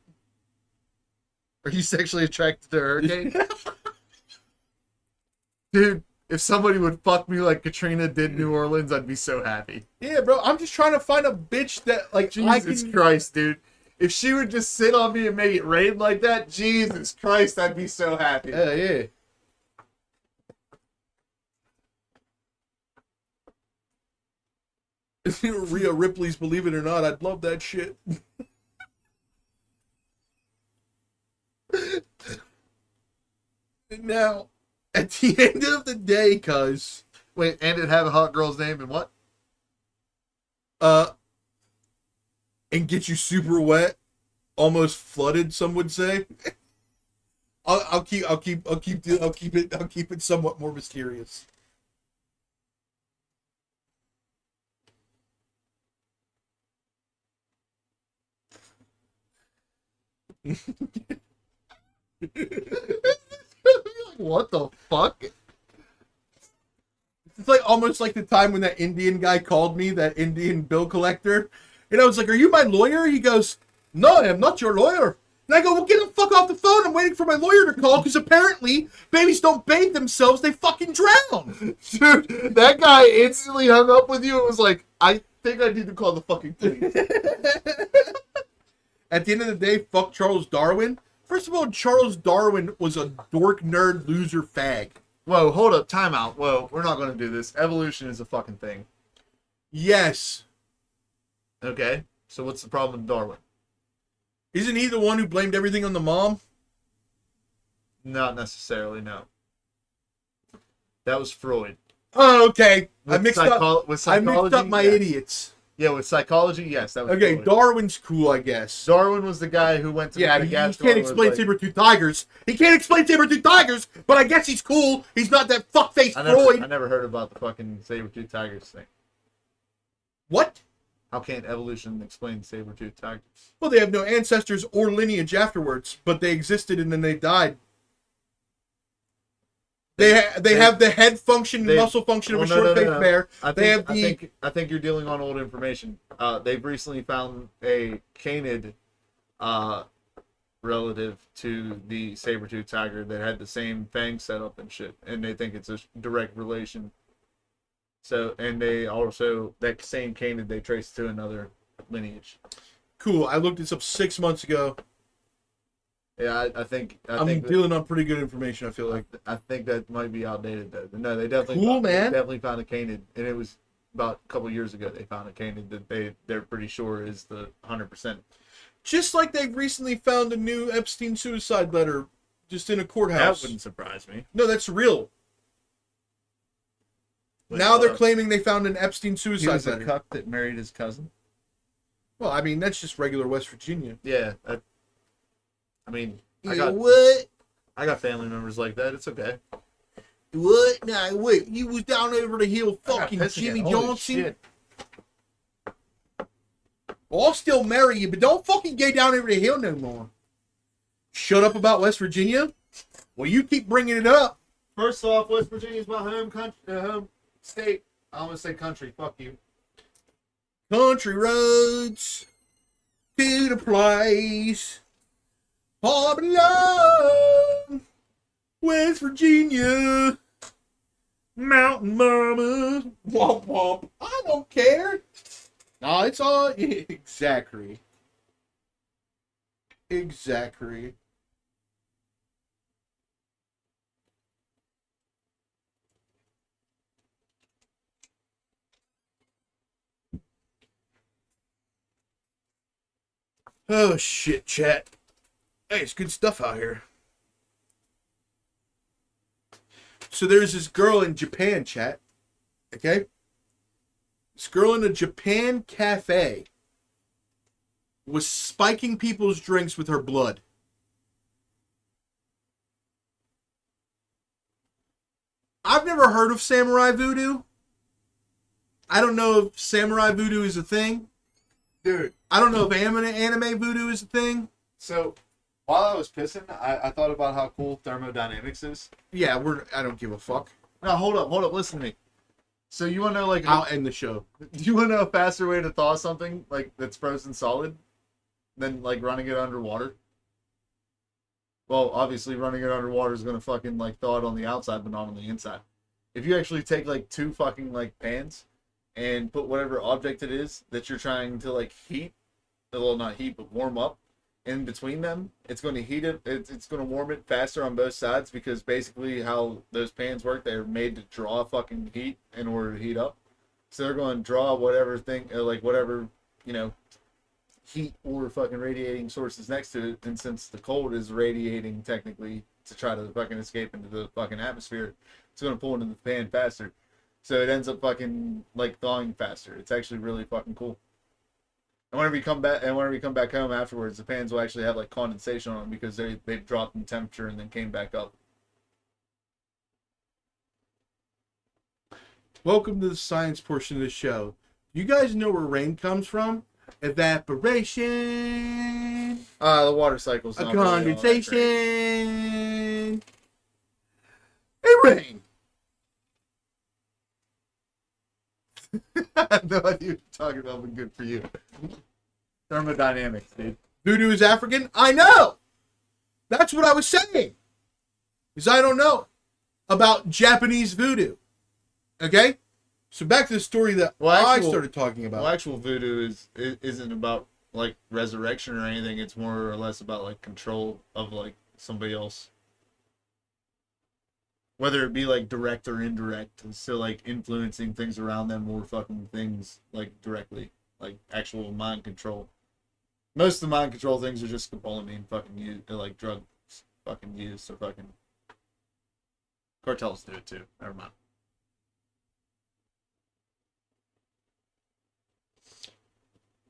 Are you sexually attracted to Hurricane? Dude, if somebody would fuck me like Katrina did New Orleans, I'd be so happy. Yeah, bro. I'm just trying to find a bitch that, like, Jesus Christ, dude. If she would just sit on me and make it rain like that, Jesus Christ, I'd be so happy. Yeah. Rhea Ripley's Believe It or Not. I'd love that shit. Now, at the end of the day, cuz, Wait, and it have a hot girl's name and what? and get you super wet, almost flooded, some would say. I'll keep it somewhat more mysterious. What the fuck? It's like almost like the time when that Indian guy called me, that Indian bill collector. And I was like, "Are you my lawyer?" He goes, "No, I am not your lawyer." And I go, "Well, get the fuck off the phone. I'm waiting for my lawyer to call because apparently babies don't bathe themselves. They fucking drown." Dude, that guy instantly hung up with you and was like, I think I need to call the fucking police. At the end of the day, fuck Charles Darwin. First of all, Charles Darwin was a dork, nerd, loser, fag. Whoa, hold up, time out. Whoa, we're not going to do this. Evolution is a fucking thing. Yes. Okay, so what's the problem with Darwin? Isn't he the one who blamed everything on the mom? Not necessarily, no. That was Freud. Oh, okay. I With mixed with up psychology, my yes. idiots. Yeah, with psychology, yes, that was Okay, Freud. Darwin's cool, I guess. Darwin was the guy who went to Yeah, the he gas can't store explain and was saber-tooth tigers. He can't explain saber-tooth tigers, but I guess he's cool. He's not that fuckface Freud. I never heard about the fucking saber-tooth tigers thing. What? How can't evolution explain saber-tooth tigers? Well, they have no ancestors or lineage afterwards, but they existed and then they died. They have the head function and muscle function of a short-faced bear. I think you're dealing on old information. They've recently found a canid relative to the saber-tooth tiger that had the same fang setup and shit, and they think it's a direct relation. So, and they also, that same canid they traced to another lineage. Cool. I looked this up 6 months ago. Yeah, I think I'm dealing on pretty good information, I feel like. I think that might be outdated though. No, they definitely Cool, man. They definitely found a canid, and it was about a couple years ago. They found a canid that they're pretty sure is the 100%. Just like they've recently found a new Epstein suicide letter just in a courthouse. That wouldn't surprise me. No, that's real. Wait, Now they're claiming they found an Epstein he suicide was a letter. cuck that married his cousin. Well, I mean, that's just regular West Virginia. Yeah, I mean, You know what? I got family members like that. It's okay. What? Nah, wait. You was down over the hill fucking Piss Jimmy again. Holy Johnson? shit. Well, I'll still marry you, but don't fucking get down over the hill no more. Shut up about West Virginia? Well, you keep bringing it up. First off, West Virginia's my home home state. I almost say country. Fuck you. Country roads to the place. I belong. West Virginia. Mountain Mama. Womp womp. I don't care. No, it's all exactly. Exactly. Oh shit, chat. Hey, it's good stuff out here. So there's this girl in Japan, chat. Okay? This girl in a Japan cafe was spiking people's drinks with her blood. I've never heard of samurai voodoo. I don't know if samurai voodoo is a thing. Dude. I don't know if anime voodoo is a thing. So, while I was pissing, I thought about how cool thermodynamics is. Yeah, I don't give a fuck. Now, hold up, listen to me. So, you want to know, like... I'll end the show. Do you want to know a faster way to thaw something, like, that's frozen solid than, like, running it underwater? Well, obviously, running it underwater is going to fucking, like, thaw it on the outside, but not on the inside. If you actually take, like, two fucking, like, pans and put whatever object it is that you're trying to, like, heat, well, not heat, but warm up in between them, it's going to heat it, it's going to warm it faster on both sides, because basically how those pans work, they're made to draw fucking heat in order to heat up. So they're going to draw whatever thing, like whatever, you know, heat or fucking radiating sources next to it, and since the cold is radiating technically to try to fucking escape into the fucking atmosphere, it's going to pull into the pan faster. So it ends up fucking, like, thawing faster. It's actually really fucking cool. And whenever you come back home afterwards, the pans will actually have, like, condensation on them because they've dropped in temperature and then came back up. Welcome to the science portion of the show. You guys know where rain comes from? Evaporation. The water cycle's not really all that great. Condensation. Hey, rain. I have no idea what you're talking about, but good for you. Thermodynamics, dude. Voodoo is African? I know. That's what I was saying. Because I don't know about Japanese voodoo. Okay? So back to the story that I started talking about. Well, actual voodoo isn't about, like, resurrection or anything. It's more or less about, like, control of, like, somebody else. Whether it be, like, direct or indirect. So, like, influencing things around them or fucking things, like, directly. Like, actual mind control. Most of the mind control things are just scopolamine fucking used, like, drugs fucking used, or fucking... Cartels do it, too. Never mind.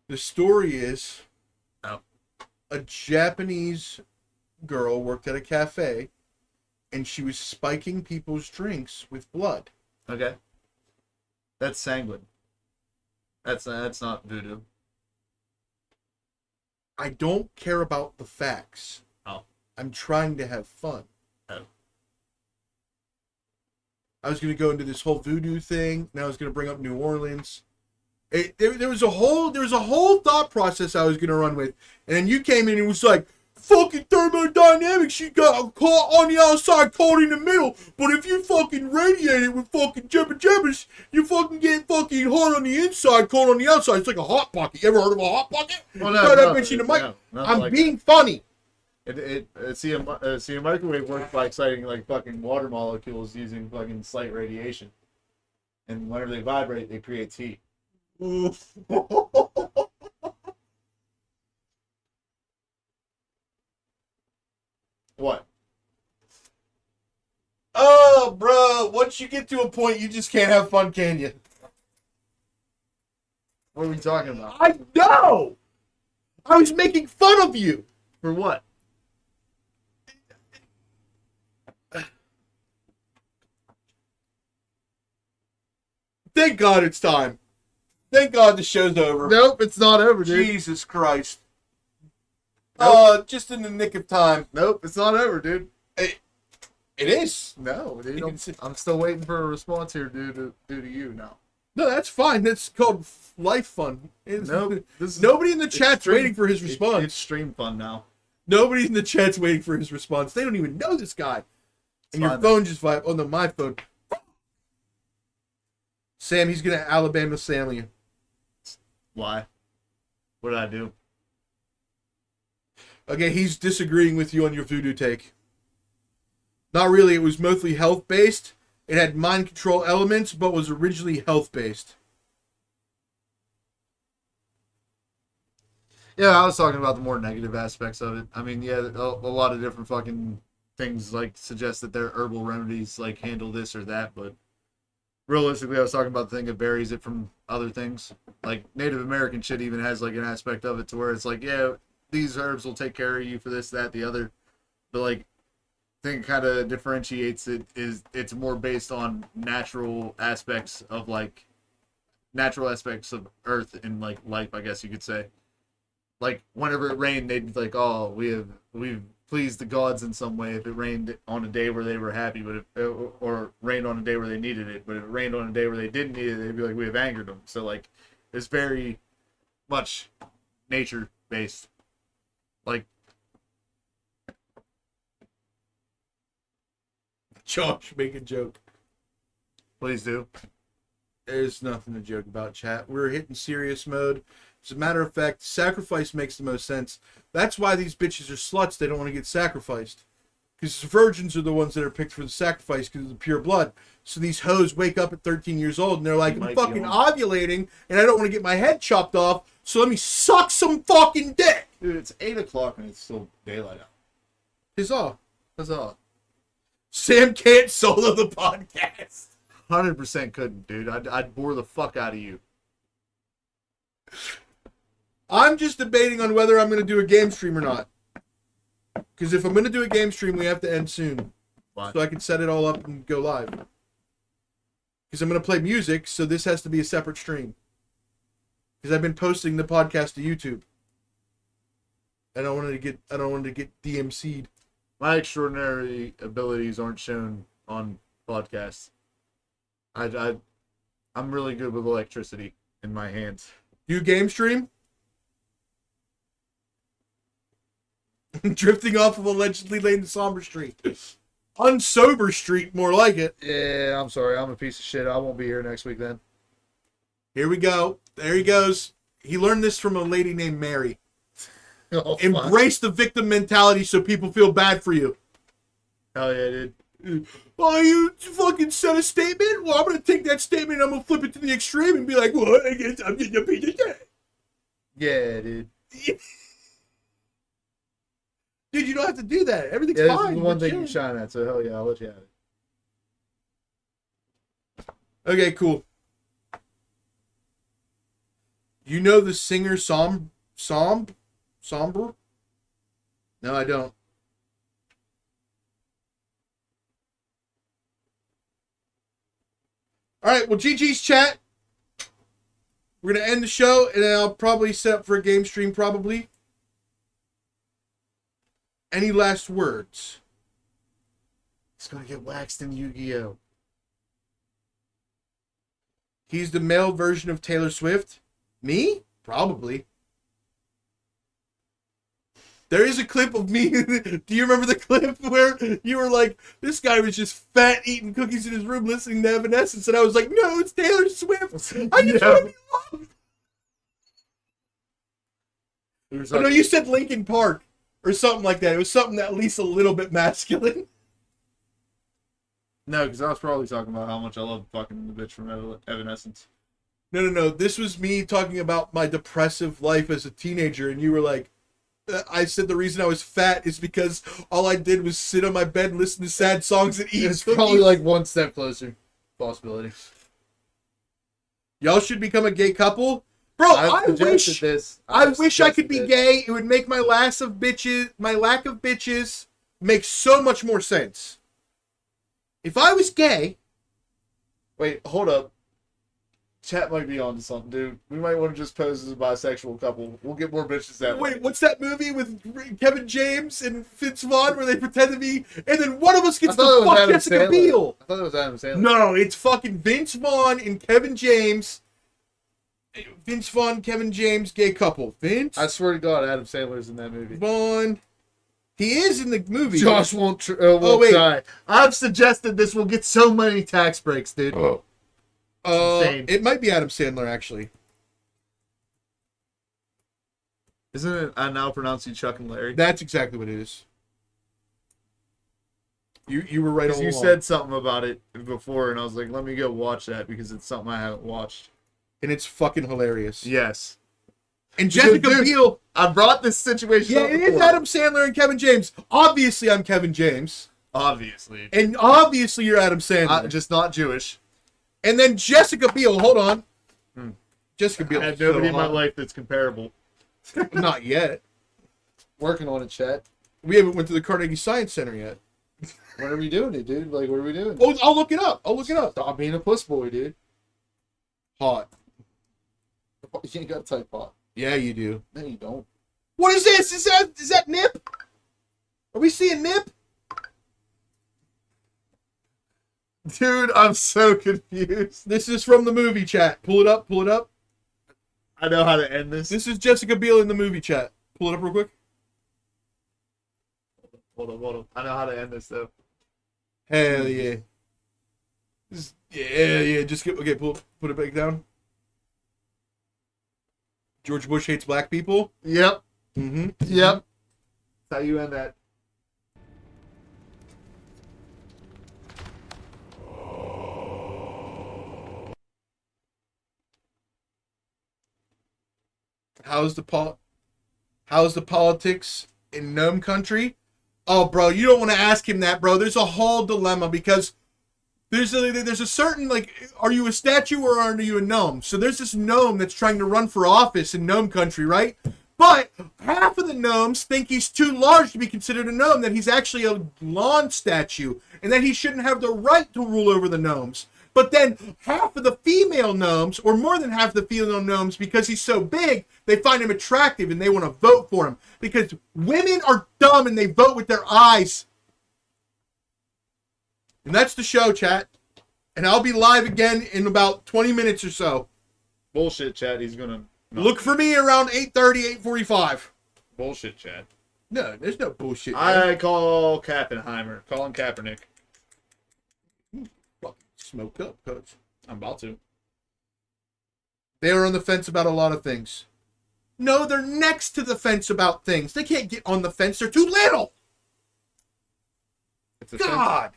The story is... Oh. A Japanese girl worked at a cafe, and she was spiking people's drinks with blood. Okay. That's sanguine. That's not voodoo. I don't care about the facts. Oh. I'm trying to have fun. Oh. I was going to go into this whole voodoo thing, and I was going to bring up New Orleans. There was a whole thought process I was going to run with, and then you came in and was like, fucking thermodynamics, she got caught on the outside, cold in the middle, but if you fucking radiate it with fucking jabbers, you fucking get fucking hot on the inside, cold on the outside. It's like a hot pocket. You ever heard of a hot pocket? Well, I'm being funny. See, a microwave works by exciting, like, fucking water molecules using fucking slight radiation. And whenever they vibrate, they create heat. What? Oh, bro, once you get to a point, you just can't have fun, can you? What are we talking about? I know! I was making fun of you. For what? Thank God it's time. Thank God the show's over. Nope, it's not over, dude. Jesus Christ. Nope. Just in the nick of time. Nope, it's not over, dude. It is. No, dude. You can see- I'm still waiting for a response here due to you now. No, that's fine. That's called life fun. Nope. Nobody in the chat's waiting for his response. It's stream fun now. Nobody in the chat's waiting for his response. They don't even know this guy. And your fine, phone just vibe. Oh no, my phone. Sam, he's gonna Alabama Sam you. Why? What did I do? Okay, he's disagreeing with you on your voodoo take. Not really. It was mostly health based. It had mind control elements, but was originally health based. Yeah, I was talking about the more negative aspects of it. I mean, yeah, a lot of different fucking things like suggest that their herbal remedies like handle this or that, but realistically, I was talking about the thing that varies it from other things. Like Native American shit even has like an aspect of it to where it's like, yeah, these herbs will take care of you for this, that, the other, but like thing kind of differentiates it is it's more based on natural aspects of earth and like life, I guess you could say. Like whenever it rained, they'd be like, "Oh, we've pleased the gods in some way." If it rained on a day where they were happy, or rained on a day where they needed it, but if it rained on a day where they didn't need it, they'd be like, "We have angered them." So like, it's very much nature based. Like, Josh, make a joke. please do. There's nothing to joke about, chat. We're hitting serious mode. As a matter of fact, sacrifice makes the most sense. That's why these bitches are sluts. They don't want to get sacrificed. Because virgins are the ones that are picked for the sacrifice because of the pure blood. So these hoes wake up at 13 years old and they're like, I'm fucking ovulating and I don't want to get my head chopped off, so let me suck some fucking dick. Dude, it's 8 o'clock and it's still daylight out. Huzzah. Huzzah. Sam can't solo the podcast. 100% couldn't, dude. I'd bore the fuck out of you. I'm just debating on whether I'm going to do a game stream or not. Because if I'm going to do a game stream, we have to end soon. Why? So I can set it all up and go live. Because I'm going to play music, so this has to be a separate stream. Because I've been posting the podcast to YouTube. I don't want to get DMC'd. My extraordinary abilities aren't shown on podcasts. I'm really good with electricity in my hands. You game stream? Drifting off of allegedly laying the somber street. Unsober street, more like it. Yeah, I'm sorry. I'm a piece of shit. I won't be here next week then. Here we go. There he goes. He learned this from a lady named Mary. Oh, Embrace the victim mentality so people feel bad for you. hell yeah, dude. Oh, you fucking said a statement? Well, I'm going to take that statement and I'm going to flip it to the extreme and be like, what? I guess I'm getting a piece of shit. Yeah, dude. Dude, you don't have to do that. Everything's Yeah, this fine. is the one thing you shine at, so hell yeah, I'll let you have it. Okay, cool. You know the singer Somber? No, I don't. All right, well, GG's chat. We're going to end the show, and then I'll probably set up for a game stream, probably. Any last words? It's gonna get waxed in Yu-Gi-Oh! He's the male version of Taylor Swift. Me? Probably. There is a clip of me. Do you remember the clip where you were like, this guy was just fat eating cookies in his room listening to Evanescence, and I was like, no, it's Taylor Swift. I just want to be loved. Oh, no, you said Linkin Park or something like that. It was something that at least a little bit masculine. No, because I was probably talking about how much I love fucking the bitch from Evanescence. No. This was me talking about my depressive life as a teenager, and you were like, I said the reason I was fat is because all I did was sit on my bed and listen to sad songs and eat. It's probably like one step closer. Possibility. Y'all should become a gay couple. Bro, I wish I could be gay. It would make my lack of bitches make so much more sense. If I was gay... Wait, hold up. Chat might be onto something, dude. We might want to just pose as a bisexual couple. We'll get more bitches that way. Wait, what's that movie with Kevin James and Vince Vaughn where they pretend to be, and then one of us gets to fuck Jessica Biel? I thought it was Adam Sandler. No, it's fucking Vince Vaughn and Kevin James. Vince Vaughn, Kevin James, gay couple. Vince I swear to God, Adam Sandler's in that movie. Vaughn. He is in the movie. Josh won't die. I've suggested this will get so many tax breaks, dude. Oh. Insane. It might be Adam Sandler, actually. Isn't it? I now pronounce you Chuck and Larry. That's exactly what it is. You were right all You along. said something about it before, and I was like, let me go watch that because it's something I haven't watched. And it's fucking hilarious. Yes. And Jessica Dude, Biel. I brought this situation Yeah, up it is before. Adam Sandler and Kevin James. Obviously, I'm Kevin James. Obviously. And obviously, you're Adam Sandler. Just not Jewish. And then Jessica Biel. Hold on. Jessica Biel. I have is so nobody in my hot. life that's comparable. Not yet. Working on it, chat. We haven't went to the Carnegie Science Center yet. When are we doing it, dude? Like, what are we doing? Oh, I'll look it up. Stop being a puss boy, dude. Hot. You ain't got to type hot. Yeah, you do. No, you don't. What is this? Is that Nip? Are we seeing Nip? Dude, I'm so confused. This is from the movie chat. Pull it up. Pull it up. I know how to end this. This is Jessica Biel in the movie chat. Pull it up real quick. Hold on. I know how to end this, though. Hell yeah. Yeah. Just put it back down. George Bush hates black people. Yep. Mm-hmm. Yep. That's how you end that. How's the politics in Gnome Country? Oh, bro, you don't want to ask him that, bro. There's a whole dilemma because there's a certain, like, are you a statue or are you a gnome? So there's this gnome that's trying to run for office in Gnome Country, right? But half of the gnomes think he's too large to be considered a gnome, that he's actually a lawn statue, and that he shouldn't have the right to rule over the gnomes. But then half of the female gnomes, or more than half of the female gnomes, because he's so big, they find him attractive and they want to vote for him. Because women are dumb and they vote with their eyes. And that's the show, chat. And I'll be live again in about 20 minutes or so. Bullshit, chat. He's gonna... Look for me around 8:30, 8:45. Bullshit, chat. No, there's no bullshit. I call Kappenheimer. Call him Kaepernick. Fucking smoked up, coach. I'm about to. They are on the fence about a lot of things. No, they're next to the fence about things. They can't get on the fence. They're too little. If the God.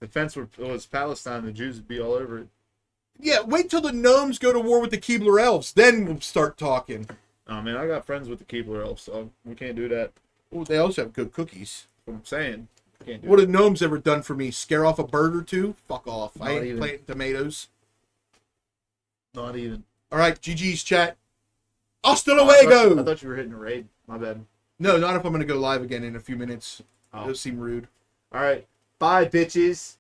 the fence was Palestine, the Jews would be all over it. Yeah, wait till the gnomes go to war with the Keebler elves. Then we'll start talking. Oh, man, I got friends with the Keebler elves, so we can't do that. Oh, they also have good cookies. What I'm saying. Can't do What it. have gnomes ever done for me? Scare off a bird or two? Fuck off. I Not ain't even. planting tomatoes. Not even. All right, GG's chat. Hasta I luego! thought you were hitting a raid. My bad. No, not if I'm going to go live again in a few minutes. Oh. Those seem rude. All right. Bye, bitches.